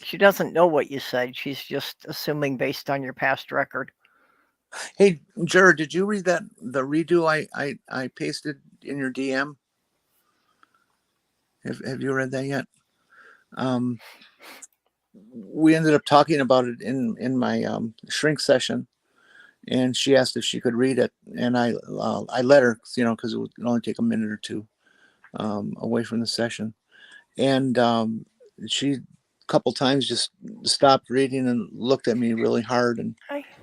Speaker 1: She doesn't know what you said. She's just assuming based on your past record.
Speaker 3: Hey, Jared, did you read the redo I pasted in your DM? Have you read that yet? We ended up talking about it in my shrink session, and she asked if she could read it, and I let her, because it would only take a minute or two away from the session, and she a couple times just stopped reading and looked at me really hard, and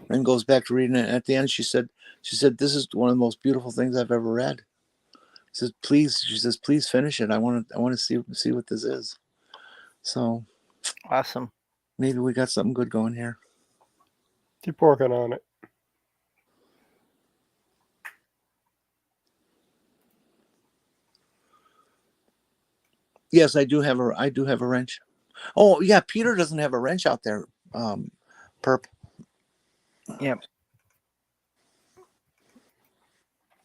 Speaker 3: then goes back to reading it. And at the end, she said, "This is one of the most beautiful things I've ever read." She says, please finish it. I want to see what this is. So
Speaker 1: awesome.
Speaker 3: Maybe we got something good going here.
Speaker 2: Keep working on it.
Speaker 3: Yes, I do have a wrench. Oh yeah, Peter doesn't have a wrench out there. Perp.
Speaker 1: Yep.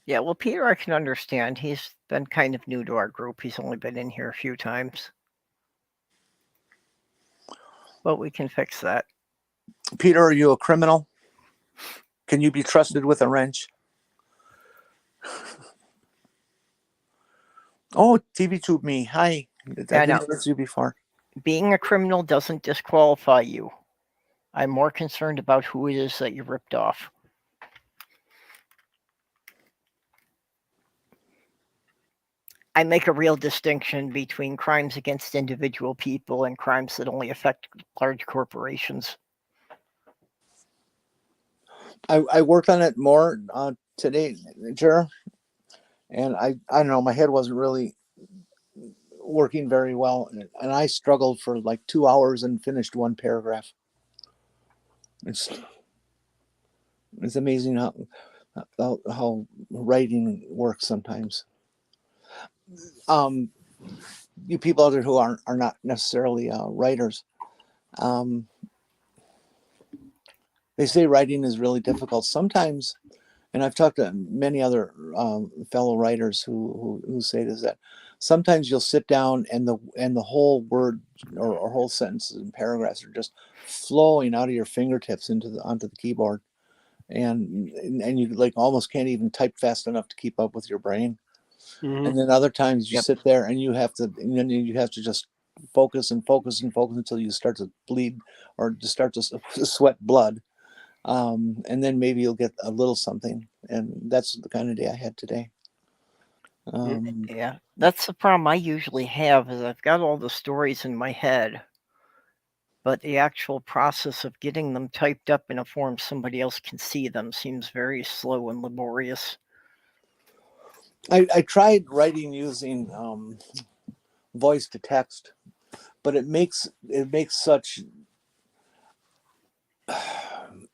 Speaker 1: Yeah, well, Peter, I can understand. He's been kind of new to our group. He's only been in here a few times. But we can fix that.
Speaker 3: Peter, are you a criminal? Can you be trusted with a wrench? Oh, TV Tube me. Hi. I didn't notice you before.
Speaker 1: Being a criminal doesn't disqualify you. I'm more concerned about who it is that you ripped off. I make a real distinction between crimes against individual people and crimes that only affect large corporations.
Speaker 3: I worked on it more today, Jer, and I don't know, my head wasn't really working very well, and I struggled for like 2 hours and finished one paragraph. It's amazing how writing works sometimes. You people out there who are not necessarily writers, they say writing is really difficult sometimes, and I've talked to many other fellow writers who say this, that sometimes you'll sit down and the whole word or whole sentences and paragraphs are just flowing out of your fingertips onto the keyboard, and you like almost can't even type fast enough to keep up with your brain.
Speaker 2: Mhm.
Speaker 3: And then other times you
Speaker 1: Yep.
Speaker 3: sit there and you have to just focus and focus and focus until you start to bleed or just start to sweat blood. And then maybe you'll get a little something. And that's the kind of day I had today.
Speaker 1: Yeah, that's the problem I usually have is I've got all the stories in my head, but the actual process of getting them typed up in a form somebody else can see them seems very slow and laborious.
Speaker 3: I tried writing using voice to text, but it makes such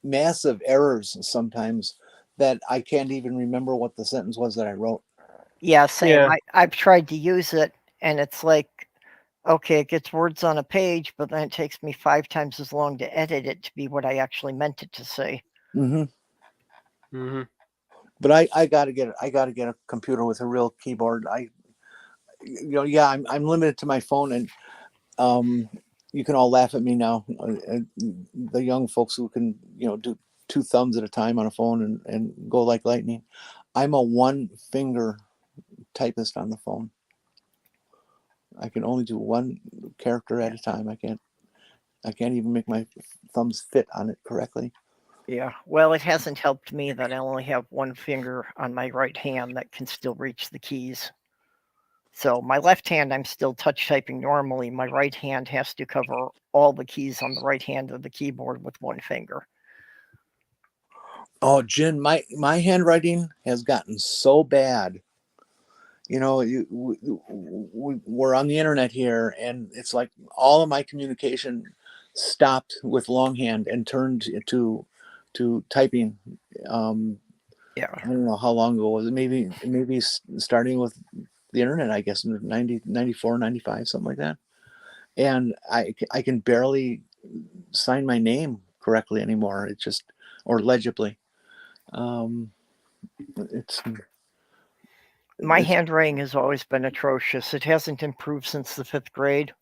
Speaker 3: massive errors sometimes that I can't even remember what the sentence was that I wrote.
Speaker 1: Yeah, same.
Speaker 2: Yeah.
Speaker 1: I've tried to use it, and it's like, okay, it gets words on a page, but then it takes me 5 times as long to edit it to be what I actually meant it to say.
Speaker 3: Mm-hmm.
Speaker 2: Mm-hmm.
Speaker 3: But I gotta get a computer with a real keyboard. I'm limited to my phone, and you can all laugh at me now. The young folks who can do 2 thumbs at a time on a phone and go like lightning. I'm a 1 finger typist on the phone. I can only do 1 character at a time. I can't even make my thumbs fit on it correctly.
Speaker 1: Yeah, well, it hasn't helped me that I only have 1 finger on my right hand that can still reach the keys. So my left hand, I'm still touch typing normally. My right hand has to cover all the keys on the right hand of the keyboard with 1 finger.
Speaker 3: Oh, Jen, my handwriting has gotten so bad. We're on the internet here, and it's like all of my communication stopped with longhand and turned to typing.
Speaker 1: Yeah.
Speaker 3: I don't know how long ago was it. Maybe starting with the internet, I guess, in 90, 94, 95, something like that. And I can barely sign my name correctly anymore. It's just, or legibly. It's
Speaker 1: My handwriting has always been atrocious. It hasn't improved since the 5th grade.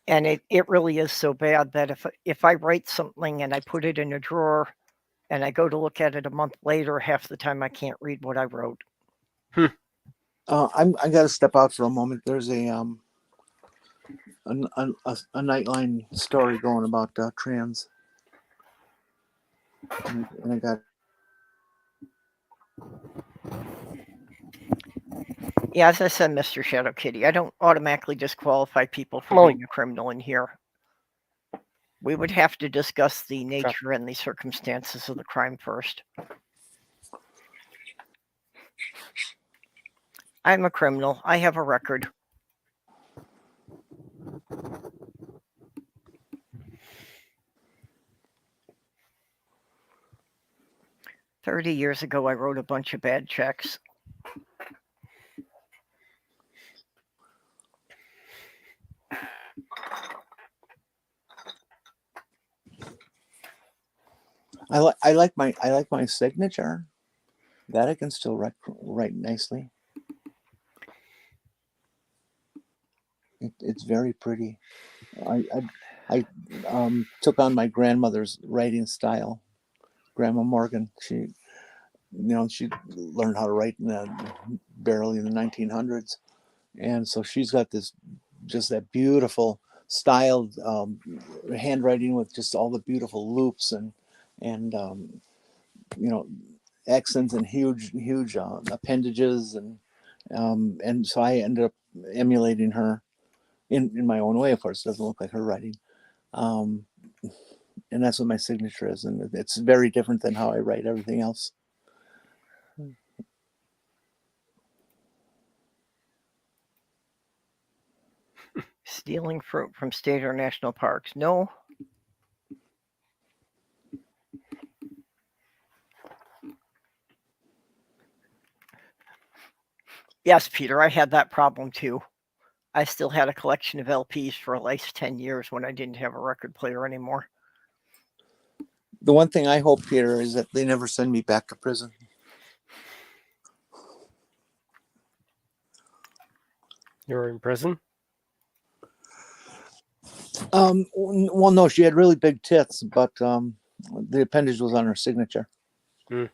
Speaker 1: And it really is so bad that if I write something and I put it in a drawer and I go to look at it a month later, half the time I can't read what I wrote.
Speaker 3: I got to step out for a moment. There's a Nightline story going about trans, and I got.
Speaker 1: Yeah, as I said, Mr. Shadow Kitty, I don't automatically disqualify people for
Speaker 2: Molly.
Speaker 1: being a criminal in here. We would have to discuss the nature and the circumstances of the crime first. I'm a criminal. I have a record. $30 ago, I wrote a bunch of bad checks.
Speaker 3: I like my signature. That I can still write nicely. It's very pretty. I took on my grandmother's writing style. Grandma Morgan. She learned how to write barely in the 1900s, and so she's got just that beautiful styled handwriting with just all the beautiful loops and accents and huge appendages, and so I ended up emulating her in my own way. Of course, it doesn't look like her writing, and that's what my signature is, and it's very different than how I write everything else.
Speaker 1: Stealing fruit from state or national parks. No. Yes, Peter, I had that problem too. I still had a collection of LPs for at least 10 years when I didn't have a record player anymore.
Speaker 3: The one thing I hope, Peter, is that they never send me back to prison.
Speaker 2: You're in prison?
Speaker 3: Well, no, she had really big tits, but the appendage was on her signature.
Speaker 2: Mm.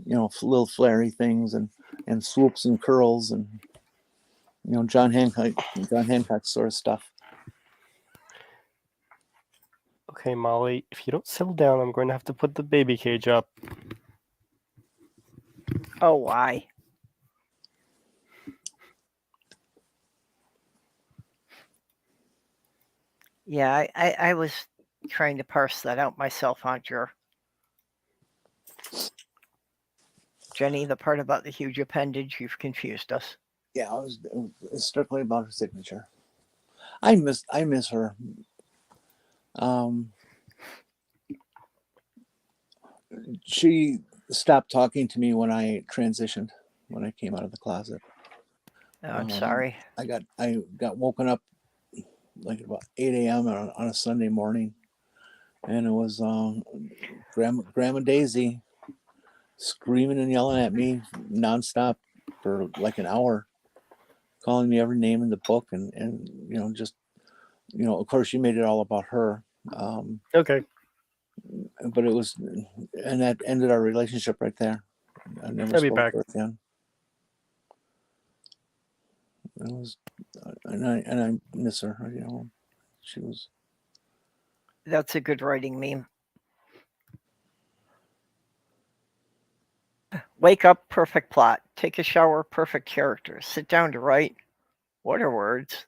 Speaker 3: You know, little flary things and swoops and curls and John Hancock sort of stuff.
Speaker 2: Okay, Molly, if you don't settle down, I'm going to have to put the baby cage up.
Speaker 1: Oh, why? Yeah, I was trying to parse that out myself, Hunter. Jenny, the part about the huge appendage, you've confused us.
Speaker 3: Yeah, it was strictly about her signature. I miss her. She stopped talking to me when I transitioned, when I came out of the closet.
Speaker 1: Oh, I'm sorry.
Speaker 3: I got woken up like about 8 a.m. on a Sunday morning, and it was Grandma Daisy screaming and yelling at me nonstop for like an hour, calling me every name in the book, and just of course she made it all about her.
Speaker 2: Okay.
Speaker 3: But it was, and that ended our relationship right there. I never
Speaker 2: I'll be
Speaker 3: spoke
Speaker 2: back.
Speaker 3: to her again. It was, and I miss her. She was.
Speaker 1: That's a good writing meme. Wake up, perfect plot. Take a shower, perfect characters. Sit down to write. What are words?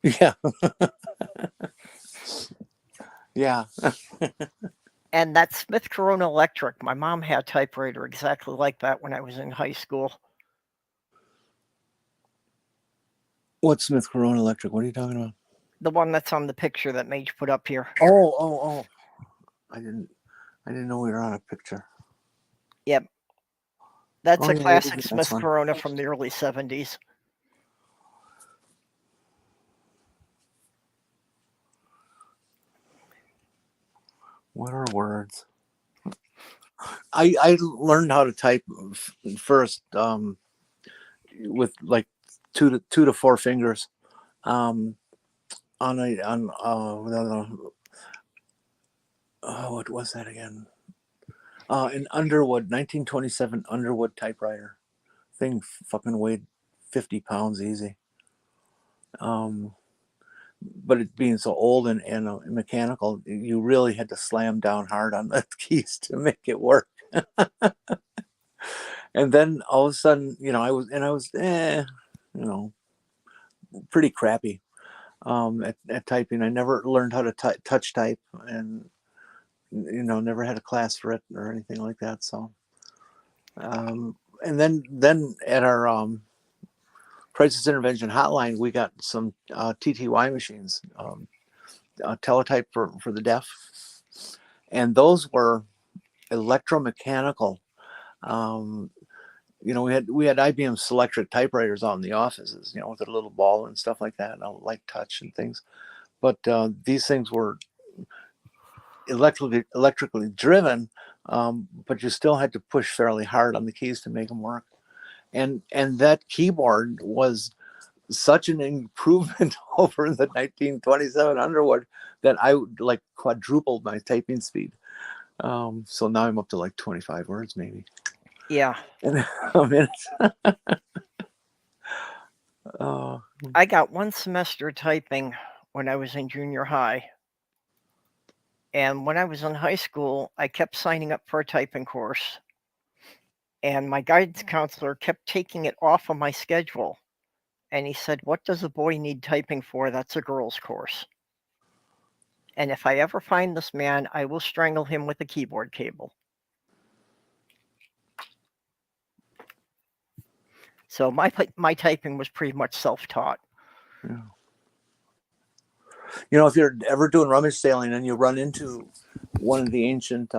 Speaker 3: Yeah. Yeah.
Speaker 1: And that's Smith Corona Electric. My mom had a typewriter exactly like that when I was in high school.
Speaker 3: What's Smith Corona Electric? What are you talking about?
Speaker 1: The one that's on the picture that Mage put up here.
Speaker 3: Oh. I didn't know we were on a picture.
Speaker 1: Yep. That's a
Speaker 3: yeah,
Speaker 1: classic
Speaker 3: that's
Speaker 1: Smith
Speaker 3: fun.
Speaker 1: Corona from the early 70s.
Speaker 3: What are words? I learned how to type first with like two to four fingers on what was that again? An Underwood 1927 Underwood typewriter. Thing fucking weighed 50 pounds easy. But it being so old and mechanical, you really had to slam down hard on the keys to make it work. And then all of a sudden, I was pretty crappy at typing. I never learned how to touch type, and never had a class for it or anything like that. So, and then at our crisis intervention hotline, we got some TTY machines, teletype for the deaf, and those were electromechanical. We had IBM Selectric typewriters out in the offices, with a little ball and stuff like that, and a light touch and things. But these things were electrically driven, but you still had to push fairly hard on the keys to make them work. And that keyboard was such an improvement over the 1927 Underwood that I like quadrupled my typing speed. So now I'm up to like 25 words maybe.
Speaker 1: Yeah.
Speaker 3: In a minute.
Speaker 1: I got one semester typing when I was in junior high. And when I was in high school, I kept signing up for a typing course. And my guidance counselor kept taking it off of my schedule. And he said, "What does a boy need typing for? That's a girl's course. And if I ever find this man, I will strangle him with a keyboard cable." So my typing was pretty much self-taught.
Speaker 3: Yeah. If you're ever doing rummage sailing and you run into one of the ancient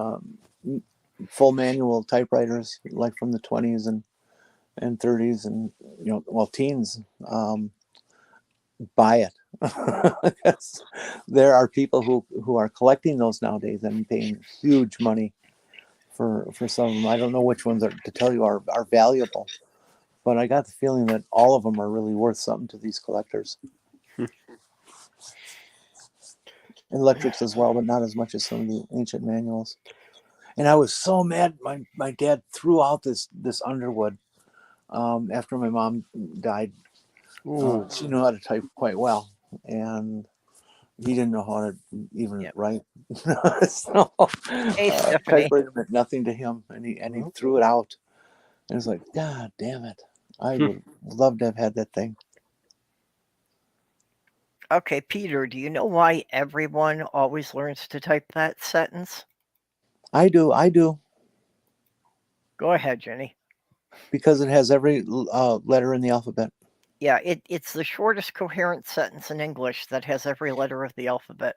Speaker 3: full manual typewriters, like from the 20s and 30s and teens, buy it. Because there are people who are collecting those nowadays and paying huge money for some of them. I don't know which ones to tell you are valuable, but I got the feeling that all of them are really worth something to these collectors. Electrics as well, but not as much as some of the ancient manuals. And I was so mad. My dad threw out this Underwood after my mom died. She knew how to type quite well, and he didn't know how to even write. So
Speaker 1: Hey, Stephanie.
Speaker 3: typewriter meant nothing to him, and he threw it out. And it was like, God damn it! I would love to have had that thing.
Speaker 1: Okay, Peter, do you know why everyone always learns to type that sentence?
Speaker 3: I do.
Speaker 1: Go ahead, Jenny.
Speaker 3: Because it has every letter in the alphabet.
Speaker 1: Yeah, it's the shortest coherent sentence in English that has every letter of the alphabet.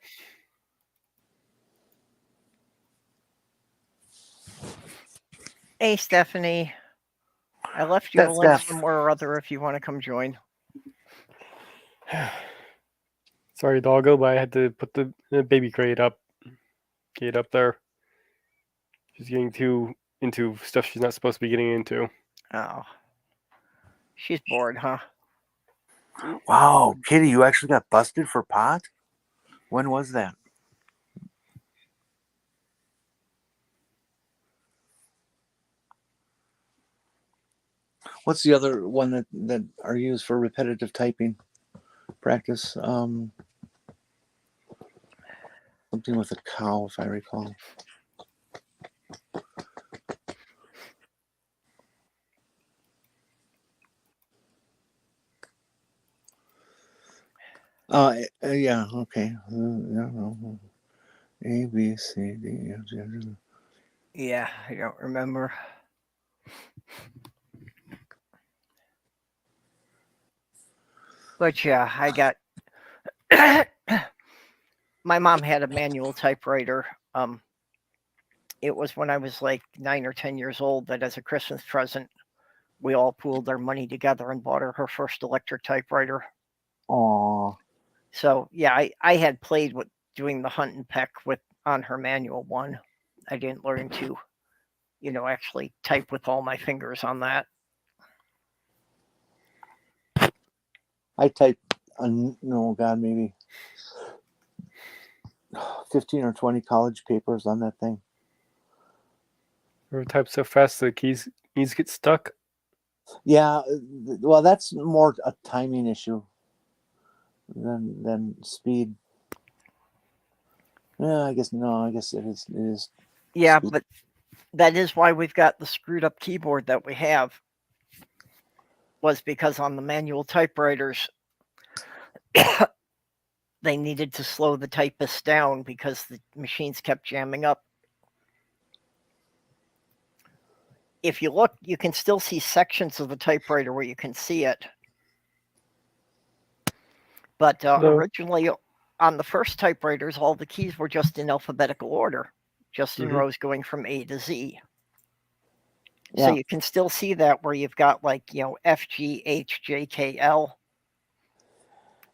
Speaker 1: Hey, Stephanie. I left you a link somewhere or other if you want to come join.
Speaker 2: Sorry, doggo, but I had to put the baby crate up. Get up there. She's getting too into stuff she's not supposed to be getting into.
Speaker 1: Oh. She's bored, huh?
Speaker 3: Wow, Kitty, you actually got busted for pot? When was that? What's the other one that are used for repetitive typing practice? Something with a cow, if I recall. Yeah, okay. A, B, C, D, F, G, H.
Speaker 1: Yeah, I don't remember. But yeah, I got my mom had a manual typewriter. It was when I was like 9 or 10 years old that as a Christmas present, we all pooled our money together and bought her first electric typewriter.
Speaker 3: Aww.
Speaker 1: So yeah, I had played with doing the hunt and peck on her manual one. I didn't learn to, actually type with all my fingers on that.
Speaker 3: I typed, maybe 15 or 20 college papers on that thing.
Speaker 2: Or type so fast the keys get stuck.
Speaker 3: Yeah, well, that's more a timing issue than speed. Yeah, I guess it is.
Speaker 1: Yeah,
Speaker 3: speed.
Speaker 1: but that is why we've got the screwed up keyboard that we have. Was because on the manual typewriters, they needed to slow the typist down because the machines kept jamming up. If you look, you can still see sections of the typewriter where you can see it. But originally, on the first typewriters, all the keys were just in alphabetical order, just in rows going from A to Z. Yeah. So you can still see that where you've got F, G, H, J, K, L.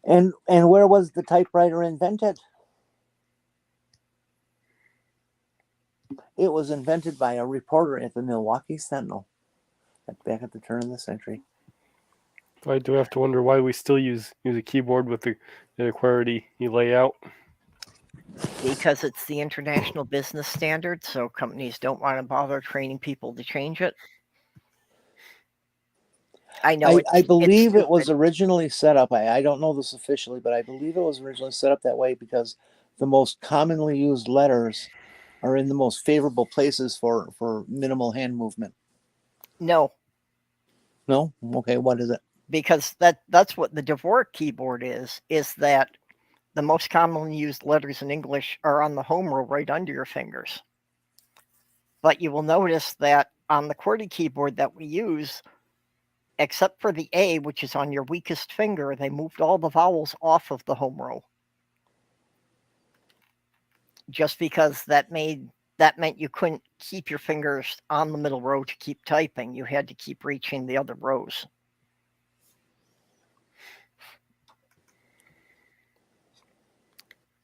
Speaker 3: And where was the typewriter invented? It was invented by a reporter at the Milwaukee Sentinel back at the turn of the century.
Speaker 2: I do have to wonder why we still use a keyboard with the QWERTY layout.
Speaker 1: Because it's the international business standard, so companies don't want to bother training people to change it. I know.
Speaker 3: I believe it was originally set up. I don't know this officially, but I believe it was originally set up that way because the most commonly used letters are in the most favorable places for minimal hand movement.
Speaker 1: No.
Speaker 3: No? Okay, what is it?
Speaker 1: Because that's what the Dvorak keyboard is that the most commonly used letters in English are on the home row right under your fingers. But you will notice that on the QWERTY keyboard that we use, except for the A, which is on your weakest finger, they moved all the vowels off of the home row. Just because that meant you couldn't keep your fingers on the middle row to keep typing. You had to keep reaching the other rows.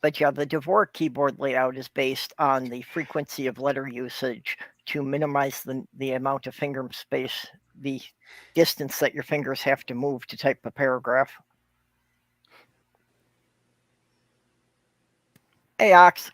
Speaker 1: But yeah, the Dvorak keyboard layout is based on the frequency of letter usage to minimize the amount of finger space the distance that your fingers have to move to type a paragraph. Hey, Ox.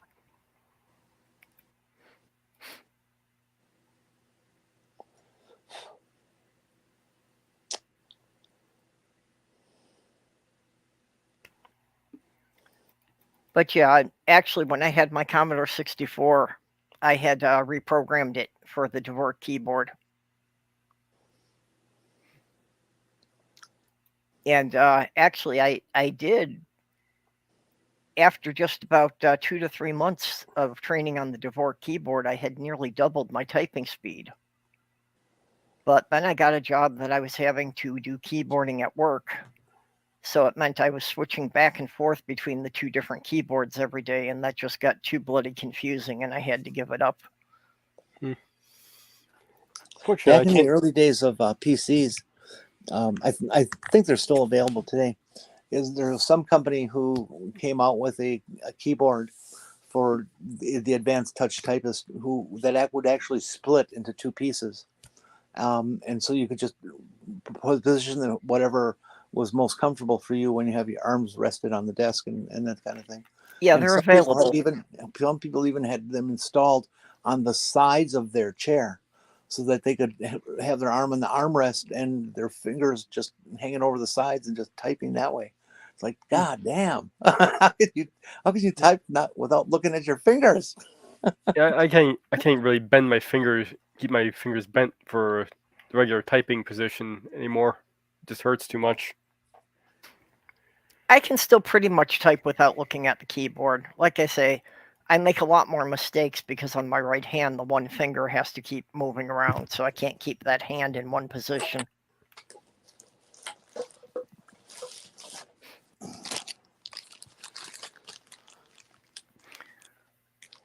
Speaker 1: But yeah, actually, when I had my Commodore 64, I had reprogrammed it for the Dvorak keyboard. And actually, I did, after just about 2 to 3 months of training on the Dvorak keyboard, I had nearly doubled my typing speed. But then I got a job that I was having to do keyboarding at work. So it meant I was switching back and forth between the two different keyboards every day, and that just got too bloody confusing, and I had to give it up.
Speaker 3: Back in the early days of PCs, I think they're still available today. There was some company who came out with a keyboard for the advanced touch typist that would actually split into two pieces, and so you could just position whatever was most comfortable for you when you have your arms rested on the desk and that kind of thing.
Speaker 1: Yeah,
Speaker 3: and
Speaker 1: they're available.
Speaker 3: Some people even had them installed on the sides of their chair, so that they could have their arm on the armrest and their fingers just hanging over the sides and just typing that way. It's like, God damn! How could you type not without looking at your fingers?
Speaker 2: Yeah, I can't really bend my fingers, keep my fingers bent for the regular typing position anymore. It just hurts too much.
Speaker 1: I can still pretty much type without looking at the keyboard. Like I say, I make a lot more mistakes because on my right hand, the one finger has to keep moving around, so I can't keep that hand in one position.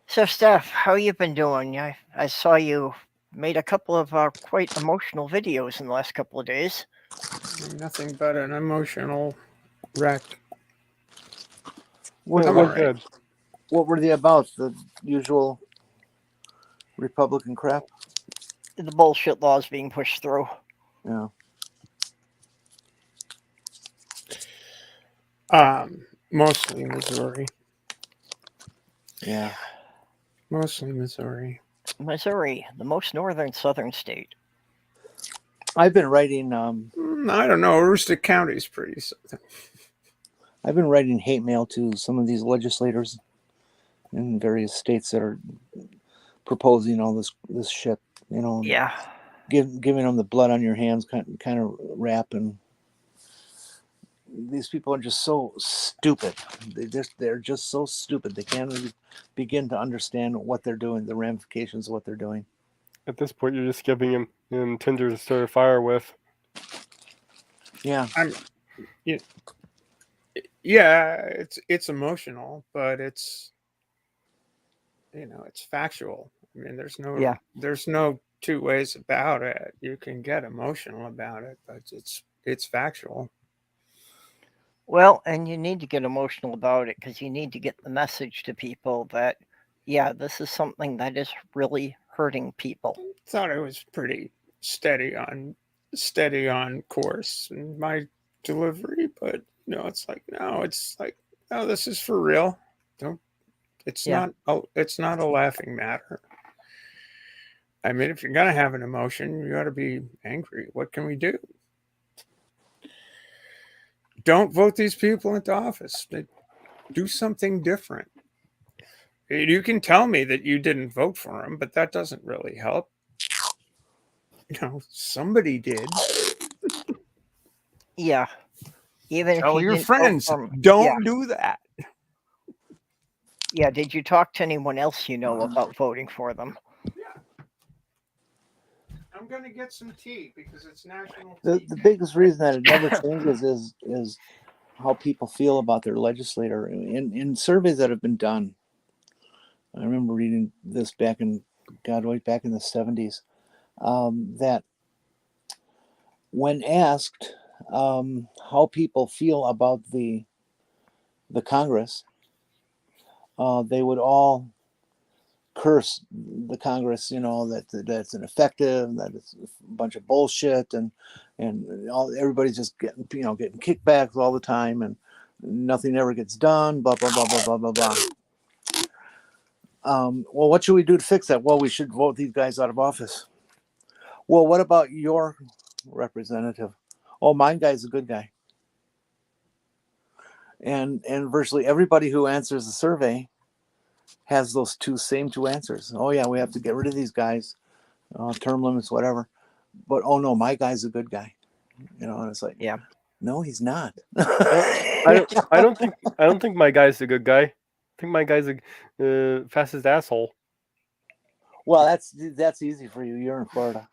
Speaker 1: So, Steph, how you been doing? I saw you made a couple of quite emotional videos in the last couple of days.
Speaker 4: Nothing but an emotional wreck.
Speaker 3: What were they about? The usual Republican crap?
Speaker 1: The bullshit laws being pushed through.
Speaker 3: Yeah.
Speaker 4: Mostly Missouri.
Speaker 3: Yeah.
Speaker 4: Mostly Missouri.
Speaker 1: Missouri, the most northern southern state.
Speaker 3: I've been writing.
Speaker 4: I don't know. Aroostook County's pretty southern.
Speaker 3: I've been writing hate mail to some of these legislators in various states that are proposing all this shit. You know.
Speaker 1: Yeah.
Speaker 3: Giving them the blood on your hands kind of rap, and these people are just so stupid. They're just so stupid. They can't really begin to understand what they're doing, the ramifications of what they're doing.
Speaker 2: At this point, you're just giving him tinder to start a fire with.
Speaker 3: Yeah.
Speaker 4: Yeah, it's emotional, but it's it's factual. I mean, there's no two ways about it. You can get emotional about it, but it's factual.
Speaker 1: Well, and you need to get emotional about it because you need to get the message to people that, yeah, this is something that is really hurting people.
Speaker 4: Thought I was pretty steady on course in my delivery, but it's like, no, this is for real. It's not a laughing matter. I mean, if you're gonna have an emotion, you got to be angry. What can we do? Don't vote these people into office. Do something different. You can tell me that you didn't vote for them, but that doesn't really help. Somebody did.
Speaker 1: Yeah. Even
Speaker 4: tell
Speaker 1: if you
Speaker 4: your
Speaker 1: didn't
Speaker 4: friends,
Speaker 1: vote for 'em.
Speaker 4: don't do that.
Speaker 1: Yeah. Did you talk to anyone else you know about voting for them?
Speaker 4: Yeah. I'm gonna get some tea because it's national
Speaker 3: tea. The biggest reason that it never changes is how people feel about their legislator. In surveys that have been done, I remember reading this back in the 70s, that when asked how people feel about the Congress, they would all curse the Congress, that that's ineffective, that it's a bunch of bullshit, and everybody's just getting kickbacks all the time, and nothing ever gets done. Blah blah blah blah blah blah blah. Well, what should we do to fix that? Well, we should vote these guys out of office. Well, what about your representative? Oh, my guy's a good guy. And virtually everybody who answers the survey has those same two answers. Oh yeah, we have to get rid of these guys, term limits, whatever. But oh no, my guy's a good guy. And it's like,
Speaker 1: Yeah.
Speaker 3: no, he's not.
Speaker 2: I don't think my guy's a good guy. I think my guy's a fastest asshole.
Speaker 3: Well, that's easy for you. You're in Florida.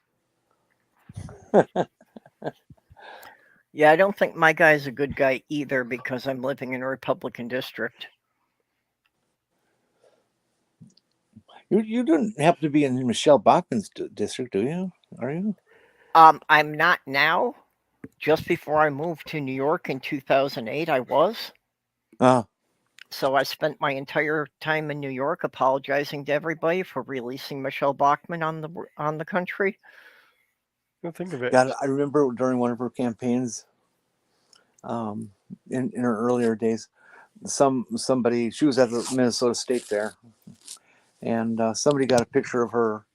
Speaker 1: Yeah, I don't think my guy's a good guy either because I'm living in a Republican district.
Speaker 3: You don't happen to be in Michelle Bachman's district, do you? Are you?
Speaker 1: I'm not now. Just before I moved to New York in 2008, I was. So I spent my entire time in New York apologizing to everybody for releasing Michelle Bachmann on the country.
Speaker 2: Don't think of it.
Speaker 3: God, I remember during one of her campaigns, in her earlier days, somebody, she was at the Minnesota State Fair, and somebody got a picture of her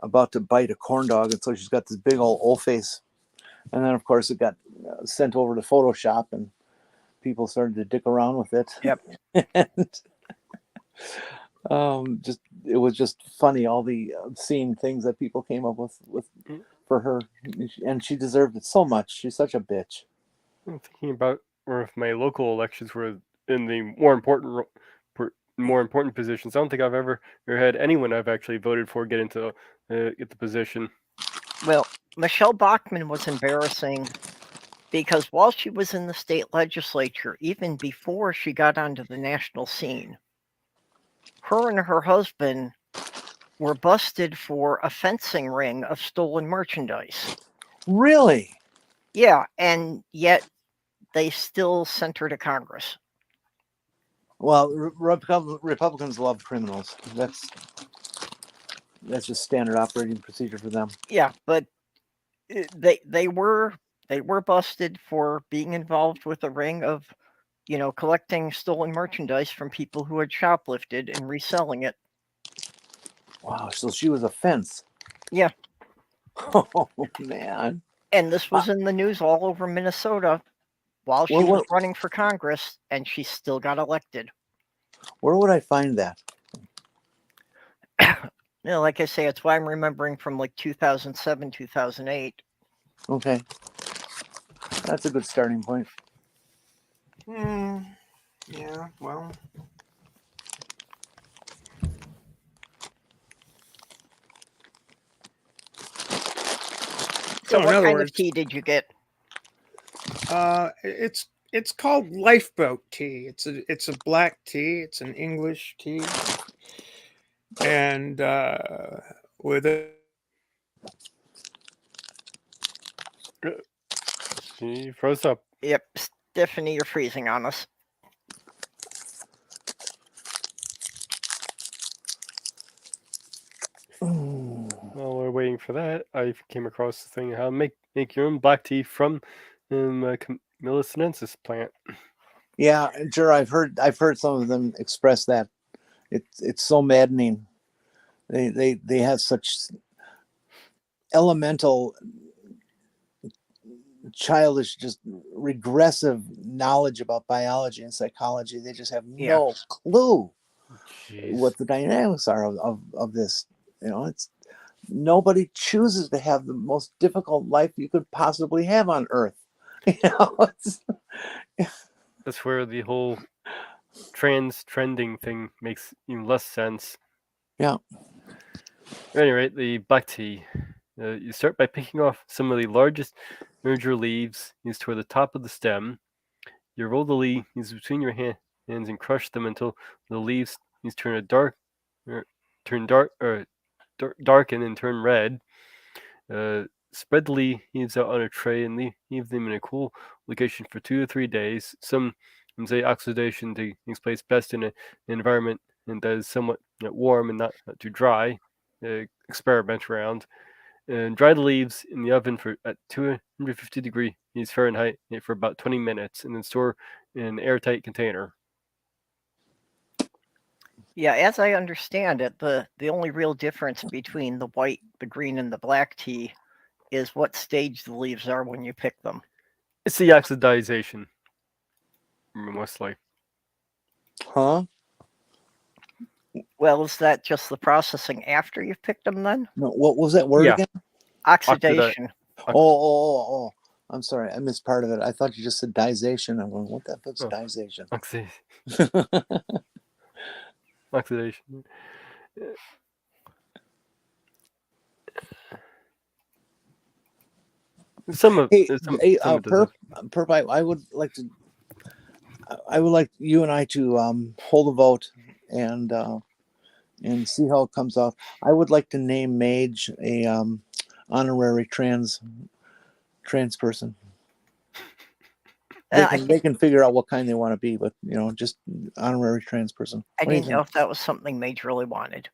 Speaker 3: about to bite a corn dog, and so she's got this big old face, and then of course it got sent over to Photoshop, and people started to dick around with it.
Speaker 1: Yep.
Speaker 3: And it was just funny, all the obscene things that people came up with for her, and she deserved it so much. She's such a bitch.
Speaker 2: I'm thinking about where if my local elections were in the more important positions. I don't think I've ever had anyone I've actually voted for get into get the position.
Speaker 1: Well, Michelle Bachmann was embarrassing because while she was in the state legislature, even before she got onto the national scene, her and her husband were busted for a fencing ring of stolen merchandise.
Speaker 3: Really?
Speaker 1: Yeah, and yet they still sent her to Congress.
Speaker 3: Well, Republicans love criminals. That's just standard operating procedure for them.
Speaker 1: Yeah, but they were busted for being involved with a ring of, collecting stolen merchandise from people who had shoplifted and reselling it.
Speaker 3: Wow, so she was a fence.
Speaker 1: Yeah.
Speaker 3: Oh man.
Speaker 1: And this was in the news all over Minnesota while she was running for Congress, and she still got elected.
Speaker 3: Where would I find that?
Speaker 1: Like I say, it's why I'm remembering from like 2007, 2008.
Speaker 3: Okay. That's a good starting point.
Speaker 4: Yeah, well.
Speaker 1: So what kind of tea did you get?
Speaker 4: It's called lifeboat tea. It's a black tea. It's an English tea, and with it.
Speaker 2: She froze up.
Speaker 1: Yep, Stephanie, you're freezing on us.
Speaker 2: While we're waiting for that, I came across the thing how to make your own black tea from Camellia sinensis plant.
Speaker 3: Yeah, sure. I've heard some of them express that. It's so maddening. They have such elemental, childish, just regressive knowledge about biology and psychology. They just have no clue what the dynamics are of this. It's nobody chooses to have the most difficult life you could possibly have on Earth.
Speaker 2: That's where the whole trending thing makes even less sense.
Speaker 3: Yeah.
Speaker 2: At any rate, the black tea. You start by picking off some of the largest major leaves used toward the top of the stem. You roll the leaves between your hands and crush them until the leaves turn darken and turn red. Spread the leaves out on a tray and leave them in a cool location for 2 to 3 days. Some say oxidation takes place best in an environment and that is somewhat warm and not too dry. Experiment around. And dry the leaves in the oven at 250 degrees Fahrenheit for about 20 minutes, and then store in an airtight container.
Speaker 1: Yeah, as I understand it, the only real difference between the white, the green, and the black tea is what stage the leaves are when you pick them.
Speaker 2: It's the oxidization, mostly.
Speaker 3: Huh?
Speaker 1: Well, is that just the processing after you've picked them then?
Speaker 3: No, what was that word
Speaker 2: Yeah.
Speaker 3: again?
Speaker 1: Oxidation.
Speaker 3: Oh. I'm sorry, I missed part of it. I thought you just said disation. I'm going, what the fuck's disation?
Speaker 2: Oxidation.
Speaker 3: Perp, I would like you and I to hold a vote and see how it comes out. I would like to name Mage a honorary trans person. They can figure out what kind they want to be, but just honorary trans person.
Speaker 1: I didn't know if that was something Mage really wanted.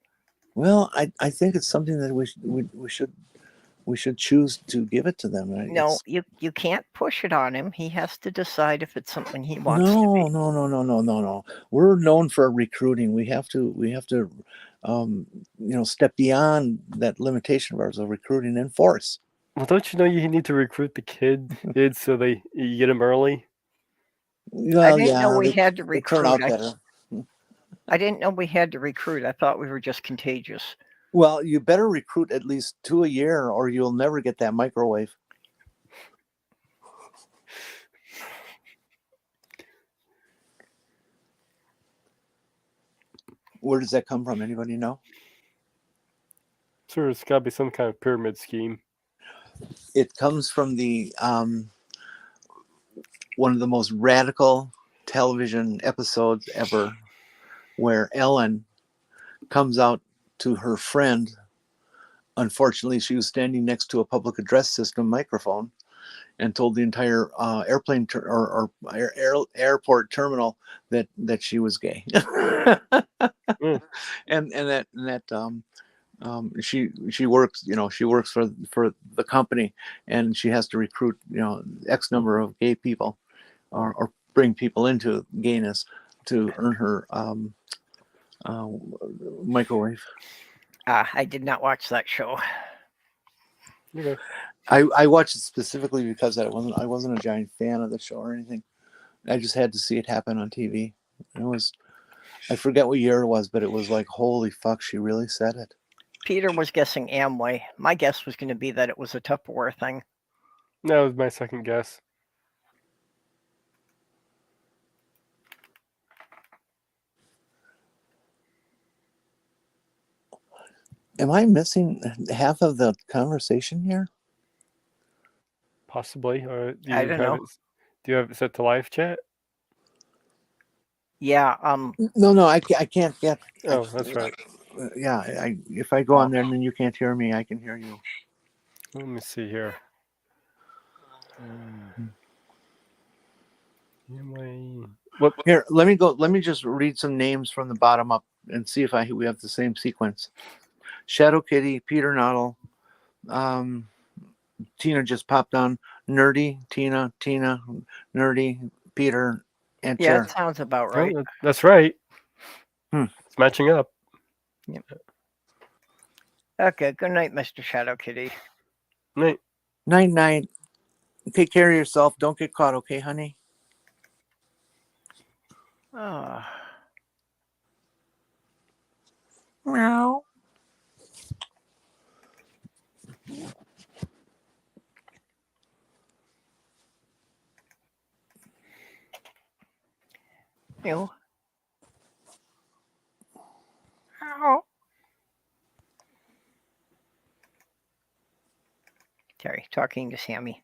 Speaker 3: Well, I think it's something that we should choose to give it to them. Right?
Speaker 1: No, you can't push it on him. He has to decide if it's something he wants.
Speaker 3: No. We're known for recruiting. We have to step beyond that limitation of ours of recruiting and force.
Speaker 2: Well, don't you know you need to recruit the kids so you get them early?
Speaker 3: Well,
Speaker 1: I didn't know we had to recruit.
Speaker 3: Turn out better.
Speaker 1: I didn't know we had to recruit. I thought we were just contagious.
Speaker 3: Well, you better recruit at least 2 a year, or you'll never get that microwave. Where does that come from? Anybody know?
Speaker 2: Sure, it's got to be some kind of pyramid scheme.
Speaker 3: It comes from the one of the most radical television episodes ever, where Ellen comes out to her friend. Unfortunately, she was standing next to a public address system microphone and told the entire airport terminal that she was gay. and that she works for the company, and she has to recruit X number of gay people or bring people into gayness to earn her microwave.
Speaker 1: I did not watch that show.
Speaker 2: Okay.
Speaker 3: I watched it specifically because I wasn't a giant fan of the show or anything. I just had to see it happen on TV. I forget what year it was, but it was like, holy fuck, she really said it.
Speaker 1: Peter was guessing Amway. My guess was going to be that it was a Tupperware thing.
Speaker 2: That was my second guess.
Speaker 3: Am I missing half of the conversation here?
Speaker 2: Possibly. Or
Speaker 1: I don't know.
Speaker 2: Do you have it set to live chat?
Speaker 1: Yeah.
Speaker 3: No, I can't get.
Speaker 2: Oh, that's right.
Speaker 3: Yeah, if I go on there and then you can't hear me, I can hear you.
Speaker 2: Let me see here.
Speaker 3: Here, let me go. Let me just read some names from the bottom up and see if we have the same sequence. Shadow Kitty, Peter Noddle, Tina just popped on. Nerdy, Tina, Nerdy, Peter, and
Speaker 1: yeah, that sounds about right.
Speaker 2: Oh, that's right. It's matching up.
Speaker 1: Yep. Okay, good night, Mr. Shadow Kitty.
Speaker 2: Night.
Speaker 3: Night. Take care of yourself. Don't get caught, okay, honey? Meow.
Speaker 1: Meow. Ow. Terry talking to Sammy.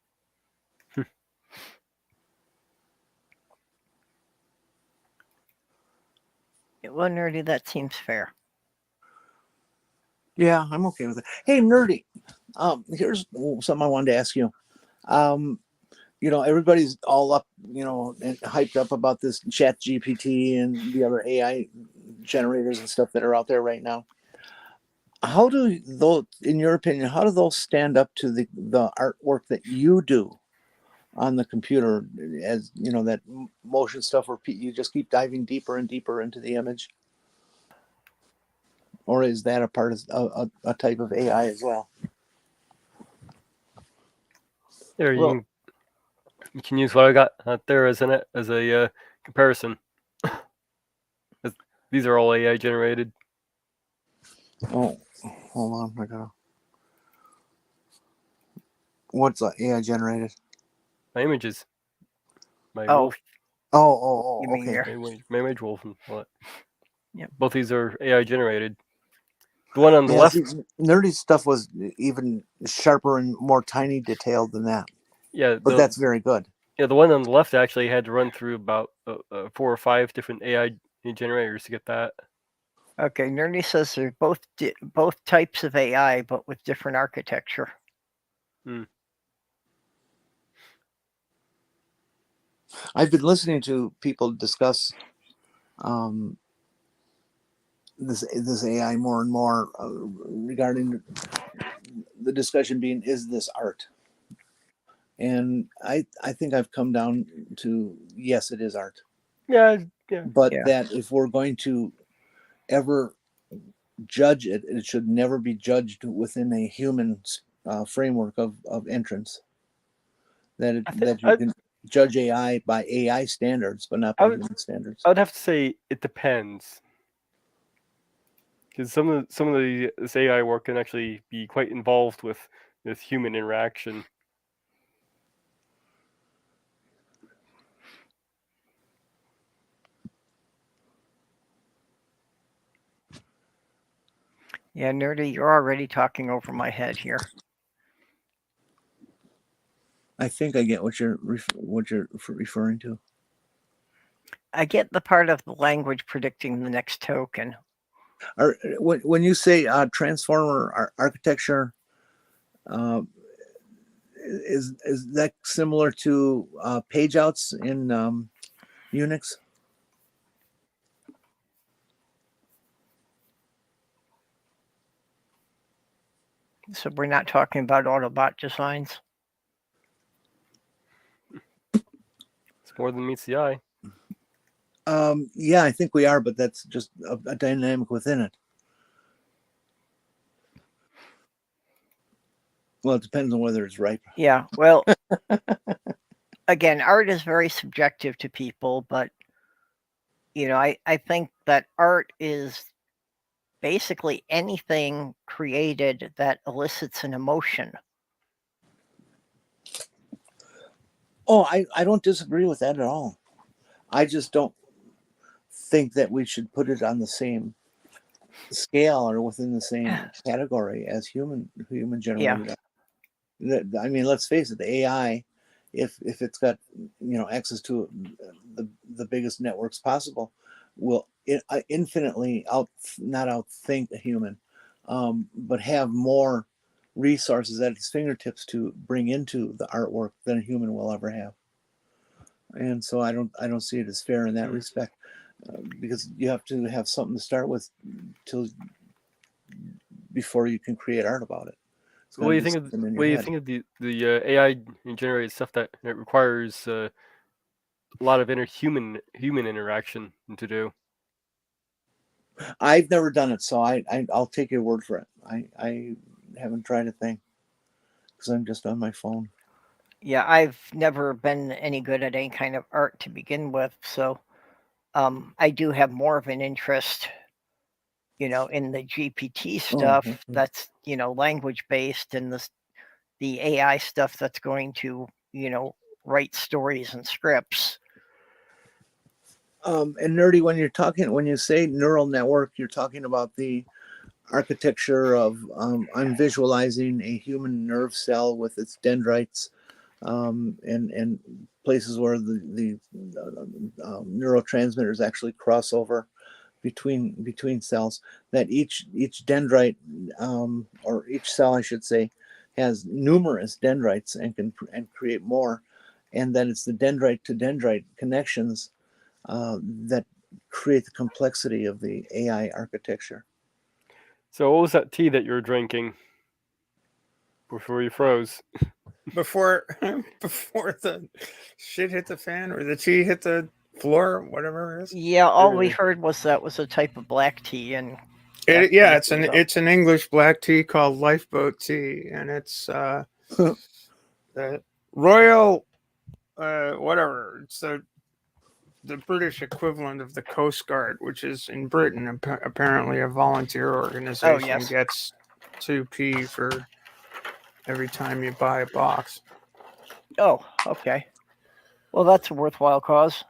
Speaker 1: Well, Nerdy, that seems fair.
Speaker 3: Yeah, I'm okay with it. Hey, Nerdy, here's something I wanted to ask you. everybody's all up, and hyped up about this Chat GPT and the other AI generators and stuff that are out there right now. How do those, in your opinion, how do those stand up to the artwork that you do on the computer, as that motion stuff where you just keep diving deeper and deeper into the image? Or is that a part of a type of AI as well?
Speaker 2: There,
Speaker 3: Well,
Speaker 2: you can use what I got out there as a comparison. These are all AI generated.
Speaker 3: oh, hold on, I gotta. What's AI generated?
Speaker 2: My images, my
Speaker 1: Oh,
Speaker 2: wolf,
Speaker 3: Oh,
Speaker 1: You mean
Speaker 3: okay.
Speaker 1: your-
Speaker 2: my image wolf, and all that.
Speaker 1: Yep.
Speaker 2: Both these are AI generated. The one on the
Speaker 3: Yeah,
Speaker 2: left,
Speaker 3: see, nerdy stuff was even sharper and more tiny detailed than that,
Speaker 2: yeah,
Speaker 3: but that's very good.
Speaker 2: the one on the left actually had to run through about 4 or 5 different AI generators to get that.
Speaker 1: Okay, Nerdy says they're both types of AI, but with different architecture.
Speaker 3: I've been listening to people discuss this AI more and more regarding the discussion being, is this art? And I think I've come down to, yes, it is art.
Speaker 2: Yeah.
Speaker 3: But
Speaker 1: Yeah.
Speaker 3: that if we're going to ever judge it, it should never be judged within a human framework of entrance. That you can judge AI by AI standards, but not by human standards.
Speaker 2: I would have to say it depends, because some of this AI work can actually be quite involved with human interaction.
Speaker 1: Yeah, Nerdy, you're already talking over my head here.
Speaker 3: I think I get what you're referring to.
Speaker 1: I get the part of the language predicting the next token.
Speaker 3: When you say transformer architecture, is that similar to page outs in Unix?
Speaker 1: So we're not talking about Autobot designs.
Speaker 2: It's more than meets the eye.
Speaker 3: Yeah, I think we are, but that's just a dynamic within it. Well, it depends on whether it's ripe.
Speaker 1: Yeah, well, again, art is very subjective to people, but I think that art is basically anything created that elicits an emotion.
Speaker 3: Oh, I don't disagree with that at all. I just don't think that we should put it on the same scale or within the same category as human generated. Yeah. I mean, let's face it, the AI, if it's got access to the biggest networks possible, will infinitely not outthink a human, but have more resources at its fingertips to bring into the artwork than a human will ever have. And so I don't see it as fair in that respect, because you have to have something to start with before you can create art about it.
Speaker 2: So what do you think of the AI generated stuff that it requires a lot of human interaction to do?
Speaker 3: I've never done it, so I'll take your word for it. I haven't tried a thing because I'm just on my phone.
Speaker 1: Yeah, I've never been any good at any kind of art to begin with, so I do have more of an interest, in the GPT stuff that's language based, and the AI stuff that's going to write stories and scripts.
Speaker 3: And Nerdy, when you say neural network, you're talking about the architecture of I'm visualizing a human nerve cell with its dendrites, and places where the neurotransmitters actually cross over between cells. That each dendrite, or each cell, I should say, has numerous dendrites and can create more. and then it's the dendrite to dendrite connections that create the complexity of the AI architecture.
Speaker 2: So what was that tea that you were drinking before you froze?
Speaker 4: Before the shit hit the fan or the tea hit the floor, whatever it is.
Speaker 1: Yeah, all we
Speaker 2: Yeah.
Speaker 1: heard was that was a type of black tea, and
Speaker 4: Yeah,
Speaker 1: that's what it was.
Speaker 4: it's an English black tea called lifeboat tea, and it's the Royal whatever. It's the British equivalent of the Coast Guard, which is in Britain apparently a volunteer organization.
Speaker 1: yes.
Speaker 4: Gets 2p for every time you buy a box.
Speaker 1: Oh, okay. Well, that's a worthwhile cause.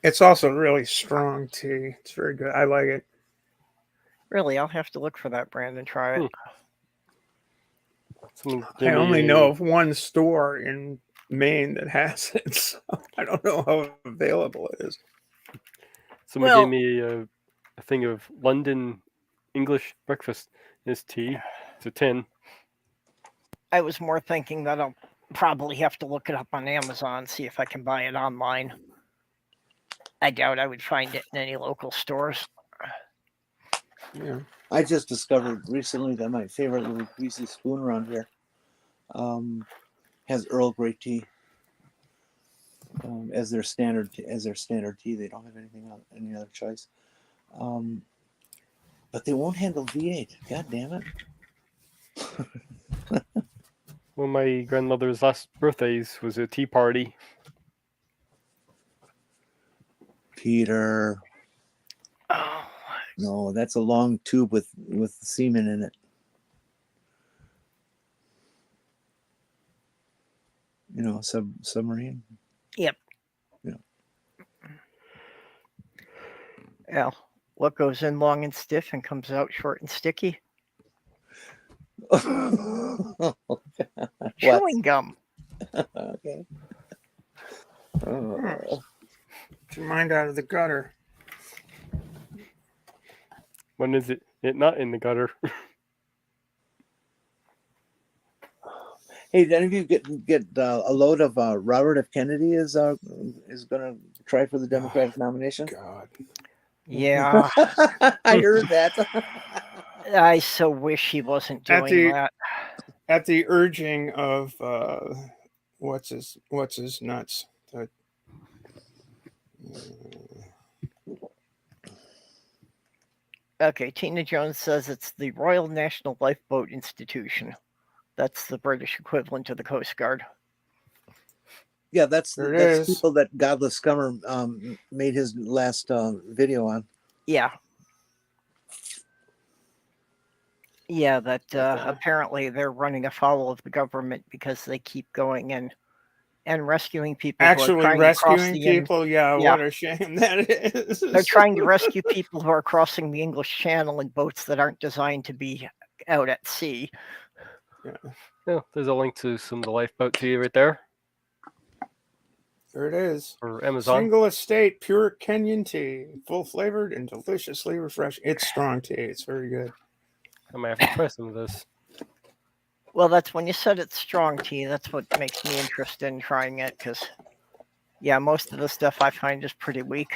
Speaker 4: It's also really strong tea. It's very good. I like it.
Speaker 1: Really, I'll have to look for that brand and try it.
Speaker 2: Someone
Speaker 4: I
Speaker 2: gave me
Speaker 4: only
Speaker 2: a-
Speaker 4: know of one store in Maine that has it, so I don't know how available it is.
Speaker 2: Someone
Speaker 1: Well-
Speaker 2: gave me a thing of London English breakfast. It's tea. It's a tin.
Speaker 1: I was more thinking that I'll probably have to look it up on Amazon, see if I can buy it online. I doubt I would find it in any local stores.
Speaker 4: Yeah.
Speaker 3: I just discovered recently that my favorite little greasy spoon around here has Earl Grey tea as their standard tea. They don't have any other choice. But they won't handle V8. God damn it!
Speaker 2: One of my grandmother's last birthdays was a tea party.
Speaker 3: Peter,
Speaker 1: Oh,
Speaker 3: no, that's a long tube with semen in it. You know, submarine.
Speaker 1: yeah. What goes in long and stiff and comes out short and sticky?
Speaker 3: What?
Speaker 1: Chewing gum.
Speaker 3: Okay. Oh.
Speaker 4: Get your mind out of the gutter.
Speaker 2: When is it? It not in the gutter.
Speaker 3: Hey, did any of you get a load of Robert F. Kennedy is going to try for the Democratic nomination?
Speaker 4: God.
Speaker 1: Yeah,
Speaker 3: I heard that.
Speaker 1: I so wish he wasn't
Speaker 4: At
Speaker 1: doing
Speaker 4: the-
Speaker 1: that.
Speaker 4: At the urging of what's his nuts?
Speaker 1: Okay, Tina Jones says it's the Royal National Lifeboat Institution. That's the British equivalent to the Coast Guard.
Speaker 3: Yeah, that's
Speaker 4: There it
Speaker 3: that's
Speaker 4: is.
Speaker 3: people that Godless Scummer made his last video on.
Speaker 1: Yeah. Yeah, that
Speaker 4: Okay.
Speaker 1: apparently they're running afoul of the government because they keep going and rescuing people who are
Speaker 4: Actually
Speaker 1: trying to cross
Speaker 4: rescuing
Speaker 1: the in-
Speaker 4: people, yeah,
Speaker 1: Yeah.
Speaker 4: what a shame that is.
Speaker 1: They're trying to rescue people who are crossing the English Channel in boats that aren't designed to be out at sea.
Speaker 2: Yeah, there's a link to some of the lifeboat tea right there
Speaker 4: There it is.
Speaker 2: for Amazon.
Speaker 4: Single estate, pure Kenyan tea, full flavored and deliciously refreshing. It's strong tea. It's very good.
Speaker 2: I might have to try some of this.
Speaker 1: Well, that's when you said it's strong tea. That's what makes me interested in trying it because, yeah, most of the stuff I find is pretty weak.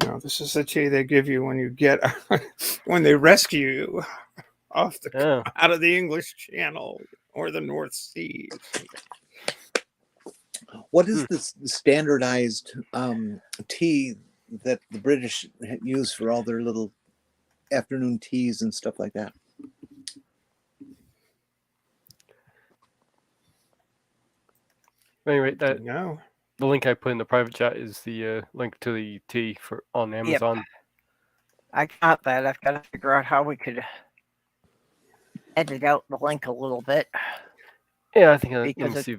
Speaker 4: No, this is the tea they give you when you get when they rescue you off the
Speaker 2: Yeah.
Speaker 4: out of the English Channel or the North Sea.
Speaker 3: What is this standardized tea that the British use for all their little afternoon teas and stuff like that?
Speaker 2: Anyway, that
Speaker 4: No.
Speaker 2: the link I put in the private chat is the link to the tea for on Amazon.
Speaker 1: I got that. I've got to figure out how we could edit out the link a little bit.
Speaker 2: Yeah, I think let
Speaker 1: Because
Speaker 2: me see.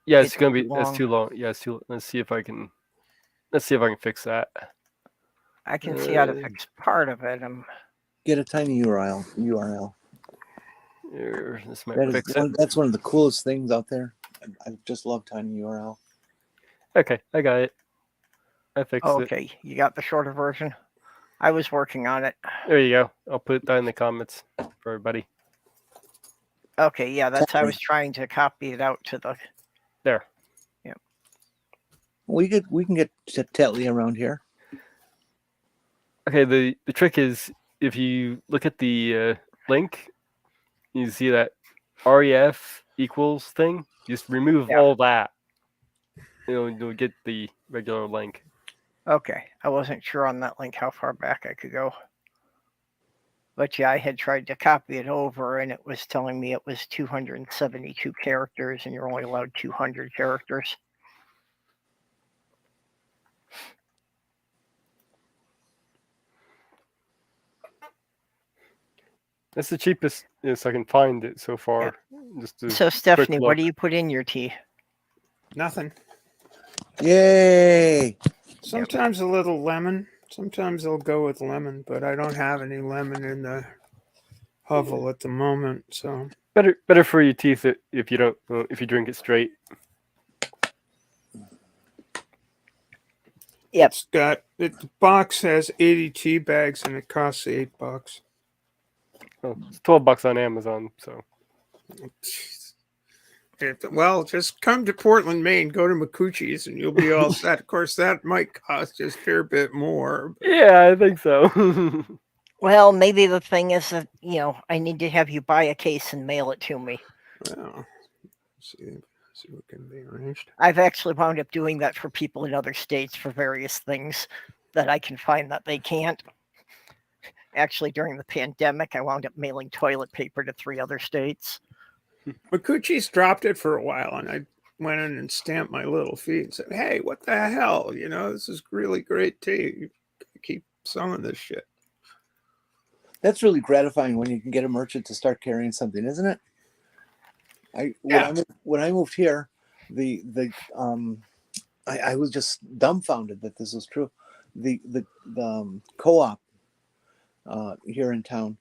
Speaker 2: Yeah, it's
Speaker 1: it's
Speaker 2: gonna be
Speaker 1: too
Speaker 2: that's
Speaker 1: long.
Speaker 2: too long. Yeah, it's too. Let's see if I can fix that.
Speaker 1: I can see how to fix part of it.
Speaker 3: Get a tiny URL.
Speaker 2: Here, this might fix it.
Speaker 3: That's one of the coolest things out there. I just love tiny URL.
Speaker 2: Okay, I got it. I fixed it.
Speaker 1: Okay, you got the shorter version. I was working on it.
Speaker 2: There you go. I'll put that in the comments for everybody.
Speaker 1: Okay, yeah, that's I was trying to copy it out to the.
Speaker 2: There.
Speaker 3: We can get Tetley around here.
Speaker 2: Okay, the trick is if you look at the link, you see that ref equals thing. Just remove
Speaker 1: Yeah.
Speaker 2: all that. You'll get the regular link.
Speaker 1: Okay, I wasn't sure on that link how far back I could go. But yeah, I had tried to copy it over, and it was telling me it was 272 characters, and you're only allowed 200 characters.
Speaker 2: That's the cheapest I can find it so far. Just a
Speaker 1: So,
Speaker 2: quick
Speaker 1: Stephanie, what
Speaker 2: look.
Speaker 1: do you put in your tea?
Speaker 4: Nothing.
Speaker 3: Yay!
Speaker 4: Sometimes a little lemon. Sometimes I'll go with lemon, but I don't have any lemon in the hovel at the moment. So
Speaker 2: Better for your teeth if you don't if you drink it straight.
Speaker 1: Yep.
Speaker 4: it's got the box has 80 tea bags and it costs $8.
Speaker 2: Oh, it's $12 on Amazon. So
Speaker 4: Well, just come to Portland, Maine, go to McCoochie's, and you'll be all set. Of course, that might cost just a fair bit more.
Speaker 2: yeah, I think so.
Speaker 1: Well, maybe the thing is that, I need to have you buy a case and mail it to me.
Speaker 4: Well, see what can be arranged.
Speaker 1: I've actually wound up doing that for people in other states for various things that I can find that they can't. Actually, during the pandemic, I wound up mailing toilet paper to 3 other states.
Speaker 4: McCoochie's dropped it for a while, and I went in and stamped my little fee and said, "Hey, what the hell? This is really great tea. You keep selling this shit."
Speaker 3: That's really gratifying when you can get a merchant to start carrying something, isn't it? When I moved here, I was just dumbfounded that this was true. The co-op here in town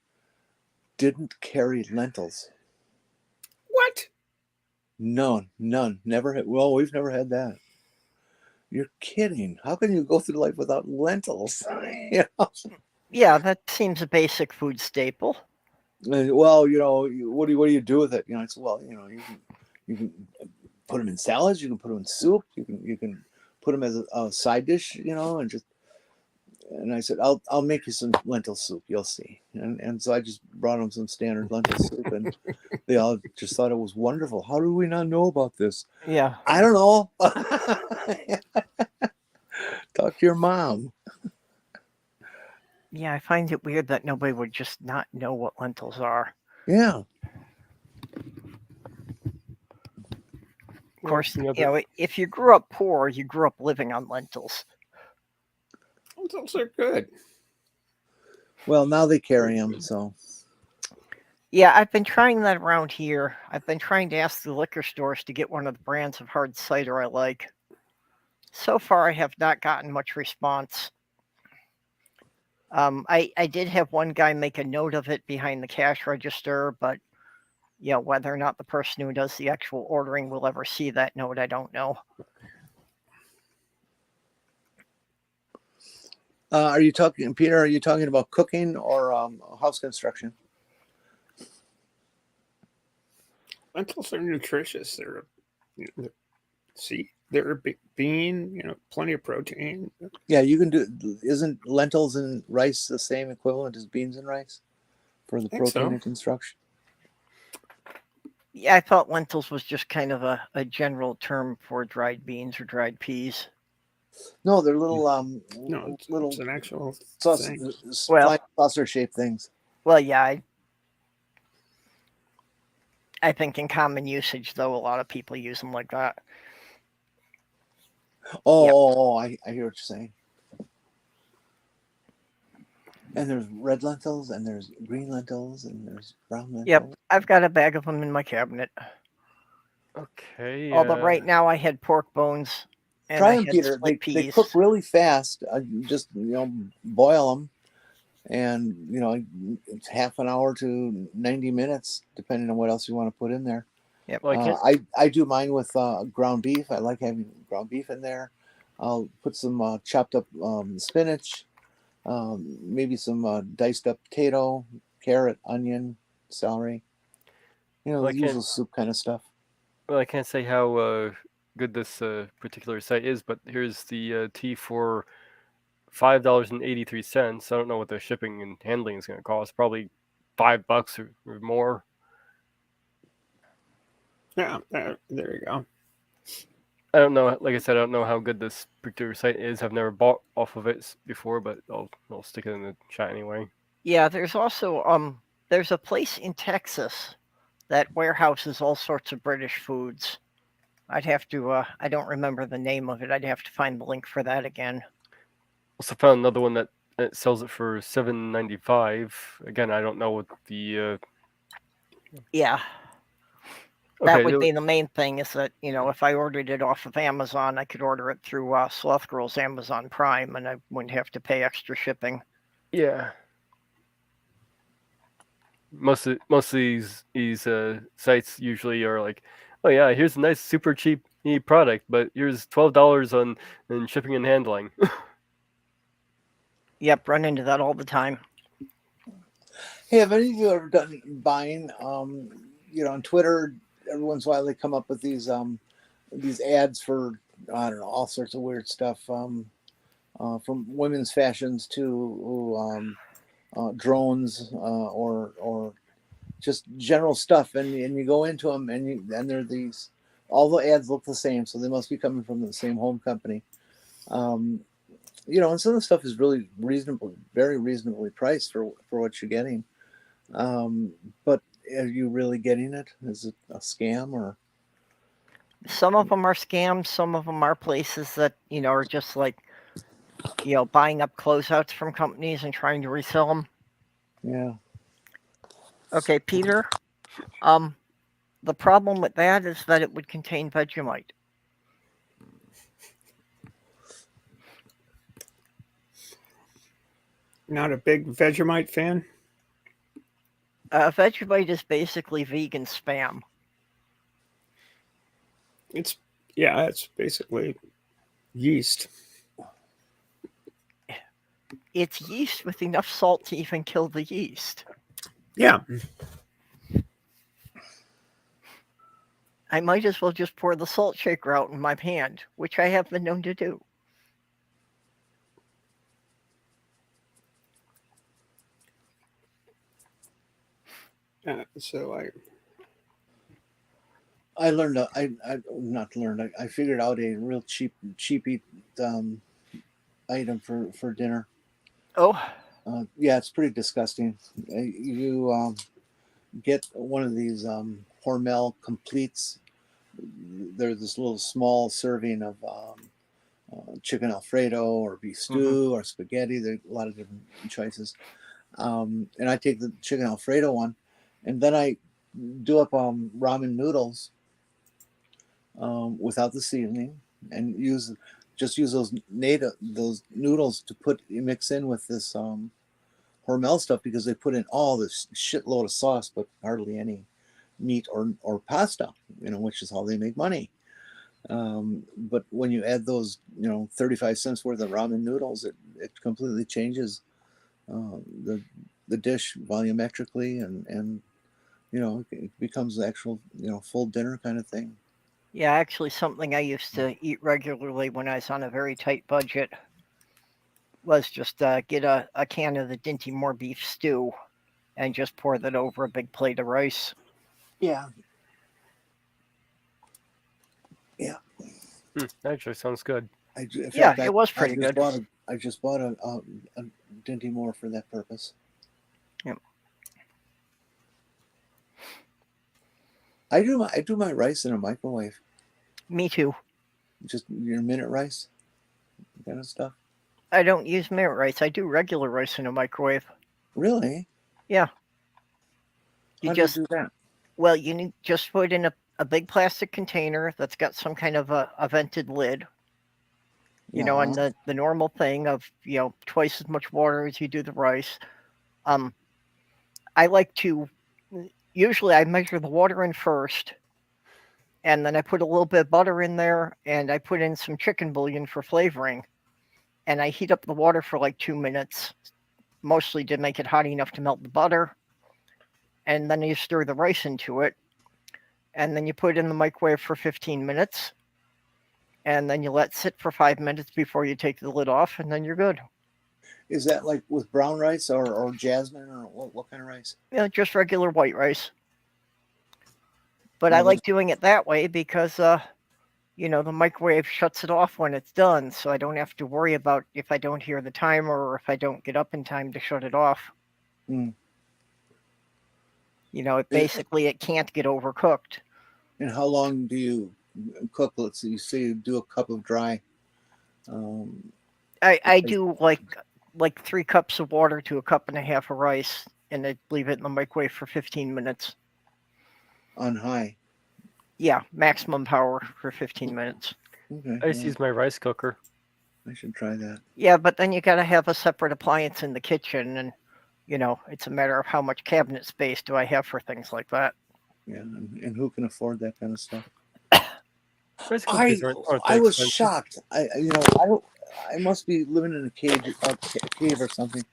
Speaker 3: didn't carry lentils.
Speaker 4: What?
Speaker 3: None, never had. Well, we've never had that. You're kidding. How can you go through life without lentils?
Speaker 1: Yeah, that seems a basic food staple.
Speaker 3: Well, what do you do with it? I said, well, you can put them in salads, you can put them in soup, you can put them as a side dish, and I said, I'll make you some lentil soup, you'll see. And so I just brought them some standard lentil soup, and they all just thought it was wonderful. How do we not know about this?
Speaker 1: Yeah.
Speaker 3: I don't know. Talk to your mom.
Speaker 1: Yeah, I find it weird that nobody would just not know what lentils are.
Speaker 3: Yeah.
Speaker 1: Of course, if you grew up poor, you grew up living on lentils.
Speaker 4: Lentils are good.
Speaker 3: Well, now they carry them, so.
Speaker 1: Yeah, I've been trying that around here. I've been trying to ask the liquor stores to get one of the brands of hard cider I like. So far, I have not gotten much response. I did have one guy make a note of it behind the cash register, but whether or not the person who does the actual ordering will ever see that note, I don't know.
Speaker 3: Are you talking, Peter? Are you talking about cooking or house construction?
Speaker 4: Lentils are nutritious. They're a big bean. Plenty of protein.
Speaker 3: Yeah, you can do. Isn't lentils and rice the same equivalent as beans and rice for the protein and construction?
Speaker 1: Yeah, I thought lentils was just kind of a general term for dried beans or dried peas.
Speaker 3: No, they're little
Speaker 4: No, it's an actual
Speaker 3: saucer shaped things.
Speaker 1: Well, yeah, I think in common usage, though, a lot of people use them like that.
Speaker 3: Oh, I hear what you're saying. And there's red lentils, and there's green lentils, and there's brown lentils.
Speaker 1: Yep, I've got a bag of them in my cabinet.
Speaker 2: Okay.
Speaker 1: Although right now I had pork bones. And
Speaker 3: try them, Peter. They cook really fast. Just boil them, and it's half an hour to 90 minutes, depending on what else you want to put in there.
Speaker 1: Yep.
Speaker 3: I do mine with ground beef. I like having ground beef in there. I'll put some chopped up spinach, maybe some diced up potato, carrot, onion, celery. You know,
Speaker 2: Well,
Speaker 3: the usual soup kind of stuff.
Speaker 2: Well, I can't say how good this particular site is, but here's the tea for $5.83. I don't know what the shipping and handling is going to cost. Probably $5 or more.
Speaker 4: Yeah, there you go.
Speaker 2: I don't know. Like I said, I don't know how good this particular site is. I've never bought off of it before, but I'll stick it in the chat anyway.
Speaker 1: Yeah, there's also there's a place in Texas that warehouses all sorts of British foods. I'd have to I don't remember the name of it. I'd have to find the link for that again.
Speaker 2: Also found another one that sells it for $7.95. Again, I don't know what the
Speaker 1: Yeah.
Speaker 2: okay.
Speaker 1: That would be the main thing, is that, if I ordered it off of Amazon, I could order it through Sloth Girl's Amazon Prime, and I wouldn't have to pay extra shipping.
Speaker 2: Yeah. Most of these sites usually are like, oh yeah, here's a nice super cheap product, but here's $12 on shipping and handling.
Speaker 1: Yep, run into that all the time.
Speaker 3: Hey, have any of you ever done buying? On Twitter, every once in a while they come up with these ads for, I don't know, all sorts of weird stuff, from women's fashions to drones, or just general stuff, and you go into them, and they're these. All the ads look the same, so they must be coming from the same home company. And some of the stuff is really reasonable, very reasonably priced for what you're getting. But are you really getting it? Is it a scam or?
Speaker 1: Some of them are scams. Some of them are places that, are just like, buying up closeouts from companies and trying to resell them.
Speaker 3: Yeah.
Speaker 1: Okay, Peter. The problem with that is that it would contain Vegemite.
Speaker 4: Not a big Vegemite fan.
Speaker 1: Vegemite is basically vegan spam.
Speaker 4: It's basically yeast.
Speaker 1: It's yeast with enough salt to even kill the yeast.
Speaker 4: Yeah.
Speaker 1: I might as well just pour the salt shaker out in my hand, which I have been known to do.
Speaker 3: I learned. I figured out a real cheapy item for dinner.
Speaker 1: Oh.
Speaker 3: Yeah, it's pretty disgusting. You get one of these Hormel completes. They're this little small serving of chicken Alfredo or beef stew or spaghetti. There are a lot of different choices. And I take the chicken Alfredo one, and then I do up ramen noodles without the seasoning, and use those noodles to mix in with this Hormel stuff, because they put in all this shitload of sauce but hardly any meat or pasta, which is how they make money. But when you add those 35 cents worth of ramen noodles, it completely changes the dish volumetrically, and it becomes the actual full dinner kind of thing.
Speaker 1: Yeah, actually something I used to eat regularly when I was on a very tight budget was just get a can of the Dinty Moore beef stew and just pour that over a big plate of rice.
Speaker 3: Yeah.
Speaker 2: Actually, sounds good.
Speaker 1: It was pretty good.
Speaker 3: I just bought a Dinty Moore for that purpose.
Speaker 1: Yep.
Speaker 3: I do my rice in a microwave.
Speaker 1: Me too.
Speaker 3: Just your minute rice, kind of stuff.
Speaker 1: I don't use minute rice. I do regular rice in a microwave.
Speaker 3: Really?
Speaker 1: Yeah.
Speaker 3: How do you do that?
Speaker 1: Well, you just put in a big plastic container that's got some kind of a vented lid. And the normal thing of, twice as much water as you do the rice. Usually I measure the water in first, and then I put a little bit of butter in there, and I put in some chicken bouillon for flavoring, and I heat up the water for like 2 minutes, mostly to make it hot enough to melt the butter, and then you stir the rice into it, and then you put it in the microwave for 15 minutes, and then you let it sit for 5 minutes before you take the lid off, and then you're good.
Speaker 3: Is that like with brown rice or jasmine or what kind of rice?
Speaker 1: Just regular white rice. But
Speaker 3: Yeah,
Speaker 1: I like doing it that way because, the microwave shuts it off when it's done, so I don't have to worry about if I don't hear the timer or if I don't get up in time to shut it off.
Speaker 3: Mm.
Speaker 1: It can't get overcooked.
Speaker 3: And how long do you cook? Let's see, you say you do a cup of dry.
Speaker 1: I do like 3 cups of water to a cup and a half of rice, and I leave it in the microwave for 15 minutes.
Speaker 3: On high.
Speaker 1: Yeah, maximum power for 15 minutes.
Speaker 3: Okay.
Speaker 2: I just use my rice cooker.
Speaker 3: I should try that.
Speaker 1: Yeah, but then you got to have a separate appliance in the kitchen, and it's a matter of how much cabinet space do I have for things like that.
Speaker 3: Yeah, and who can afford that kind of stuff?
Speaker 2: Rice
Speaker 3: I
Speaker 2: cookers aren't that
Speaker 3: I was
Speaker 2: expensive.
Speaker 3: shocked. I must be living in a cave or something.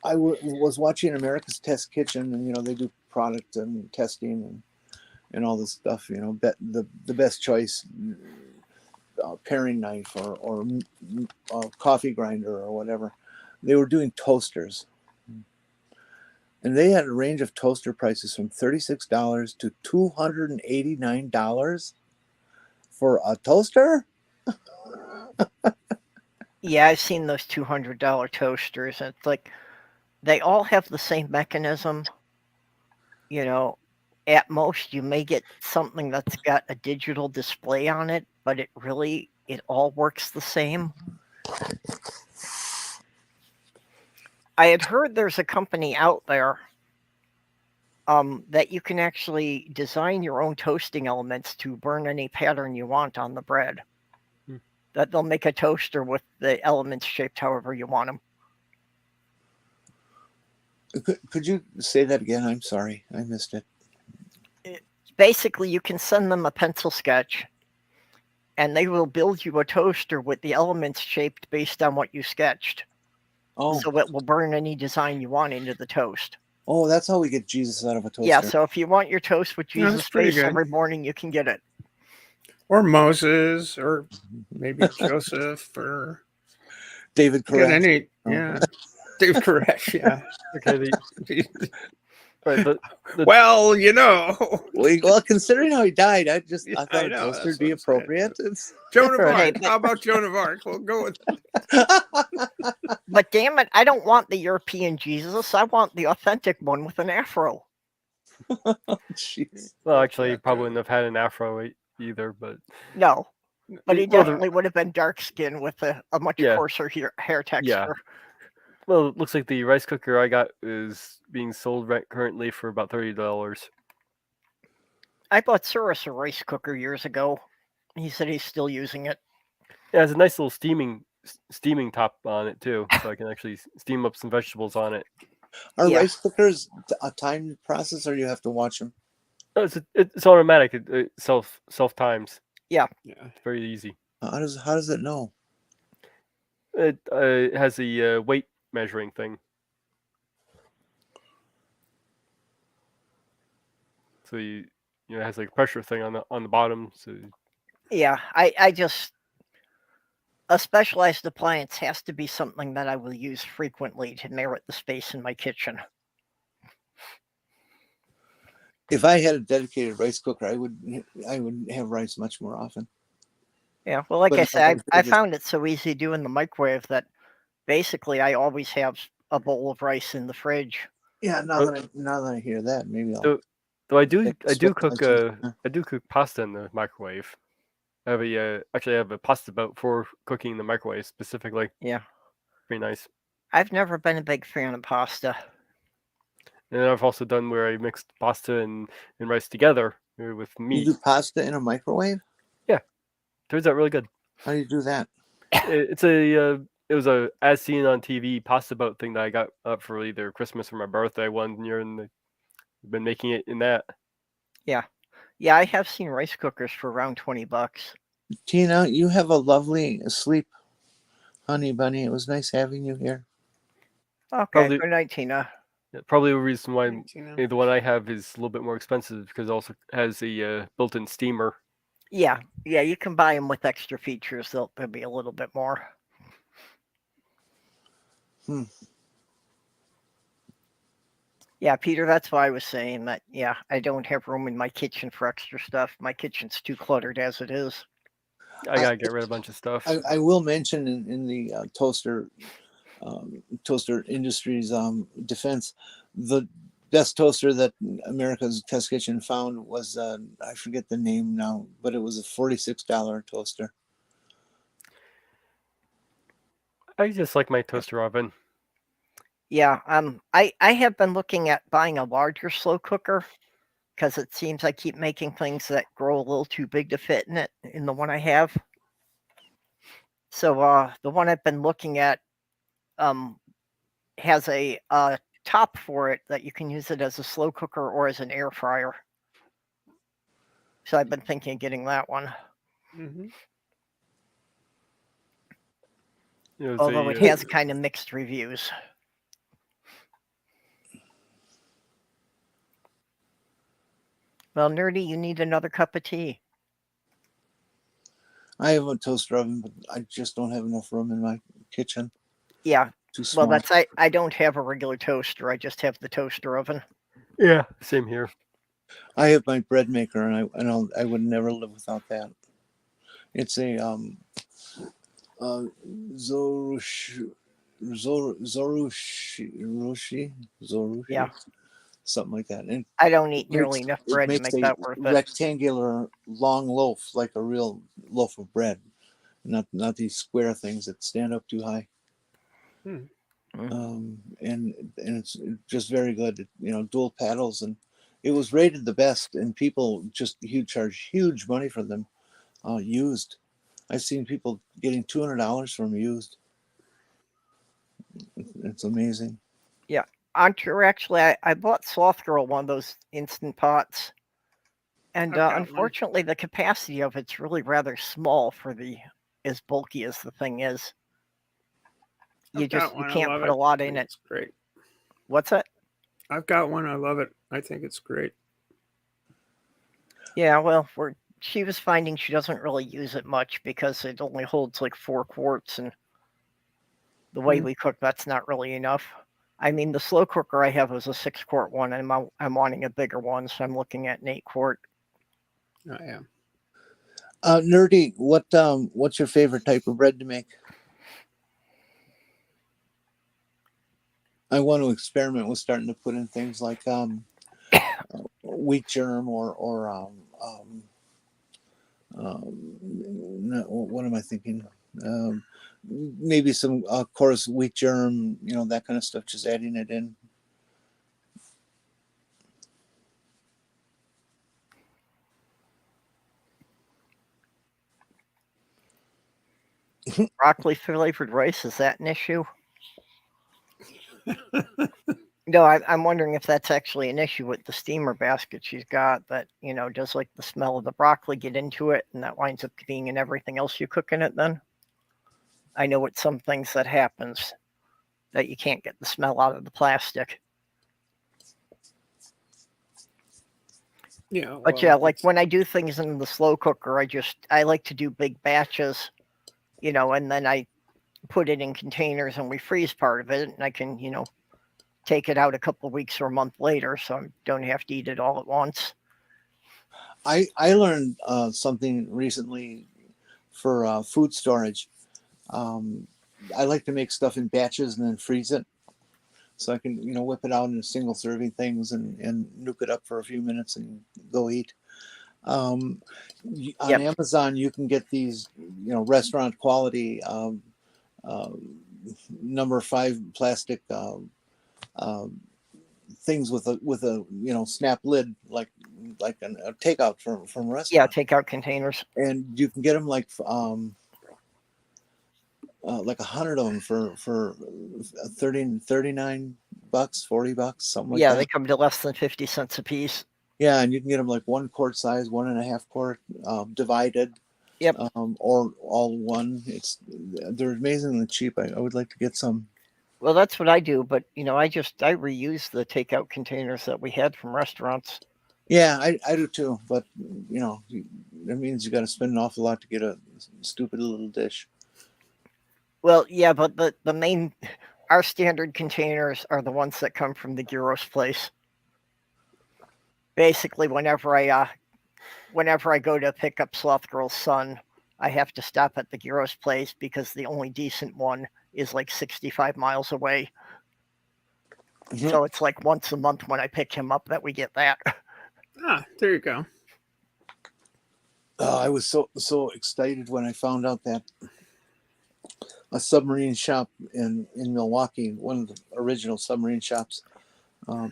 Speaker 3: I was watching America's Test Kitchen, and they do product and testing and all this stuff. The best choice paring knife or coffee grinder or whatever. They were doing toasters, and they had a range of toaster prices from $36 to $289 for a toaster.
Speaker 1: Yeah, I've seen those $200 toasters, and it's like they all have the same mechanism. At most you may get something that's got a digital display on it, but it all works the same. I had heard there's a company out there that you can actually design your own toasting elements to burn any pattern you want on the bread. That they'll make a toaster with the elements shaped however you want them.
Speaker 3: Could you say that again? I'm sorry, I missed it.
Speaker 1: Basically, you can send them a pencil sketch, and they will build you a toaster with the elements shaped based on what you sketched.
Speaker 3: Oh,
Speaker 1: So it will burn any design you want into the toast.
Speaker 3: oh, that's how we get Jesus out of a toaster.
Speaker 1: Yeah, so if you want your toast with
Speaker 4: Yeah, that's
Speaker 1: Jesus'
Speaker 4: pretty
Speaker 1: face
Speaker 4: good.
Speaker 1: every morning, you can get it.
Speaker 4: Or Moses, or maybe Joseph, or
Speaker 3: David
Speaker 4: get
Speaker 3: Koresh.
Speaker 4: any. Yeah, David Koresh. Yeah.
Speaker 2: Okay, right,
Speaker 4: Well,
Speaker 3: Well, considering how he died, I
Speaker 4: I
Speaker 3: thought a
Speaker 4: know,
Speaker 3: toaster
Speaker 4: that's
Speaker 3: would be
Speaker 4: what I'm saying.
Speaker 3: appropriate.
Speaker 4: Joan of
Speaker 1: Hey,
Speaker 4: Arc. How about Joan of Arc? We'll go with
Speaker 1: But damn it, I don't want the European Jesus. I want the authentic one with an afro.
Speaker 3: Jeez.
Speaker 2: well, actually, he probably wouldn't have had an afro either, but
Speaker 1: No, but he
Speaker 2: Well,
Speaker 1: definitely would have been dark skinned with a much
Speaker 2: Yeah.
Speaker 1: coarser hair texture.
Speaker 2: well, it looks like the rice cooker I got is being sold currently for about $30.
Speaker 1: I bought Cyrus a rice cooker years ago. He said he's still using it.
Speaker 2: Yeah, it has a nice little steaming top on it too, so I can actually steam up some vegetables on it.
Speaker 3: Are
Speaker 1: Yeah.
Speaker 3: rice cookers a timed process, or you have to watch them?
Speaker 2: No, it's automatic. It self times.
Speaker 4: yeah.
Speaker 2: It's very easy.
Speaker 3: How does it know?
Speaker 2: It has a weight measuring thing. So it has like a pressure thing on the bottom. So
Speaker 1: Yeah, I just a specialized appliance has to be something that I will use frequently to merit the space in my kitchen.
Speaker 3: If I had a dedicated rice cooker, I would have rice much more often.
Speaker 1: Yeah, well, like
Speaker 3: But
Speaker 1: I
Speaker 3: if I
Speaker 1: said,
Speaker 3: was
Speaker 1: I
Speaker 3: just-
Speaker 1: found it so easy to do in the microwave that basically I always have a bowl of rice in the fridge.
Speaker 3: Yeah, now that I hear that, maybe I'll.
Speaker 2: though I do
Speaker 3: Swap
Speaker 2: cook
Speaker 3: the
Speaker 2: I do cook pasta in the microwave. I have actually I have a pasta belt for cooking in the microwave specifically.
Speaker 1: Yeah.
Speaker 2: Pretty nice.
Speaker 1: I've never been a big fan of pasta.
Speaker 2: And I've also done where I mixed pasta and rice together with
Speaker 3: You
Speaker 2: meat.
Speaker 3: do pasta in a microwave?
Speaker 2: Turns out really good.
Speaker 3: How do you do that?
Speaker 2: It was a as seen on TV pasta boat thing that I got up for either Christmas or my birthday one year, and I've been making it in that.
Speaker 1: Yeah, I have seen rice cookers for around $20.
Speaker 3: Tina, you have a lovely sleep, honey bunny. It was nice having you here.
Speaker 1: Okay,
Speaker 2: do-
Speaker 1: good night, Tina.
Speaker 2: Yeah, probably the reason why
Speaker 4: 19.
Speaker 2: the one I have is a little bit more expensive is because it also has a built-in steamer.
Speaker 1: Yeah, you can buy them with extra features. They'll be a little bit more. Yeah, Peter, that's why I was saying that. Yeah, I don't have room in my kitchen for extra stuff. My kitchen's too cluttered as it is.
Speaker 2: I gotta get rid of a bunch of stuff.
Speaker 3: I will mention in the toaster industry's defense, the best toaster that America's Test Kitchen found was I forget the name now, but it was a $46 toaster.
Speaker 2: I just like my toaster oven.
Speaker 1: Yeah, I have been looking at buying a larger slow cooker because it seems I keep making things that grow a little too big to fit in it in the one I have. So the one I've been looking at has a top for it that you can use it as a slow cooker or as an air fryer. So I've been thinking of getting that one.
Speaker 4: Mm-hmm.
Speaker 1: Although it has kind of mixed reviews. Well, Nerdy, you need another cup of tea.
Speaker 3: I have a toaster oven, but I just don't have enough room in my kitchen.
Speaker 1: Yeah.
Speaker 3: Too small.
Speaker 1: Well, I don't have a regular toaster. I just have the toaster oven.
Speaker 2: Yeah, same here.
Speaker 3: I have my bread maker, and I would never live without that. It's a Zorushi,
Speaker 1: Yeah.
Speaker 3: something like that. And
Speaker 1: I don't eat nearly enough bread to
Speaker 3: makes
Speaker 1: make
Speaker 3: a
Speaker 1: that worth it.
Speaker 3: rectangular long loaf, like a real loaf of bread, not these square things that stand up too high. And it's just very good. Dual paddles, and it was rated the best, and people just charge huge money for them used. I've seen people getting $200 from used. It's amazing.
Speaker 1: Yeah. Actually, I bought Sloth Girl one of those instant pots. And unfortunately, the capacity of it's really rather small for as bulky as the thing is. You can't put a lot in it.
Speaker 4: It's great.
Speaker 1: What's that?
Speaker 4: I've got one. I love it. I think it's great.
Speaker 1: Yeah, well, she was finding she doesn't really use it much because it only holds like 4 quarts, and the way we cook, that's not really enough. I mean, the slow cooker I have is a 6-quart one, and I'm wanting a bigger one, so I'm looking at an 8-quart.
Speaker 4: Oh yeah.
Speaker 3: Nerdy, what's your favorite type of bread to make? I want to experiment with starting to put in things like wheat germ or what am I thinking? Maybe some coarse wheat germ, that kind of stuff. Just adding it in.
Speaker 1: Broccoli flavored rice, is that an issue? No, I'm wondering if that's actually an issue with the steamer basket she's got, that, does like the smell of the broccoli get into it and that winds up being in everything else you cook in it then? I know with some things that happens, that you can't get the smell out of the plastic.
Speaker 4: Yeah.
Speaker 1: But yeah, like when I do things in the slow cooker, I like to do big batches, and then I put it in containers and we freeze part of it, and I can, take it out a couple of weeks or a month later, so I don't have to eat it all at once.
Speaker 3: I learned something recently for food storage. I like to make stuff in batches and then freeze it, so I can whip it out in single serving things and nuke it up for a few minutes and go eat. On Amazon, you can get these restaurant quality number 5 plastic things with a snap lid, like a takeout from restaurant.
Speaker 1: Yeah, takeout containers.
Speaker 3: And you can get them like 100 of them for $39, $40, something like that.
Speaker 1: Yeah, they come to less than 50 cents a piece.
Speaker 3: Yeah, and you can get them like 1 quart size, 1.5 quart, divided.
Speaker 1: Yep.
Speaker 3: Or all one. They're amazingly cheap. I would like to get some.
Speaker 1: Well, that's what I do, but I reuse the takeout containers that we had from restaurants.
Speaker 3: Yeah, I do too. But that means you got to spend an awful lot to get a stupid little dish.
Speaker 1: Well, yeah, but our standard containers are the ones that come from the gyros place. Basically, whenever I go to pick up Sloth Girl's son, I have to stop at the gyros place because the only decent one is like 65 miles away. So it's like once a month when I pick him up that we get that.
Speaker 4: There you go.
Speaker 3: I was so excited when I found out that a submarine shop in Milwaukee, one of the original submarine shops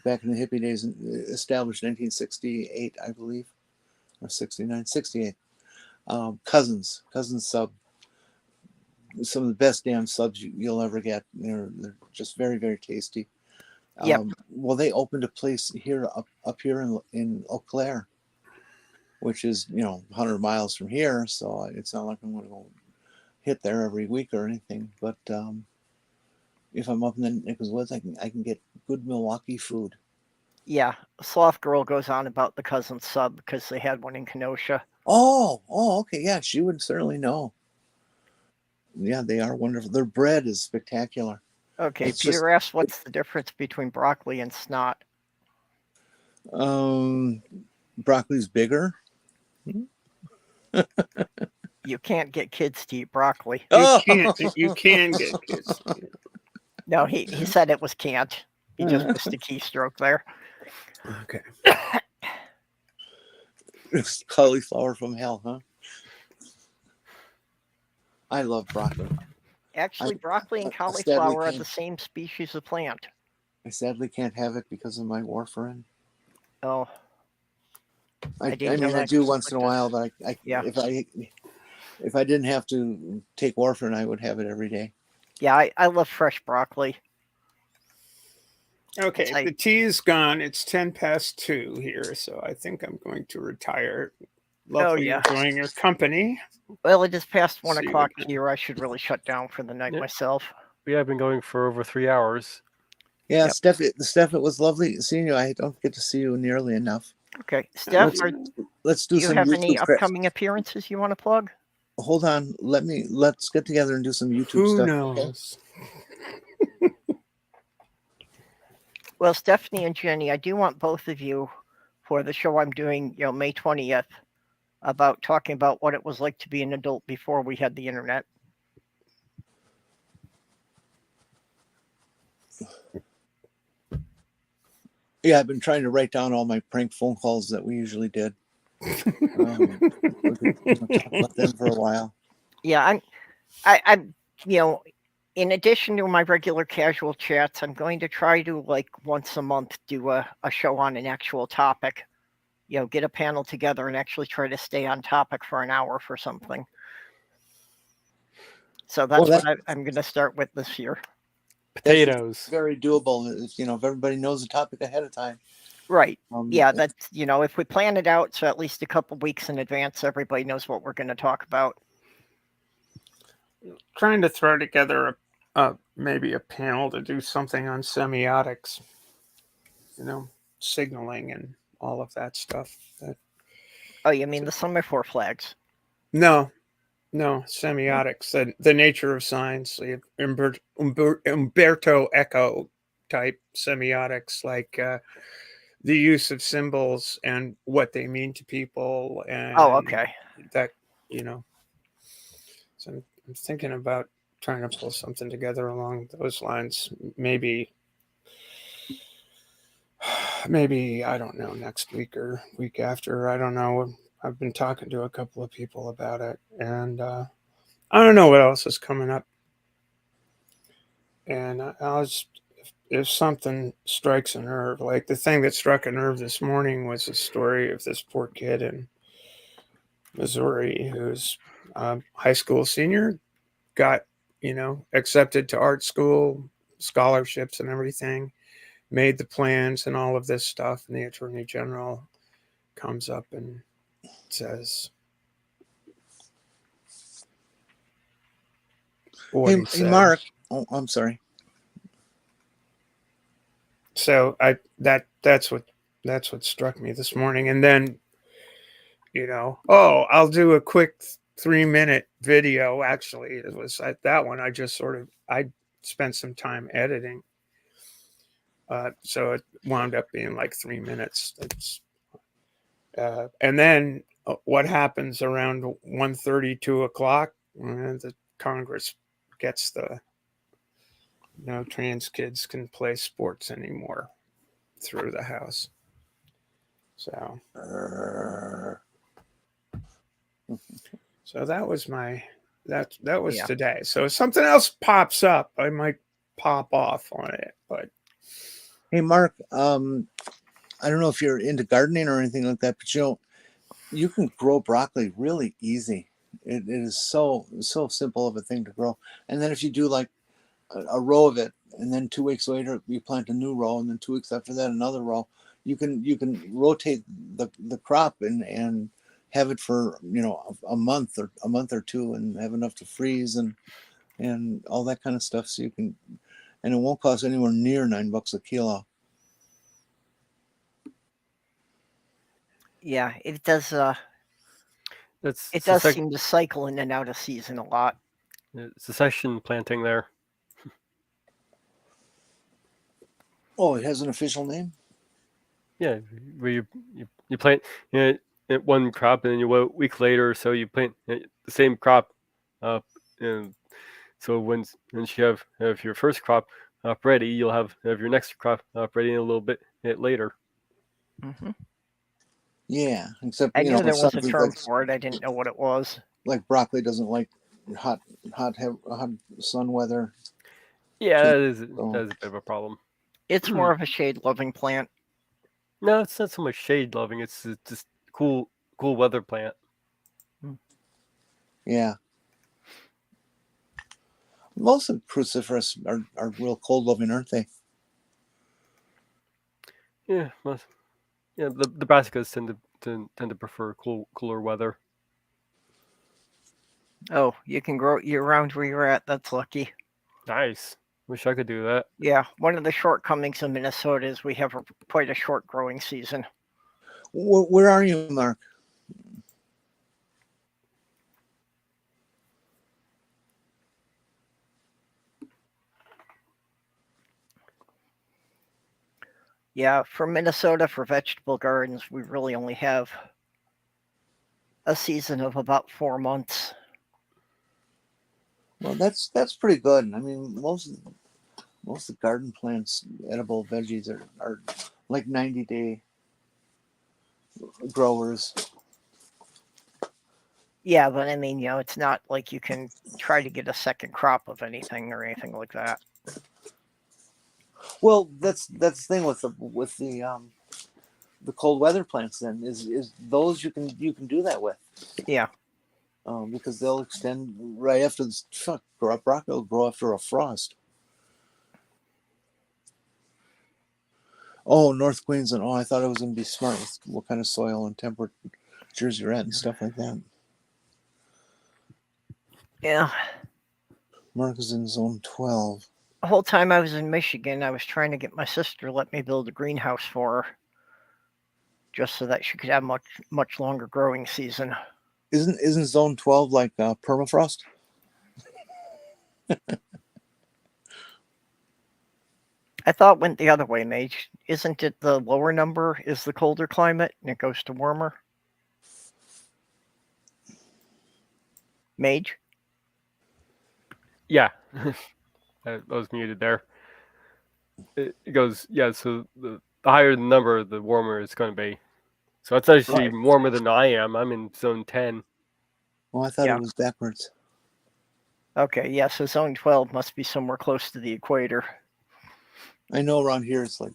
Speaker 3: back in the hippie days, established in 1968, I believe, or 69, 68. Cousins sub, some of the best damn subs you'll ever get. They're just very, very tasty.
Speaker 1: Yep.
Speaker 3: Well, they opened a place here up here in Eau Claire, which is 100 miles from here, so it's not like I'm going to go hit there every week or anything. But if I'm up in the neck of the woods, I can get good Milwaukee food.
Speaker 1: Yeah, Sloth Girl goes on about the Cousins sub because they had one in Kenosha.
Speaker 3: Oh, okay, yeah, she would certainly know. Yeah, they are wonderful. Their bread is spectacular.
Speaker 1: Okay, Peter asked what's the difference between broccoli and snot?
Speaker 3: Broccoli's bigger.
Speaker 1: You can't get kids to eat broccoli.
Speaker 4: You can get kids.
Speaker 1: No, he said it was can't. He just missed a keystroke there.
Speaker 4: Okay.
Speaker 3: It's cauliflower from hell, huh? I love broccoli.
Speaker 1: Actually, broccoli and cauliflower are the same species of plant.
Speaker 3: I sadly can't have it because of my warfarin.
Speaker 1: Oh.
Speaker 3: I do once in a while, but if I didn't have to take warfarin, I would have it every day.
Speaker 1: Yeah, I love fresh broccoli.
Speaker 4: Okay, the tea is gone. It's 2:10 here, so I think I'm going to retire. Lovely enjoying your company.
Speaker 1: Well, it is past 1 o'clock here. I should really shut down for the night myself.
Speaker 2: We have been going for over 3 hours.
Speaker 3: Yeah, Steph, it was lovely seeing you. I don't get to see you nearly enough.
Speaker 1: Okay, Steph,
Speaker 3: let's do some.
Speaker 1: Do you have any upcoming appearances you want to plug?
Speaker 3: Hold on, let's get together and do some YouTube stuff.
Speaker 4: Who knows?
Speaker 3: Okay?
Speaker 1: Well, Stephanie and Jenny, I do want both of you for the show I'm doing, May 20th, about talking about what it was like to be an adult before we had the internet.
Speaker 3: Yeah, I've been trying to write down all my prank phone calls that we usually did. We could talk about them for a while.
Speaker 1: Yeah, I'm in addition to my regular casual chats, I'm going to try to once a month do a show on an actual topic. Get a panel together and actually try to stay on topic for an hour for something. So that's what I'm going to start with this year.
Speaker 2: Potatoes.
Speaker 3: Very doable. If everybody knows the topic ahead of time.
Speaker 1: Right. That's if we plan it out, so at least a couple weeks in advance, everybody knows what we're going to talk about.
Speaker 4: Trying to throw together maybe a panel to do something on semiotics. Signaling and all of that stuff.
Speaker 1: Oh, you mean the semaphore flags?
Speaker 4: No, semiotics, the nature of signs, the Umberto Eco type semiotics, like the use of symbols and what they mean to people. And
Speaker 1: okay.
Speaker 4: That, so I'm thinking about trying to pull something together along those lines. Maybe, I don't know, next week or week after. I don't know. I've been talking to a couple of people about it, and I don't know what else is coming up. And if something strikes a nerve, like the thing that struck a nerve this morning was the story of this poor kid in Missouri who's a high school senior, got, accepted to art school, scholarships and everything, made the plans and all of this stuff. And the attorney general comes up and says,
Speaker 3: Hey, Mark. Oh, I'm sorry.
Speaker 4: So that's what struck me this morning. And then, I'll do a quick 3-minute video. Actually, it was that one. I spent some time editing. So it wound up being like 3 minutes. And then what happens around 1:30, 2 o'clock? The Congress gets no trans kids can play sports anymore through the House. So that was that was today. So if something else pops up, I might pop off on it. But
Speaker 3: Hey, Mark, I don't know if you're into gardening or anything like that, but you can grow broccoli really easy. It is so simple of a thing to grow. And then if you do like a row of it, and then 2 weeks later you plant a new row, and then 2 weeks after that another row, you can rotate the crop and have it for a month or two, and have enough to freeze and all that kind of stuff. So you can, and it won't cost anywhere near $9 a kilo.
Speaker 1: Yeah, it does. It does seem to cycle in and out of season a lot.
Speaker 2: Succession planting there.
Speaker 3: Oh, it has an official name?
Speaker 2: Yeah, where you plant one crop, and then a week later or so you plant the same crop. And so once you have your first crop up ready, you'll have your next crop up ready in a little bit later.
Speaker 1: Mm-hmm.
Speaker 3: Yeah, except
Speaker 1: I knew there was a term for it. I didn't know what it was.
Speaker 3: Like broccoli doesn't like hot sun weather.
Speaker 2: Yeah, that is a bit of a problem.
Speaker 1: It's more of a shade-loving plant.
Speaker 2: No, it's not so much shade-loving. It's just cool weather plant.
Speaker 3: Yeah. Most of cruciferous are real cold-loving, aren't they?
Speaker 2: Yeah, the brassicas tend to prefer cooler weather.
Speaker 1: Oh, you can grow year-round where you're at. That's lucky.
Speaker 2: Nice. Wish I could do that.
Speaker 1: Yeah, one of the shortcomings in Minnesota is we have quite a short growing season.
Speaker 3: Where are you, Mark?
Speaker 1: Yeah, for Minnesota, for vegetable gardens, we really only have a season of about 4 months.
Speaker 3: Well, that's pretty good. I mean, most of the garden plants, edible veggies, are like 90-day growers.
Speaker 1: Yeah, but I mean, it's not like you can try to get a second crop of anything or anything like that.
Speaker 3: Well, that's the thing with the cold weather plants. Then is those you can do that with.
Speaker 1: Yeah.
Speaker 3: Because they'll extend right after the broccoli will grow after a frost. Oh, North Queensland. Oh, I thought I was going to be smart with what kind of soil and temperatures you're at and stuff like that.
Speaker 1: Yeah.
Speaker 3: Mark is in zone 12.
Speaker 1: The whole time I was in Michigan, I was trying to get my sister to let me build a greenhouse for her, just so that she could have much longer growing season.
Speaker 3: Isn't zone 12 like permafrost?
Speaker 1: I thought it went the other way, Mage. Isn't it the lower number is the colder climate and it goes to warmer? Mage?
Speaker 2: Yeah. I was muted there. It goes, yeah, so the higher the number, the warmer it's going to be. So it's actually warmer than I am. I'm in zone 10.
Speaker 3: Oh, I thought it was backwards.
Speaker 1: Okay, yeah, so zone 12 must be somewhere close to the equator.
Speaker 3: I know around here it's like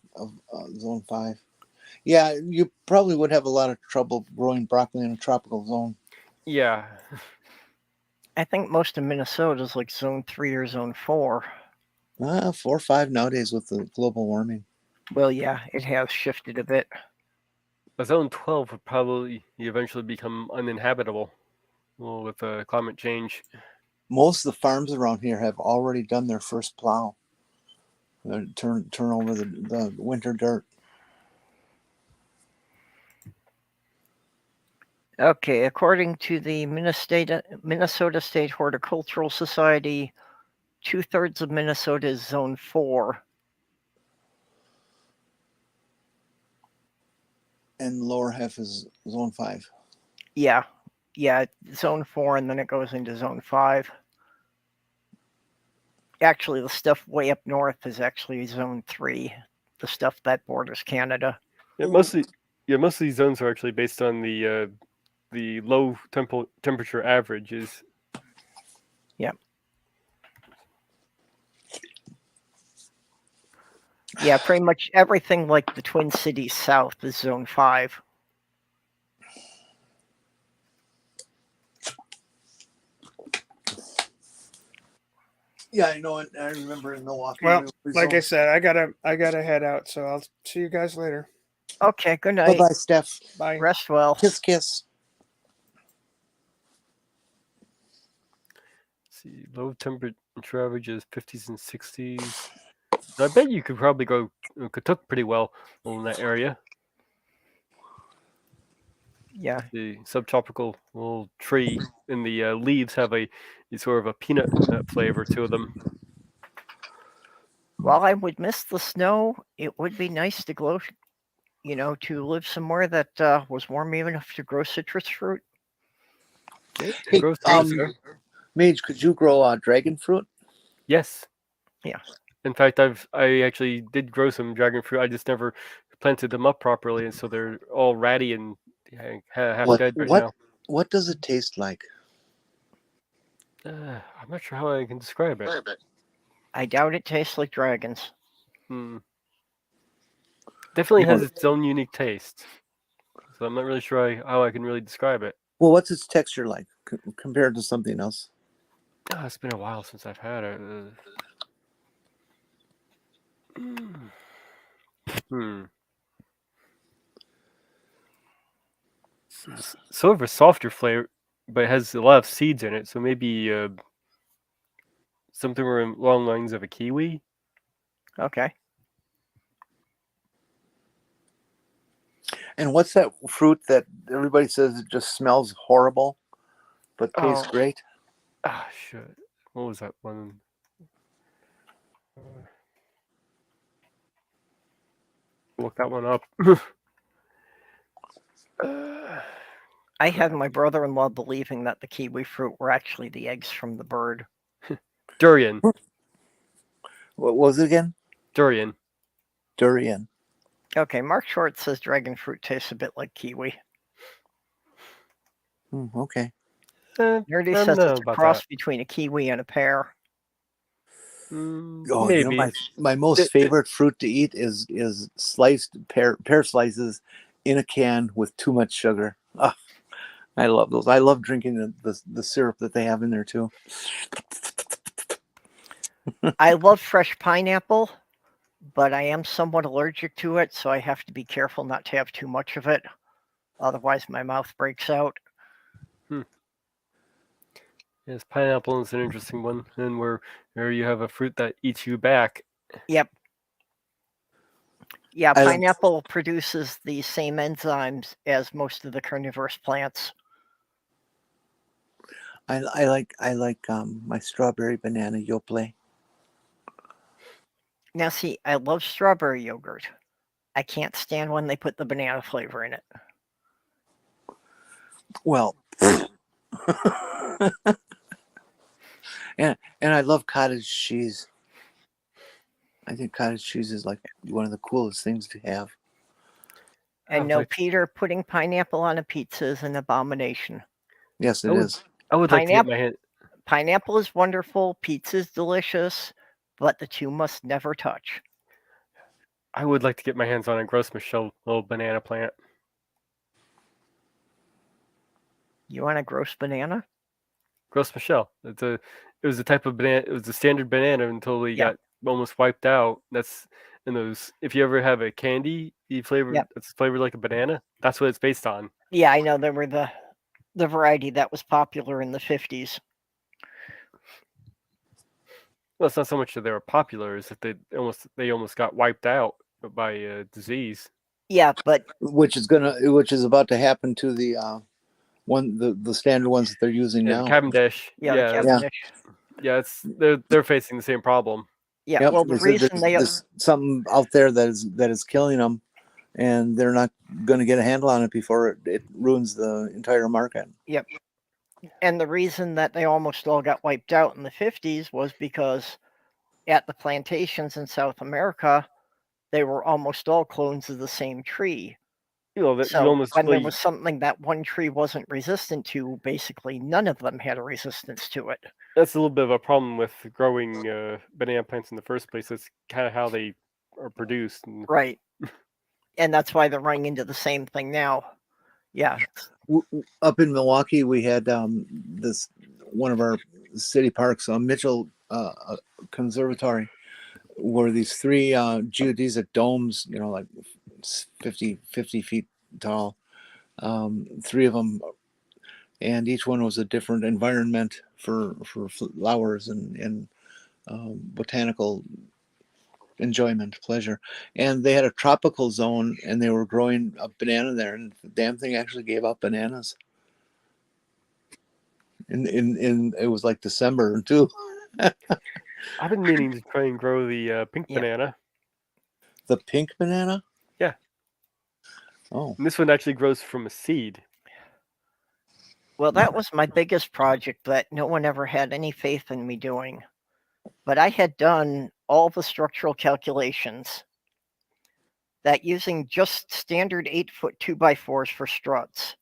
Speaker 3: zone 5. Yeah, you probably would have a lot of trouble growing broccoli in a tropical zone.
Speaker 2: Yeah.
Speaker 1: I think most of Minnesota is like zone 3 or zone 4.
Speaker 3: 4 or 5 nowadays with the global warming.
Speaker 1: Well, yeah, it has shifted a bit.
Speaker 2: But zone 12 would probably eventually become uninhabitable with climate change.
Speaker 3: Most of the farms around here have already done their first plow. Turn over the winter dirt.
Speaker 1: Okay, according to the Minnesota State Horticultural Society, 2/3 of Minnesota is Zone 4.
Speaker 3: And lower half is Zone 5.
Speaker 1: Yeah, Zone 4, and then it goes into Zone 5. Actually, the stuff way up north is actually Zone 3, the stuff that borders Canada.
Speaker 2: Yeah, most of these zones are actually based on the low temperature averages.
Speaker 1: Yeah, pretty much everything like the Twin Cities south is Zone 5.
Speaker 3: Yeah, I know. I remember in Milwaukee.
Speaker 4: Well, like I said, I gotta head out. So I'll see you guys later.
Speaker 1: Okay, good
Speaker 3: bye
Speaker 1: night.
Speaker 3: bye, Steph.
Speaker 4: Bye.
Speaker 1: Rest well.
Speaker 3: Kiss, kiss.
Speaker 2: See, low temperature averages 50s and 60s. I bet you could probably go Katuk pretty well in that area.
Speaker 1: Yeah.
Speaker 2: The subtropical little tree and the leaves have a sort of a peanut flavor to them.
Speaker 1: While I would miss the snow, it would be nice to to live somewhere that was warm enough to grow citrus fruit.
Speaker 3: Hey,
Speaker 2: Grow citrus,
Speaker 3: Mage, could you grow dragon fruit?
Speaker 2: yes.
Speaker 1: Yeah.
Speaker 2: In fact, I actually did grow some dragon fruit. I just never planted them up properly, and so they're all ratty and half dead right now.
Speaker 3: What does it taste like?
Speaker 2: I'm not sure how I can describe it.
Speaker 1: I doubt it tastes like dragons.
Speaker 2: Definitely has its own unique taste. So I'm not really sure how I can really describe it.
Speaker 3: Well, what's its texture like compared to something else?
Speaker 2: Oh, it's been a while since I've had it. Sort of a softer flavor, but it has a lot of seeds in it. So maybe something along the lines of a kiwi.
Speaker 1: Okay.
Speaker 3: And what's that fruit that everybody says it just smells horrible, but tastes great?
Speaker 2: Ah, shit. What was that one? Look that one up.
Speaker 1: I had my brother-in-law believing that the kiwi fruit were actually the eggs from the bird.
Speaker 2: Durian.
Speaker 3: What was it again?
Speaker 2: Durian.
Speaker 3: Durian.
Speaker 1: Okay, Mark Short says dragon fruit tastes a bit like kiwi.
Speaker 3: Okay.
Speaker 1: Nerdy says it's a cross between a kiwi and a pear.
Speaker 2: Maybe.
Speaker 3: My most favorite fruit to eat is sliced pear slices in a can with too much sugar. Oh, I love those. I love drinking the syrup that they have in there too.
Speaker 1: I love fresh pineapple, but I am somewhat allergic to it, so I have to be careful not to have too much of it. Otherwise, my mouth breaks out.
Speaker 2: Yes, pineapple is an interesting one, and where you have a fruit that eats you back.
Speaker 1: Yep. Yeah, pineapple produces the same enzymes as most of the carnivorous plants.
Speaker 3: I like my strawberry banana yoplait.
Speaker 1: Now, see, I love strawberry yogurt. I can't stand when they put the banana flavor in it.
Speaker 3: Well, and I love cottage cheese. I think cottage cheese is like one of the coolest things to have.
Speaker 1: And no, Peter, putting pineapple on a pizza is an abomination.
Speaker 3: Yes, it is.
Speaker 2: I would like to get my hand.
Speaker 1: Pineapple is wonderful. Pizza is delicious, but the two must never touch.
Speaker 2: I would like to get my hands on a Gros Michel little banana plant.
Speaker 1: You want a gross banana?
Speaker 2: Gros Michel. It was a type of banana. It was a standard banana until they got almost wiped out. That's in those. If you ever have a candy flavor that's flavored like a banana, that's what it's based on.
Speaker 1: Yeah, I know. There were the variety that was popular in the 50s.
Speaker 2: Well, it's not so much that they were popular; is that they almost got wiped out by disease.
Speaker 1: Yeah, but
Speaker 3: which is about to happen to the the standard ones that they're using
Speaker 2: Yeah, the
Speaker 3: now.
Speaker 2: Cavendish.
Speaker 1: yeah, the
Speaker 2: Yeah,
Speaker 1: Cavendish.
Speaker 2: yeah, they're facing the same problem.
Speaker 1: Yeah,
Speaker 3: Yep,
Speaker 1: well, the
Speaker 3: they said
Speaker 1: reason
Speaker 3: there's something out there that is killing them, and they're not going to get a handle on it before it ruins the entire market.
Speaker 1: Yep. And the reason that they almost all got wiped out in the 50s was because at the plantations in South America, they were almost all clones of the same tree.
Speaker 2: You know that you
Speaker 1: So
Speaker 2: almost
Speaker 1: when there
Speaker 2: like
Speaker 1: was something that one tree wasn't resistant to, basically none of them had a resistance to it.
Speaker 2: that's a little bit of a problem with growing banana plants in the first place. That's kind of how they are produced. And
Speaker 1: Right. And that's why they're running into the same thing now. Yeah.
Speaker 3: Up in Milwaukee, we had this one of our city parks, Mitchell Conservatory, where these three geodesic domes, like 50 feet tall, three of them, and each one was a different environment for flowers and botanical enjoyment, pleasure. And they had a tropical zone, and they were growing a banana there, and the damn thing actually gave up bananas. In it was like December too.
Speaker 2: I've been meaning to try and grow the pink
Speaker 1: Yeah.
Speaker 2: banana.
Speaker 3: The pink banana?
Speaker 2: Yeah.
Speaker 3: Oh.
Speaker 2: And this one actually grows from a seed.
Speaker 1: Well, that was my biggest project that no one ever had any faith in me doing. But I had done all the structural calculations that using just standard 8-foot 2x4s for struts,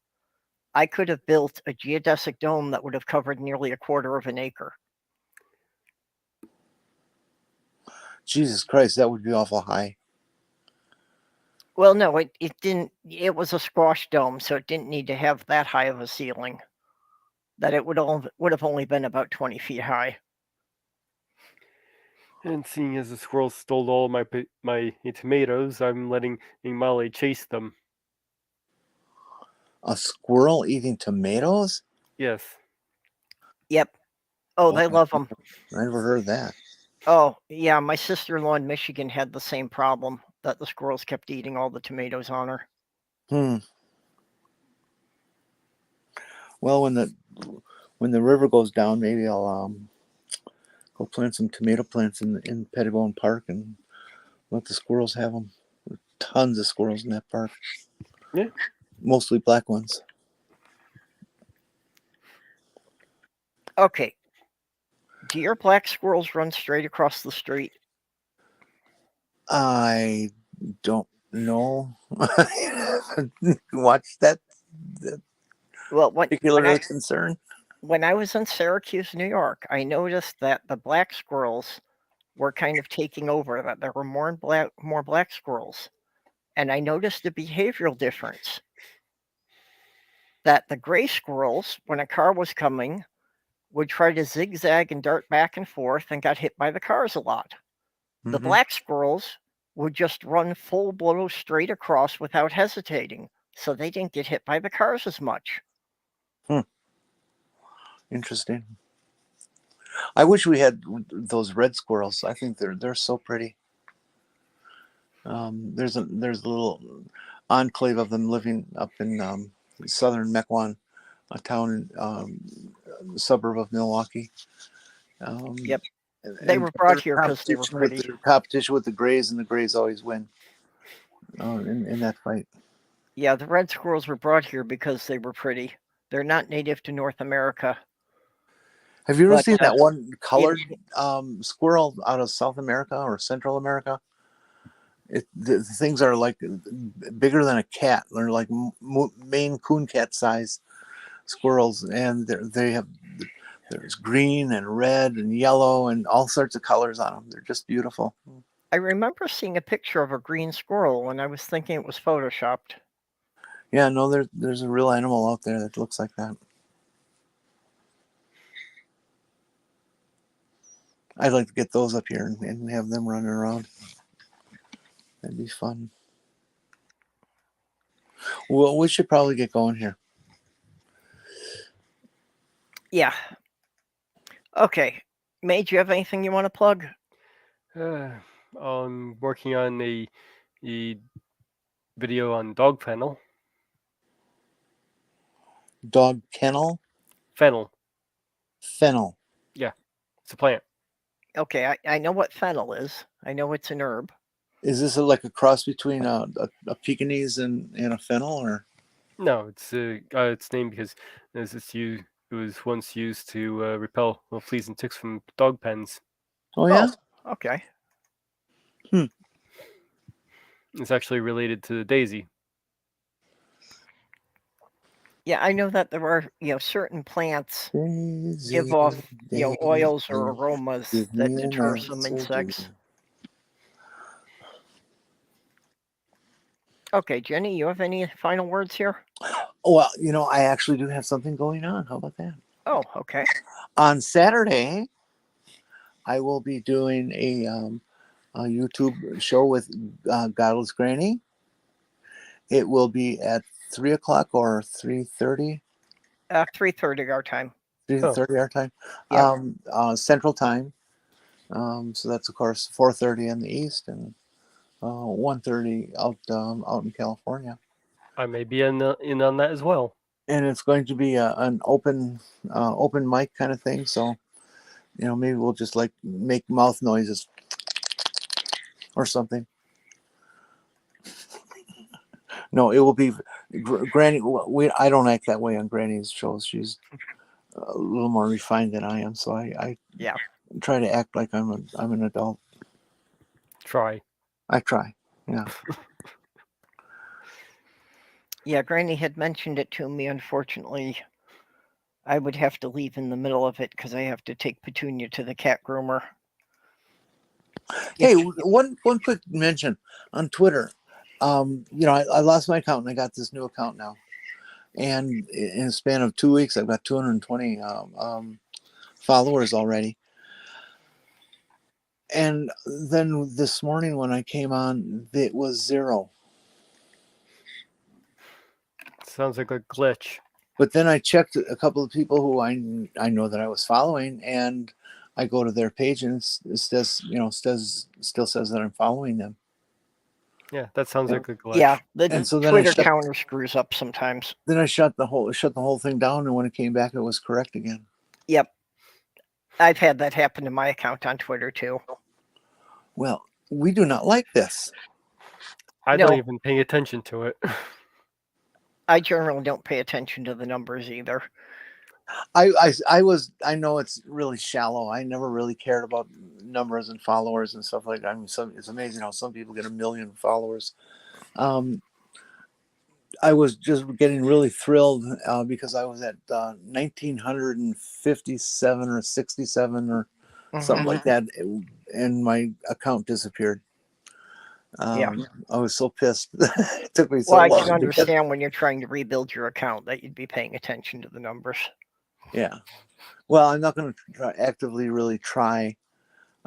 Speaker 1: I could have built a geodesic dome that would have covered nearly a quarter of an acre.
Speaker 3: Jesus Christ, that would be awful high.
Speaker 1: Well, no, it didn't. It was a squash dome, so it didn't need to have that high of a ceiling. That it would have only been about 20 feet high.
Speaker 2: And seeing as the squirrels stole all my tomatoes, I'm letting Molly chase them.
Speaker 3: A squirrel eating tomatoes?
Speaker 2: Yes.
Speaker 1: Yep. Oh, they love them.
Speaker 3: I never heard that.
Speaker 1: Oh, yeah, my sister-in-law in Michigan had the same problem, that the squirrels kept eating all the tomatoes on her.
Speaker 3: Well, when the river goes down, maybe I'll go plant some tomato plants in Pettibone Park and let the squirrels have them. There are tons of squirrels in that park.
Speaker 2: Yeah.
Speaker 3: Mostly black ones.
Speaker 1: Okay. Do your black squirrels run straight across the street?
Speaker 3: I don't know. Watch that
Speaker 1: Well,
Speaker 3: particular concern.
Speaker 1: when I was in Syracuse, New York, I noticed that the black squirrels were kind of taking over, that there were more black squirrels. And I noticed a behavioral difference. That the gray squirrels, when a car was coming, would try to zigzag and dart back and forth and got hit by the cars a lot. The black squirrels would just run full blow straight across without hesitating, so they didn't get hit by the cars as much.
Speaker 3: Interesting. I wish we had those red squirrels. I think they're so pretty. There's a little enclave of them living up in southern Mequon, a town suburb of Milwaukee.
Speaker 1: Yep. They were brought here because they were
Speaker 3: Competition
Speaker 1: pretty.
Speaker 3: with competition with the Grays, and the Grays always win in that fight.
Speaker 1: Yeah, the red squirrels were brought here because they were pretty. They're not native to North America.
Speaker 3: Have you ever
Speaker 1: But,
Speaker 3: seen that one colored squirrel out of South America or Central America? The things are like bigger than a cat. They're like Maine Coon cat size squirrels, and there's green and red and yellow and all sorts of colors on them. They're just beautiful.
Speaker 1: I remember seeing a picture of a green squirrel and I was thinking it was photoshopped.
Speaker 3: Yeah, no, there's a real animal out there that looks like that. I'd like to get those up here and have them running around. That'd be fun. Well, we should probably get going here.
Speaker 1: Yeah. Okay. May, do you have anything you want to plug?
Speaker 2: I'm working on a video on dog fennel.
Speaker 3: Dog kennel,
Speaker 2: Fennel.
Speaker 3: fennel.
Speaker 2: It's a plant.
Speaker 1: Okay, I know what fennel is. I know it's an herb.
Speaker 3: Is this like a cross between a Pekingese and a fennel, or?
Speaker 2: No, it's named because it was once used to repel fleas and ticks from dog pens.
Speaker 3: Oh yeah.
Speaker 1: Okay.
Speaker 2: It's actually related to the daisy.
Speaker 1: Yeah, I know that there are, certain plants
Speaker 3: Daisy,
Speaker 1: give off, oils or
Speaker 3: daisy,
Speaker 1: aromas
Speaker 3: give
Speaker 1: that
Speaker 3: me an
Speaker 1: deter some
Speaker 3: answer,
Speaker 1: insects.
Speaker 3: dear.
Speaker 1: Okay, Jenny, you have any final words here?
Speaker 3: Well, I actually do have something going on. How about that?
Speaker 1: Oh, okay.
Speaker 3: On Saturday, I will be doing a YouTube show with Godless Granny. It will be at 3:00 or 3:30.
Speaker 1: 3:30 our time.
Speaker 3: 3:30 our time.
Speaker 1: Yep.
Speaker 3: Central Time. So that's of course 4:30 in the East and 1:30 out in California.
Speaker 2: I may be in on that as well.
Speaker 3: And it's going to be an open mic kind of thing. So maybe we'll just like make mouth noises or something. No, it will be Granny. I don't act that way on Granny's shows. She's a little more refined than I am, so I
Speaker 1: Yeah.
Speaker 3: try to act like I'm an adult.
Speaker 2: Try.
Speaker 3: I try. Yeah.
Speaker 1: Yeah, Granny had mentioned it to me. Unfortunately, I would have to leave in the middle of it because I have to take Petunia to the cat groomer.
Speaker 3: Hey, one quick mention on Twitter. I lost my account and I got this new account now. And in a span of 2 weeks, I've got 220 followers already. And then this morning when I came on, it was 0.
Speaker 2: Sounds like a glitch.
Speaker 3: But then I checked a couple of people who I know that I was following, and I go to their page and it says, still says that I'm following them.
Speaker 2: Yeah, that sounds like a glitch.
Speaker 1: Yeah, the
Speaker 3: And so then
Speaker 1: Twitter counter screws up sometimes.
Speaker 3: Then I shut the whole thing down, and when it came back, it was correct again.
Speaker 1: Yep. I've had that happen to my account on Twitter too.
Speaker 3: Well, we do not like this.
Speaker 2: I don't even pay attention to it.
Speaker 1: I generally don't pay attention to the numbers either.
Speaker 3: I know it's really shallow. I never really cared about numbers and followers and stuff like that. I mean, it's amazing how some people get 1 million followers. I was just getting really thrilled because I was at 1957 or 67 or something like that, and my account disappeared. I was so pissed. It took me so long.
Speaker 1: Well, I can understand when you're trying to rebuild your account that you'd be paying attention to the numbers.
Speaker 3: Yeah. Well, I'm not going to actively really try.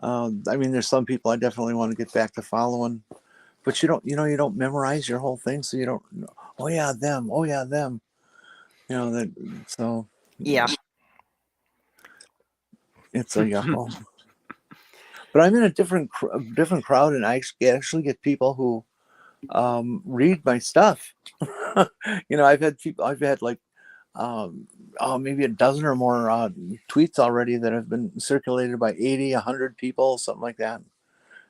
Speaker 3: I mean, there's some people I definitely want to get back to following, but you don't memorize your whole thing, so you don't know. Oh yeah, them. Oh yeah, them. That. So
Speaker 1: yeah,
Speaker 3: it's a yucko. But I'm in a different crowd, and I actually get people who read my stuff. I've had like maybe a dozen or more tweets already that have been circulated by 80, 100 people, something like that.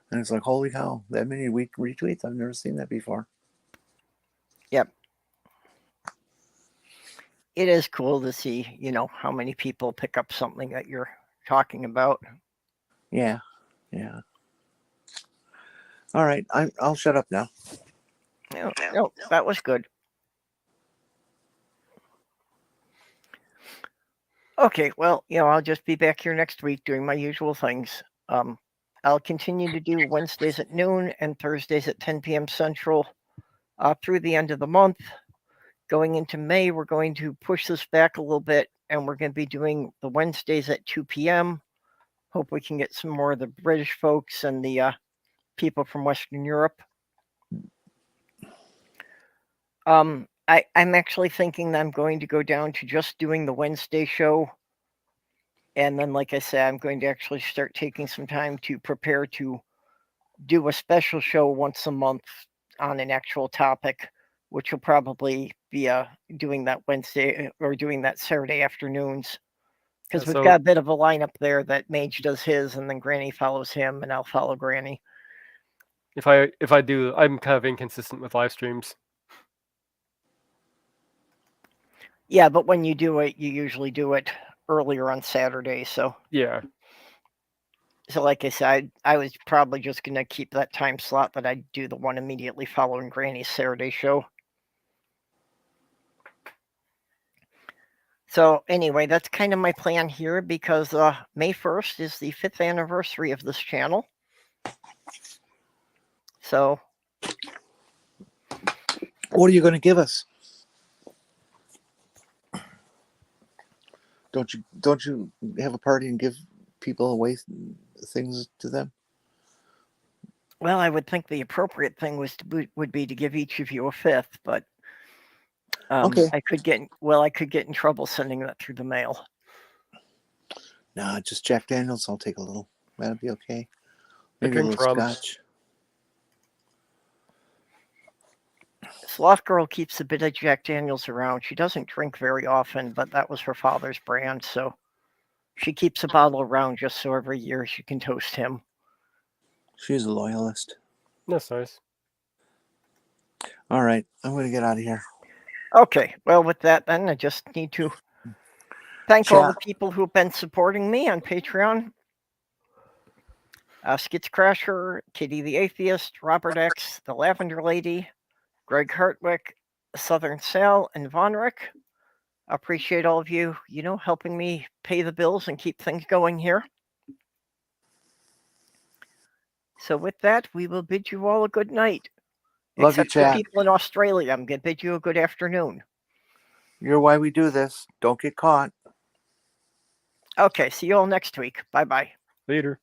Speaker 3: And it's like, holy cow, that many retweets. I've never seen that before.
Speaker 1: Yep. It is cool to see, how many people pick up something that you're talking about.
Speaker 3: Yeah. Yeah. All right. I'll shut up now.
Speaker 1: No, that was good. Okay, well, I'll just be back here next week doing my usual things. I'll continue to do Wednesdays at noon and Thursdays at 10 p.m. Central through the end of the month. Going into May, we're going to push this back a little bit, and we're going to be doing the Wednesdays at 2 p.m. Hope we can get some more of the British folks and the people from Western Europe. I'm actually thinking that I'm going to go down to just doing the Wednesday show And then, like I said, I'm going to actually start taking some time to prepare to do a special show once a month on an actual topic, which will probably be doing that Wednesday or doing that Saturday afternoons. Because we've
Speaker 2: So
Speaker 1: got a bit of a lineup there that Mage does his, and then Granny follows him, and I'll follow Granny.
Speaker 2: if I do, I'm kind of inconsistent with live streams.
Speaker 1: Yeah, but when you do it, you usually do it earlier on Saturday. So
Speaker 2: Yeah.
Speaker 1: like I said, I was probably just going to keep that time slot, but I'd do the one immediately following Granny's Saturday show. So anyway, that's kind of my plan here, because May 1st is the 5th anniversary of this channel. So
Speaker 3: What are you going to give us? Don't you have a party and give people away things to them?
Speaker 1: well, I would think the appropriate thing would be to give each of you a 5th, but
Speaker 3: Okay.
Speaker 1: I could get in trouble sending that through the mail.
Speaker 3: Nah, just Jack Daniels. I'll take a little. That'll be okay.
Speaker 2: I
Speaker 3: Maybe a
Speaker 2: drink
Speaker 3: little
Speaker 2: rum.
Speaker 3: scotch.
Speaker 1: Sloth Girl keeps a bit of Jack Daniels around. She doesn't drink very often, but that was her father's brand, so she keeps a bottle around just so every year she can toast him.
Speaker 3: She's a loyalist.
Speaker 2: That's nice.
Speaker 3: All right, I'm going to get out of here.
Speaker 1: Okay, well, with that, then I just need to thank all the
Speaker 3: Chat.
Speaker 1: people who have been supporting me on Patreon. Skits Crasher, Kitty the Atheist, Robert X, The Lavender Lady, Greg Hartwick, Southern Sal, and Vonrek. I appreciate all of you, helping me pay the bills and keep things going here. So with that, we will bid you all a good night.
Speaker 3: Love you,
Speaker 1: Except for
Speaker 3: chat.
Speaker 1: people in Australia, I'm going to bid you a good afternoon.
Speaker 3: You're why we do this. Don't get caught.
Speaker 1: Okay, see you all next week. Bye-bye.
Speaker 2: Later.